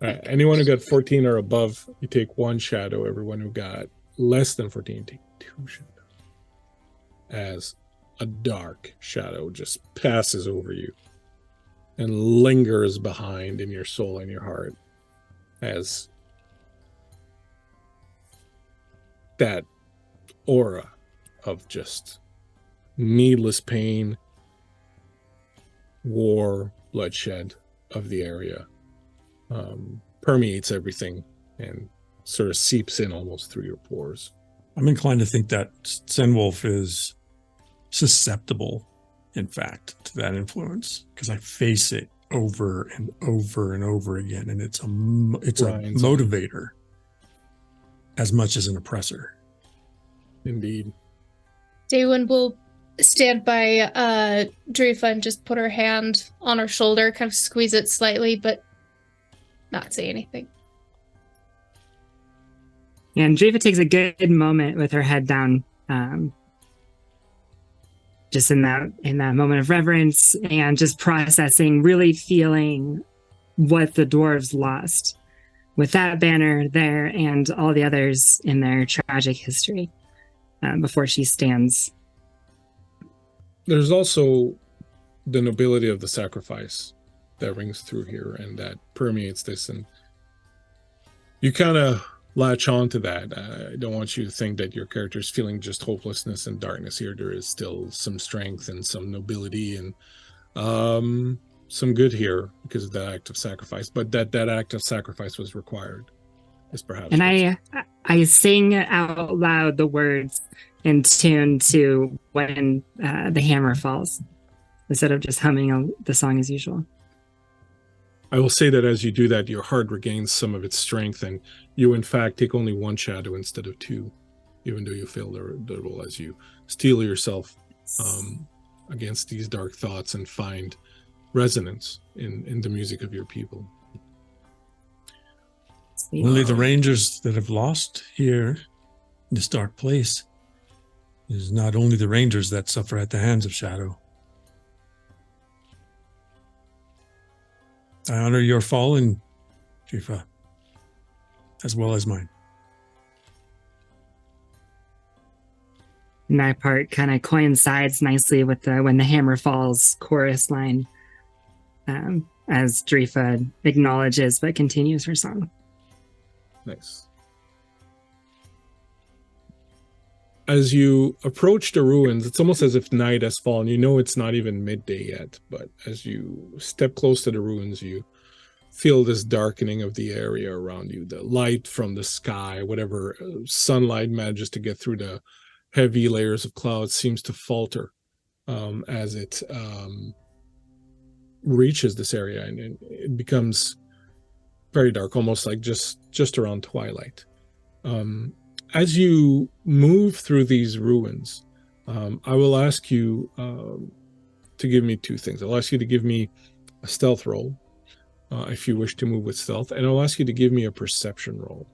Anyone who got 14 or above, you take 1 shadow. Everyone who got less than 14, you take 2 shadows. As a dark shadow just passes over you and lingers behind in your soul and your heart, as that aura of just needless pain, war, bloodshed of the area permeates everything and sort of seeps in almost through your pores. I'm inclined to think that Senwolf is susceptible, in fact, to that influence, because I face it over and over and over again, and it's a motivator as much as an oppressor. Indeed. Daywin will stand by Drifa and just put her hand on her shoulder, kind of squeeze it slightly, but not say anything. And Drifa takes a good moment with her head down, just in that moment of reverence and just processing, really feeling what the dwarves lost with that banner there and all the others in their tragic history before she stands. There's also the nobility of the sacrifice that rings through here and that permeates this, and you kind of latch on to that. I don't want you to think that your character is feeling just hopelessness and darkness here. There is still some strength and some nobility and some good here because of that act of sacrifice, but that act of sacrifice was required, is perhaps. And I sing out loud the words in tune to when the hammer falls, instead of just humming the song as usual. I will say that as you do that, your heart regains some of its strength, and you, in fact, take only 1 shadow instead of 2, even though you fail the roll, as you steel yourself against these dark thoughts and find resonance in the music of your people. Only the rangers that have lost here in this dark place. It is not only the rangers that suffer at the hands of Shadow. I honor your fallen, Drifa, as well as mine. And that part kind of coincides nicely with the "When the Hammer Falls" chorus line. as Drifa acknowledges but continues her song. Nice. As you approach the ruins, it's almost as if night has fallen. You know it's not even midday yet, but as you step close to the ruins, you feel this darkening of the area around you. The light from the sky, whatever sunlight manages to get through the heavy layers of clouds, seems to falter as it reaches this area, and it becomes very dark, almost like just around twilight. As you move through these ruins, I will ask you to give me two things. I'll ask you to give me a stealth roll if you wish to move with stealth, and I'll ask you to give me a perception roll.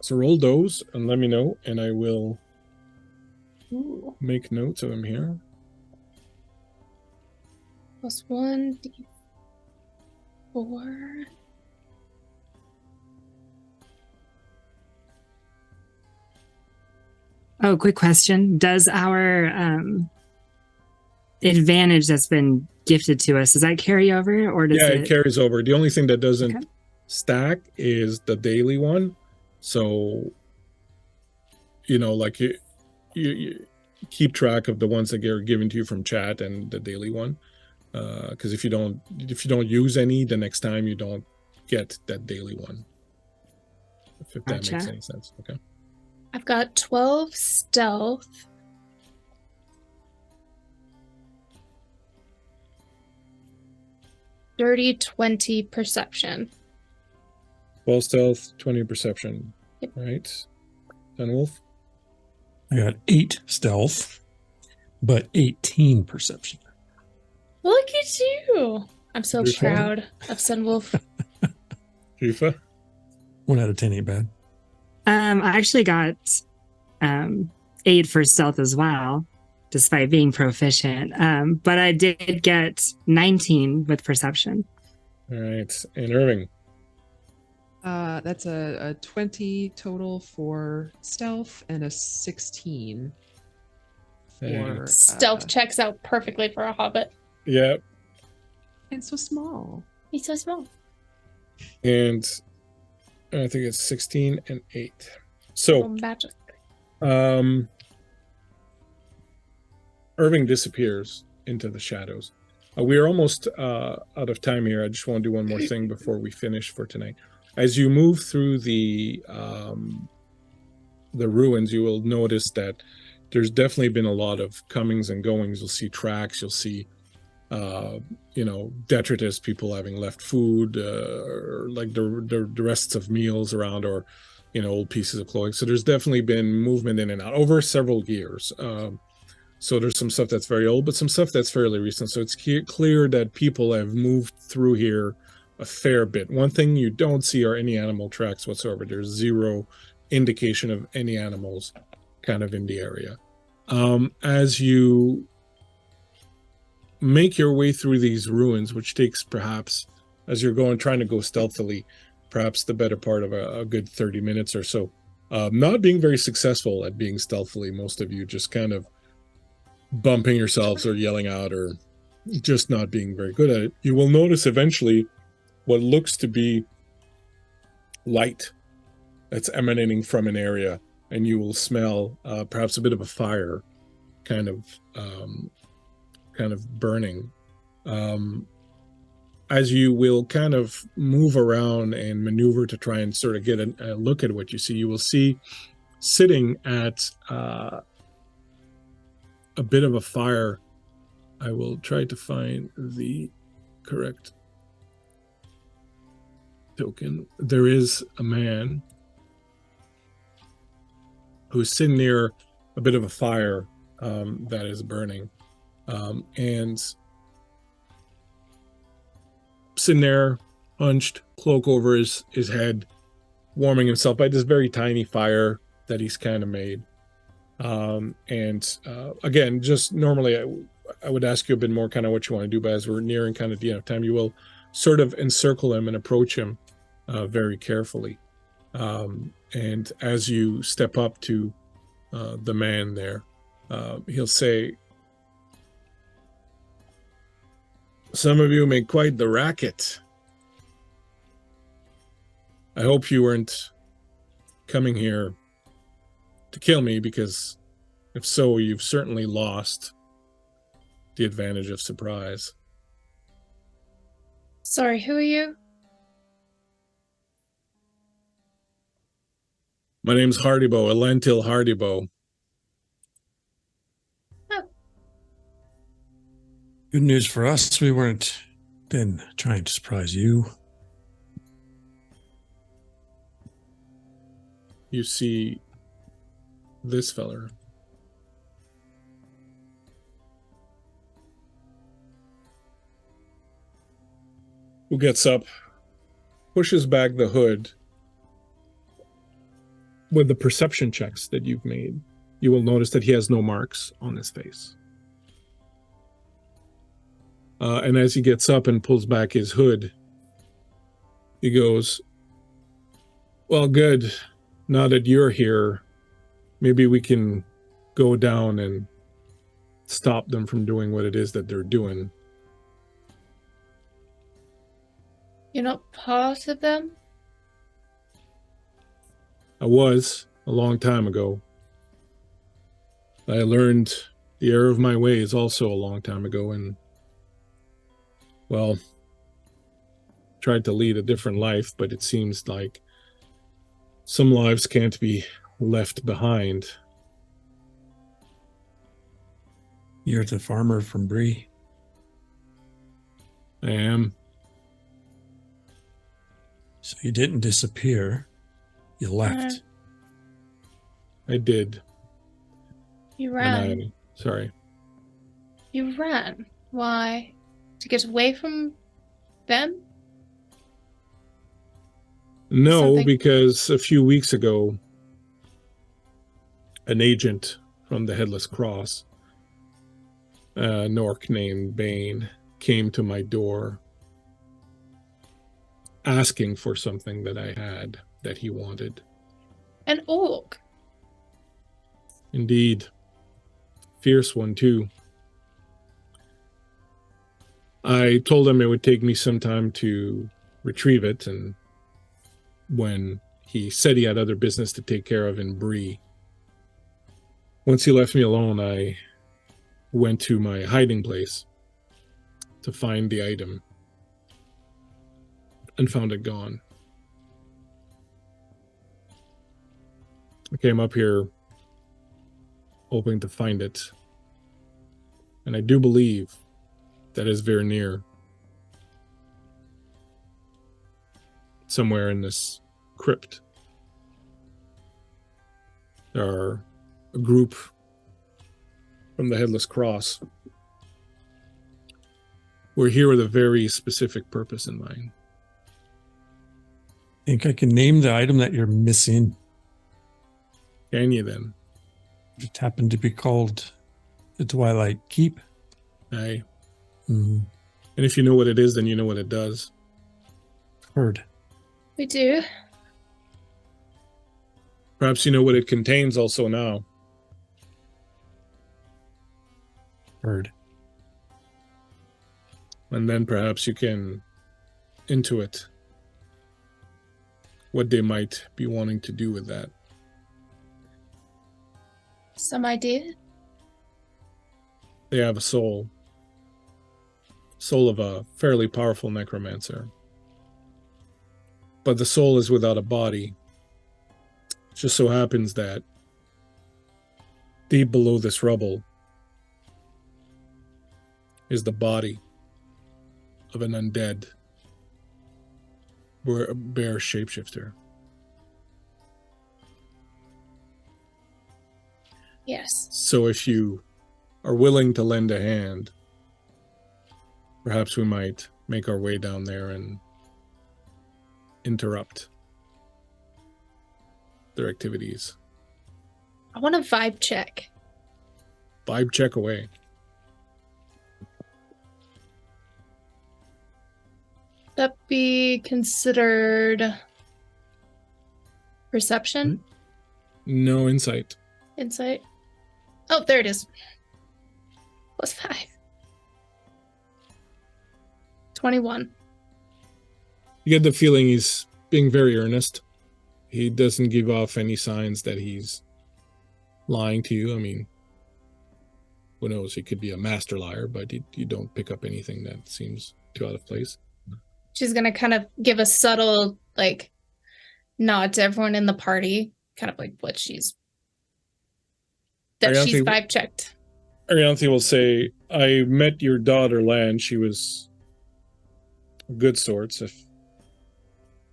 So roll those and let me know, and I will make notes of them here. +1 d4. Oh, quick question. Does our advantage that's been gifted to us, does that carry over, or does it carries over? The only thing that doesn't Okay. stack is the daily one. So, like you keep track of the ones that get given to you from chat and the daily one. Because if you don't use any, the next time you don't get that daily one. If that makes Gotcha. any sense. Okay. I've got 12 stealth. Dirty 20 perception. 12 stealth, 20 perception. Yep. Right. Dunwolf. I got 8 stealth, but 18 perception. Look at you. I'm so You're fine. proud of Sunwolf. Jifa. 1 out of 10 ain't bad. I actually got 8 for stealth as well, despite being proficient. But I did get 19 with perception. All right. And Irving. That's a 20 total for stealth and a 16 for Stealth checks out perfectly for a hobbit. Yeah. And so small. He's so small. And I think it's 16 and 8. So Oh, magic. Irving disappears into the shadows. We are almost out of time here. I just want to do one more thing before we finish for tonight. As you move through the ruins, you will notice that there's definitely been a lot of comings and goings. You'll see tracks. You'll see, detritus, people having left food, or like the rests of meals around, or old pieces of clothing. So there's definitely been movement in and out over several years. So there's some stuff that's very old, but some stuff that's fairly recent. So it's clear that people have moved through here a fair bit. One thing you don't see are any animal tracks whatsoever. There's zero indication of any animals kind of in the area. As you make your way through these ruins, which takes perhaps, as you're trying to go stealthily, perhaps the better part of a good 30 minutes or so, not being very successful at being stealthily, most of you just kind of bumping yourselves or yelling out or just not being very good at it. You will notice eventually what looks to be light that's emanating from an area, and you will smell perhaps a bit of a fire kind of burning. As you will kind of move around and maneuver to try and sort of get a look at what you see, you will see sitting at a bit of a fire. I will try to find the correct token. There is a man who's sitting near a bit of a fire that is burning, and sitting there, hunched, cloak over his head, warming himself by this very tiny fire that he's kind of made. Again, just normally I would ask you a bit more kind of what you want to do, but as we're nearing kind of the end of time, you will sort of encircle him and approach him very carefully. And as you step up to the man there, he'll say, Some of you make quite the racket. I hope you weren't coming here to kill me, because if so, you've certainly lost the advantage of surprise. Sorry, who are you? My name's Hardybow, Elentil Hardybow. Good news for us, we weren't been trying to surprise you. You see this feller. Who gets up, pushes back the hood. With the perception checks that you've made, you will notice that he has no marks on his face. And as he gets up and pulls back his hood, he goes, well, good. Now that you're here, maybe we can go down and stop them from doing what it is that they're doing. You're not part of them? I was a long time ago. I learned the error of my ways also a long time ago, and, well, tried to lead a different life, but it seems like some lives can't be left behind. You're the farmer from Bree. I am. So you didn't disappear. You left. I did. You ran. And sorry. You ran. Why? To get away from them? No, Something- because a few weeks ago, an agent from the Headless Cross, an orc named Bane, came to my door asking for something that I had that he wanted. An orc. Indeed. Fierce one, too. I told him it would take me some time to retrieve it, and when he said he had other business to take care of in Bree, once he left me alone, I went to my hiding place to find the item and found it gone. I came up here hoping to find it, and I do believe that is very near, somewhere in this crypt. There are a group from the Headless Cross. We're here with a very specific purpose in mind. Think I can name the item that you're missing? Can you then? It happened to be called the Twilight Keep. Aye. Mm, And if you know what it is, then you know what it does. heard. We do. Perhaps you know what it contains also now. Heard. And then perhaps you can intuit what they might be wanting to do with that. Some idea? They have a soul. Soul of a fairly powerful necromancer. But the soul is without a body. It just so happens that deep below this rubble is the body of an undead bear shapeshifter. Yes. So if you are willing to lend a hand, perhaps we might make our way down there and interrupt their activities. I want a vibe check. Vibe check away. That be considered perception? No insight. Insight? Oh, there it is. +5. 21. You get the feeling he's being very earnest. He doesn't give off any signs that he's lying to you. I mean, who knows? He could be a master liar, but you don't pick up anything that seems too out of place. She's going to kind of give a subtle, like, nod to everyone in the party, kind of like what she's vibe checked. Arianthe will say, I met your daughter, Lan. She was good sorts. If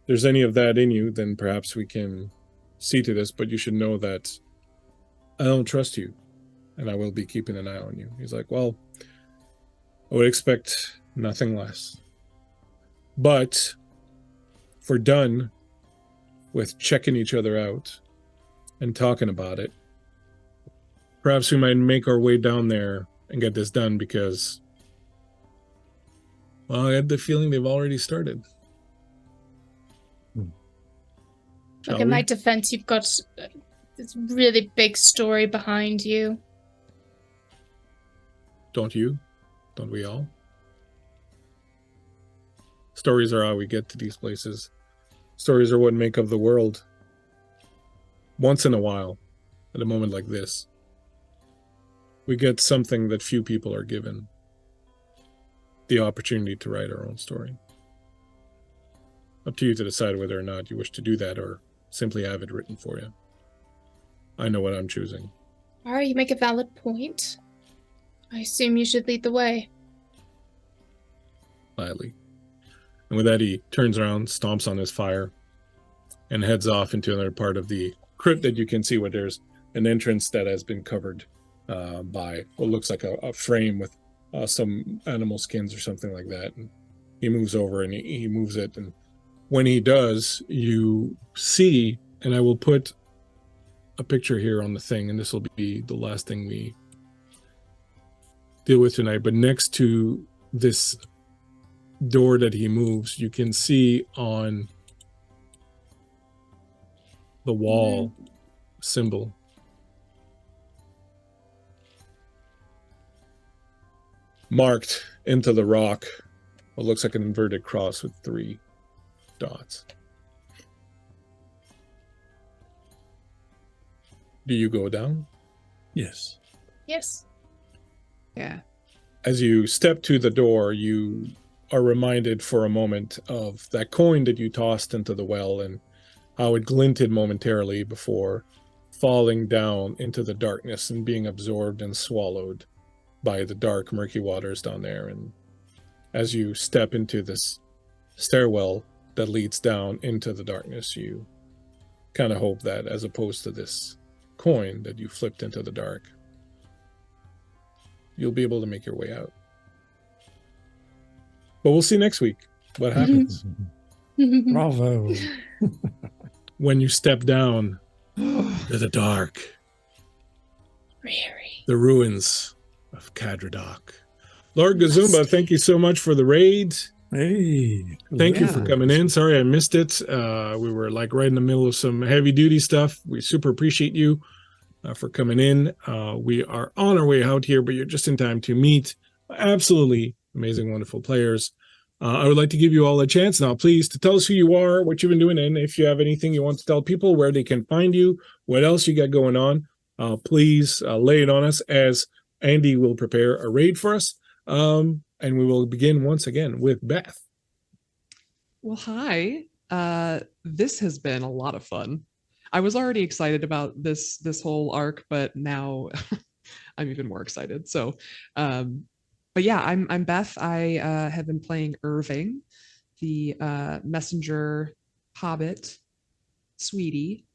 there's any of that in you, then perhaps we can see to this, but you should know that I don't trust you, and I will be keeping an eye on you. He's like, well, I would expect nothing less. But if we're done with checking each other out and talking about it, perhaps we might make our way down there and get this done because, well, I had the feeling they've already started. Look, in my defense, you've got this really big story behind you. Don't you? Don't we all? Stories are how we get to these places. Stories are what make of the world. Once in a while, at a moment like this, we get something that few people are given. The opportunity to write our own story. Up to you to decide whether or not you wish to do that or simply have it written for you. I know what I'm choosing. All right, you make a valid point. I assume you should lead the way. Gladly. And with that, he turns around, stomps on his fire, and heads off into another part of the crypt that you can see where there's an entrance that has been covered by what looks like a frame with some animal skins or something like that. And he moves over and he moves it. And when he does, you see, and I will put a picture here on the thing, and this will be the last thing we deal with tonight. But next to this door that he moves, you can see on the wall symbol. Marked into the rock what looks like an inverted cross with 3 dots. Do you go down? Yes. Yes. Yeah. As you step to the door, you are reminded for a moment of that coin that you tossed into the well and how it glinted momentarily before falling down into the darkness and being absorbed and swallowed by the dark, murky waters down there. And as you step into this stairwell that leads down into the darkness, you kind of hope that, as opposed to this coin that you flipped into the dark, you'll be able to make your way out. But we'll see next week what happens. Bravo. When you step down to the dark, the ruins of Cadradok. Lord Gazumba, thank you so much for the raid. Hey. Thank you for coming in. Sorry I missed it. We were like right in the middle of some heavy duty stuff. We super appreciate you for coming in. We are on our way out here, but you're just in time to meet absolutely amazing, wonderful players. I would like to give you all a chance now, please, to tell us who you are, what you've been doing, and if you have anything you want to tell people, where they can find you, what else you got going on. Please lay it on us as Andy will prepare a raid for us. And we will begin once again with Beth. Well, hi. This has been a lot of fun. I was already excited about this whole arc, but now I'm even more excited. So, but yeah, I'm Beth. I have been playing Irving, the messenger hobbit, sweetie.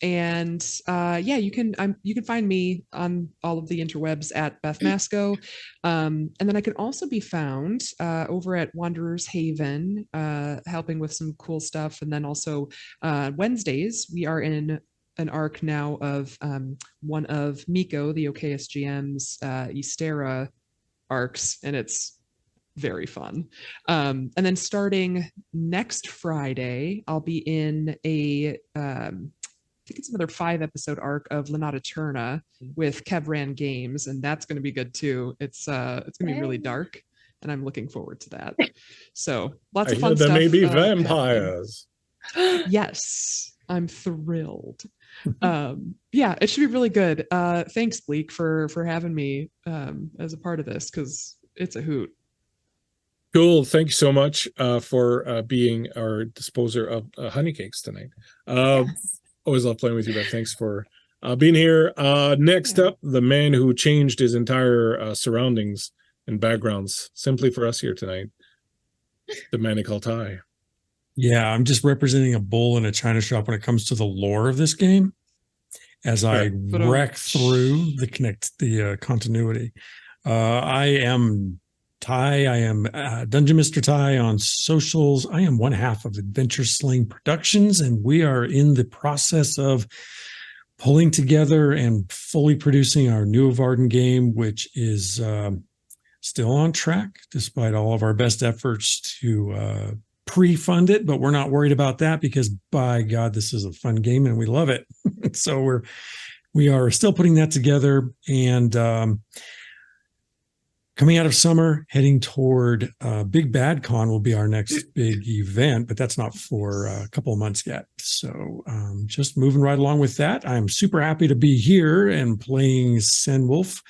And yeah, you can find me on all of the interwebs at Beth Masco. And then I can also be found over at Wanderer's Haven, helping with some cool stuff. And then also Wednesdays, we are in an arc now of one of Miko, the OKSGM's Ystera arcs, and it's very fun. And then starting next Friday, I'll be in a I think it's another 5-episode arc of Lanata Turna with Kevran Games, and that's going to be good too. It's going to be really dark, and I'm looking forward to that. So lots I of hear fun there stuff. may be happening. vampires. Yes, I'm thrilled. Yeah, it should be really good. Thanks, Bleak, for having me as a part of this, because it's a hoot. Cool. Thank you so much for being our disposer of honeycakes tonight. Yes. Always love playing with you, but thanks for being here. Next up, the man who changed his entire surroundings and backgrounds simply for us here tonight, the man they call Ty. Yeah, I'm just representing a bull in a china shop when it comes to the lore of this game. As I wreck through the continuity, I am Ty. I am Dungeon Mr. Ty on socials. I am one half of Adventure Sling Productions, and we are in the process of pulling together and fully producing our New of Arden game, which is still on track despite all of our best efforts to pre-fund it. But we're not worried about that because, by God, this is a fun game and we love it. So we are still putting that together, and coming out of summer, heading toward Big Bad Con will be our next big event, but that's not for a couple of months yet. So just moving right along with that. I'm super happy to be here and playing Senwolf,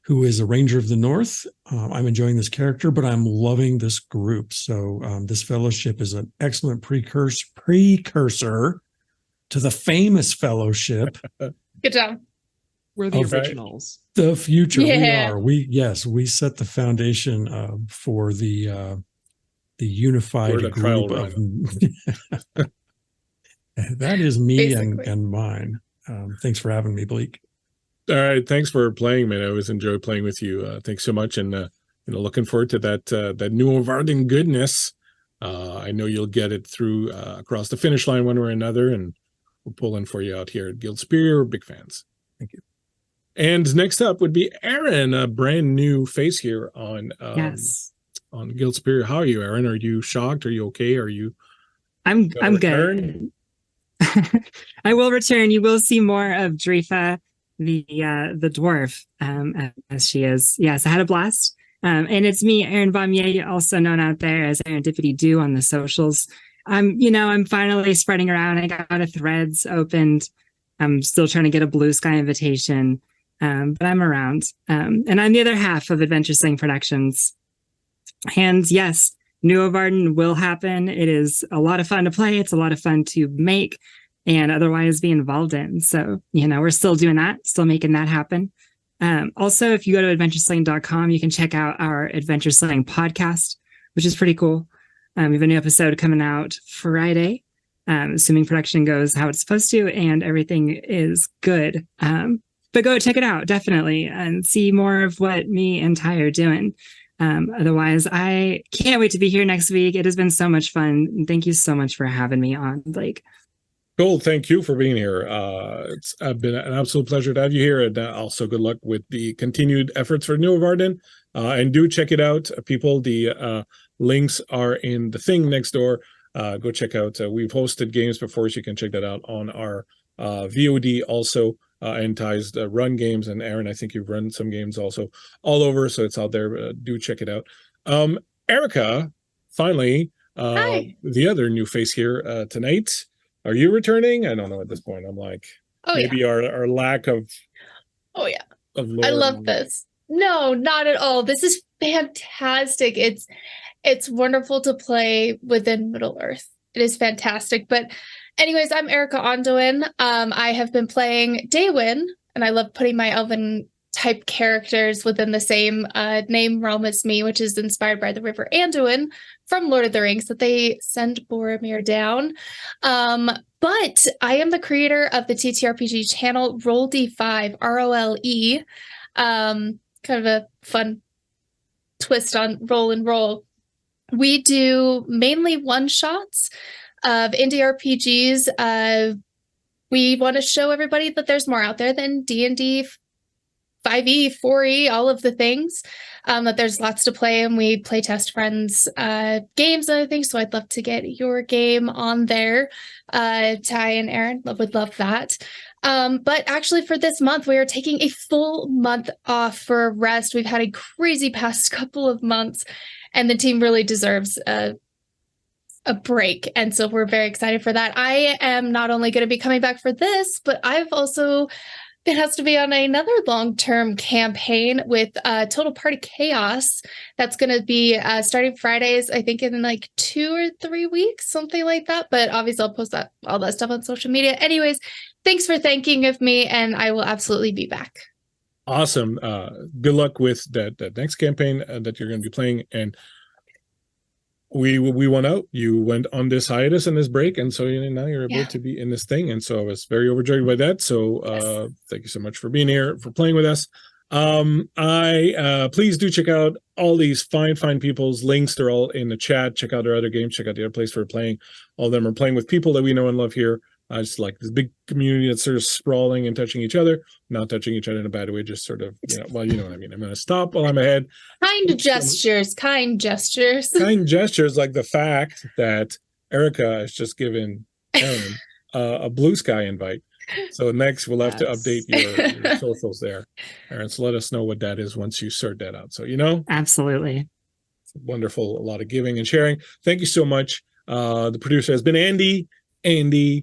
who is a Ranger of the North. I'm enjoying this character, but I'm loving this group. So this fellowship is an excellent precursor to the famous fellowship. Good job. We're the Okay. originals. The future. Yeah. We are. We set the foundation for the unified We're the trial group of that is me Basically. and mine. Thanks for having me, Bleak. All right, thanks for playing, man. I always enjoy playing with you. Thanks so much, and looking forward to that New of Arden goodness. I know you'll get it through across the finish line one way or another, and we're pulling for you out here at Guild Superior. Big fans. Thank you. And next up would be Aaron, a brand new face here on Yes. on Guild Superior. How are you, Aaron? Are you shocked? Are you okay? Are you? I'm Gonna good. I will return. You will see more of Drifa, the dwarf, as she is. Yes, I had a blast. And it's me, Aaron Vamier, also known out there as Serendipity Do on the socials. I'm finally spreading around. I got a Threads opened. I'm still trying to get a Blue Sky invitation, but I'm around. And I'm the other half of Adventure Sling Productions. And yes, New of Arden will happen. It is a lot of fun to play. It's a lot of fun to make and otherwise be involved in. So, we're still doing that, still making that happen. Also, if you go to adventuresling.com, you can check out our Adventure Sling podcast, which is pretty cool. We have a new episode coming out Friday, assuming production goes how it's supposed to and everything is good. But go check it out, definitely, and see more of what me and Ty are doing. Otherwise, I can't wait to be here next week. It has been so much fun. Thank you so much for having me on, Blake. Cool. Thank you for being here. It's been an absolute pleasure to have you here, and also good luck with the continued efforts for New of Arden. And do check it out, people. The links are in the thing next door. Go check out. We've hosted games before, so you can check that out on our VOD also. And Ty's run games, and Aaron, I think you've run some games also all over, so it's out there. Do check it out. Erica, finally, Hi. the other new face here tonight. Are you returning? I don't know at this point. I'm like, Oh maybe yeah. our lack of Oh yeah. of lore. I love this. No, not at all. This is fantastic. It's wonderful to play within Middle Earth. It is fantastic. But anyways, I'm Erica Ondoin. I have been playing Daywin, and I love putting my elven type characters within the same name realm as me, which is inspired by the River Anduin from Lord of the Rings, that they send Boromir down. But I am the creator of the TTRPG channel Roll D5, ROLE. Kind of a fun twist on roll and roll. We do mainly one-shots of indie RPGs. We want to show everybody that there's more out there than D&D, 5e, 4e, all of the things, that there's lots to play, and we play test friends games and other things, so I'd love to get your game on there. Ty and Aaron would love that. But actually for this month, we are taking a full month off for rest. We've had a crazy past couple of months, and the team really deserves a break. And so we're very excited for that. I am not only going to be coming back for this, but I've also been asked to be on another long-term campaign with Total Party Chaos. That's going to be starting Fridays, I think in like 2 or 3 weeks, something like that. But obviously I'll post all that stuff on social media. Anyways, thanks for thinking of me, and I will absolutely be back. Awesome. Good luck with that next campaign that you're going to be playing. And we went out. You went on this hiatus and this break, and so now you're able to be in this thing. And so I was very overjoyed by that. So thank you so much for being here, for playing with us. Please do check out all these fine people's links. They're all in the chat. Check out their other games. Check out the other place we're playing. All of them are playing with people that we know and love here. It's like this big community that's sort of sprawling and touching each other, not touching each other in a bad way, just sort of, well, you know what I mean. I'm going to stop while I'm ahead. Kind gestures. Kind gestures, like the fact that Erica has just given Aaron a Blue Sky invite. So next we'll have to update your socials there, Aaron. So let us know what that is once you sort that out. So, Absolutely. It's wonderful. A lot of giving and sharing. Thank you so much. The producer has been Andy.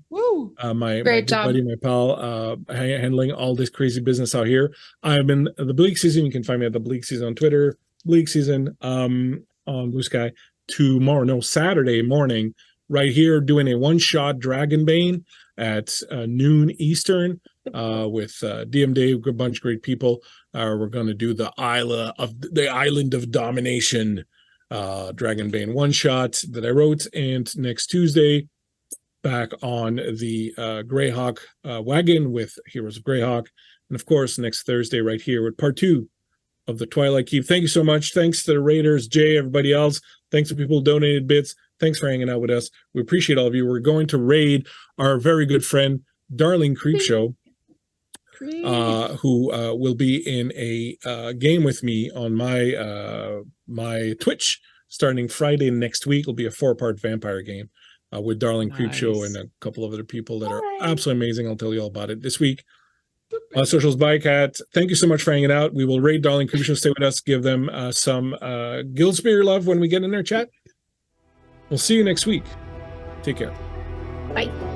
Woo! My Great good job. buddy, my pal, handling all this crazy business out here. I'm in the Bleakseason. You can find me at the Bleakseason on Twitter. Bleakseason on Blue Sky. Saturday morning, right here, doing a one-shot Dragonbane at noon Eastern with DM Dave, a bunch of great people. We're going to do the Island of Domination Dragonbane one-shot that I wrote, and next Tuesday, back on the Greyhawk wagon with Heroes of Greyhawk. And of course, next Thursday right here with part 2 of the Twilight Keep. Thank you so much. Thanks to the Raiders, Jay, everybody else. Thanks to people who donated bits. Thanks for hanging out with us. We appreciate all of you. We're going to raid our very good friend, Darling Creepshow, who will be in a game with me on my Twitch starting Friday next week. It'll be a 4-part vampire game. With Darling Creepshow and a couple of other people that are absolutely amazing. I'll tell you all about it this week. Socials by Cat. Thank you so much for hanging out. We will raid Darling Creepshow. Stay with us. Give them some Guildspear love when we get in their chat. We'll see you next week. Take care. Bye.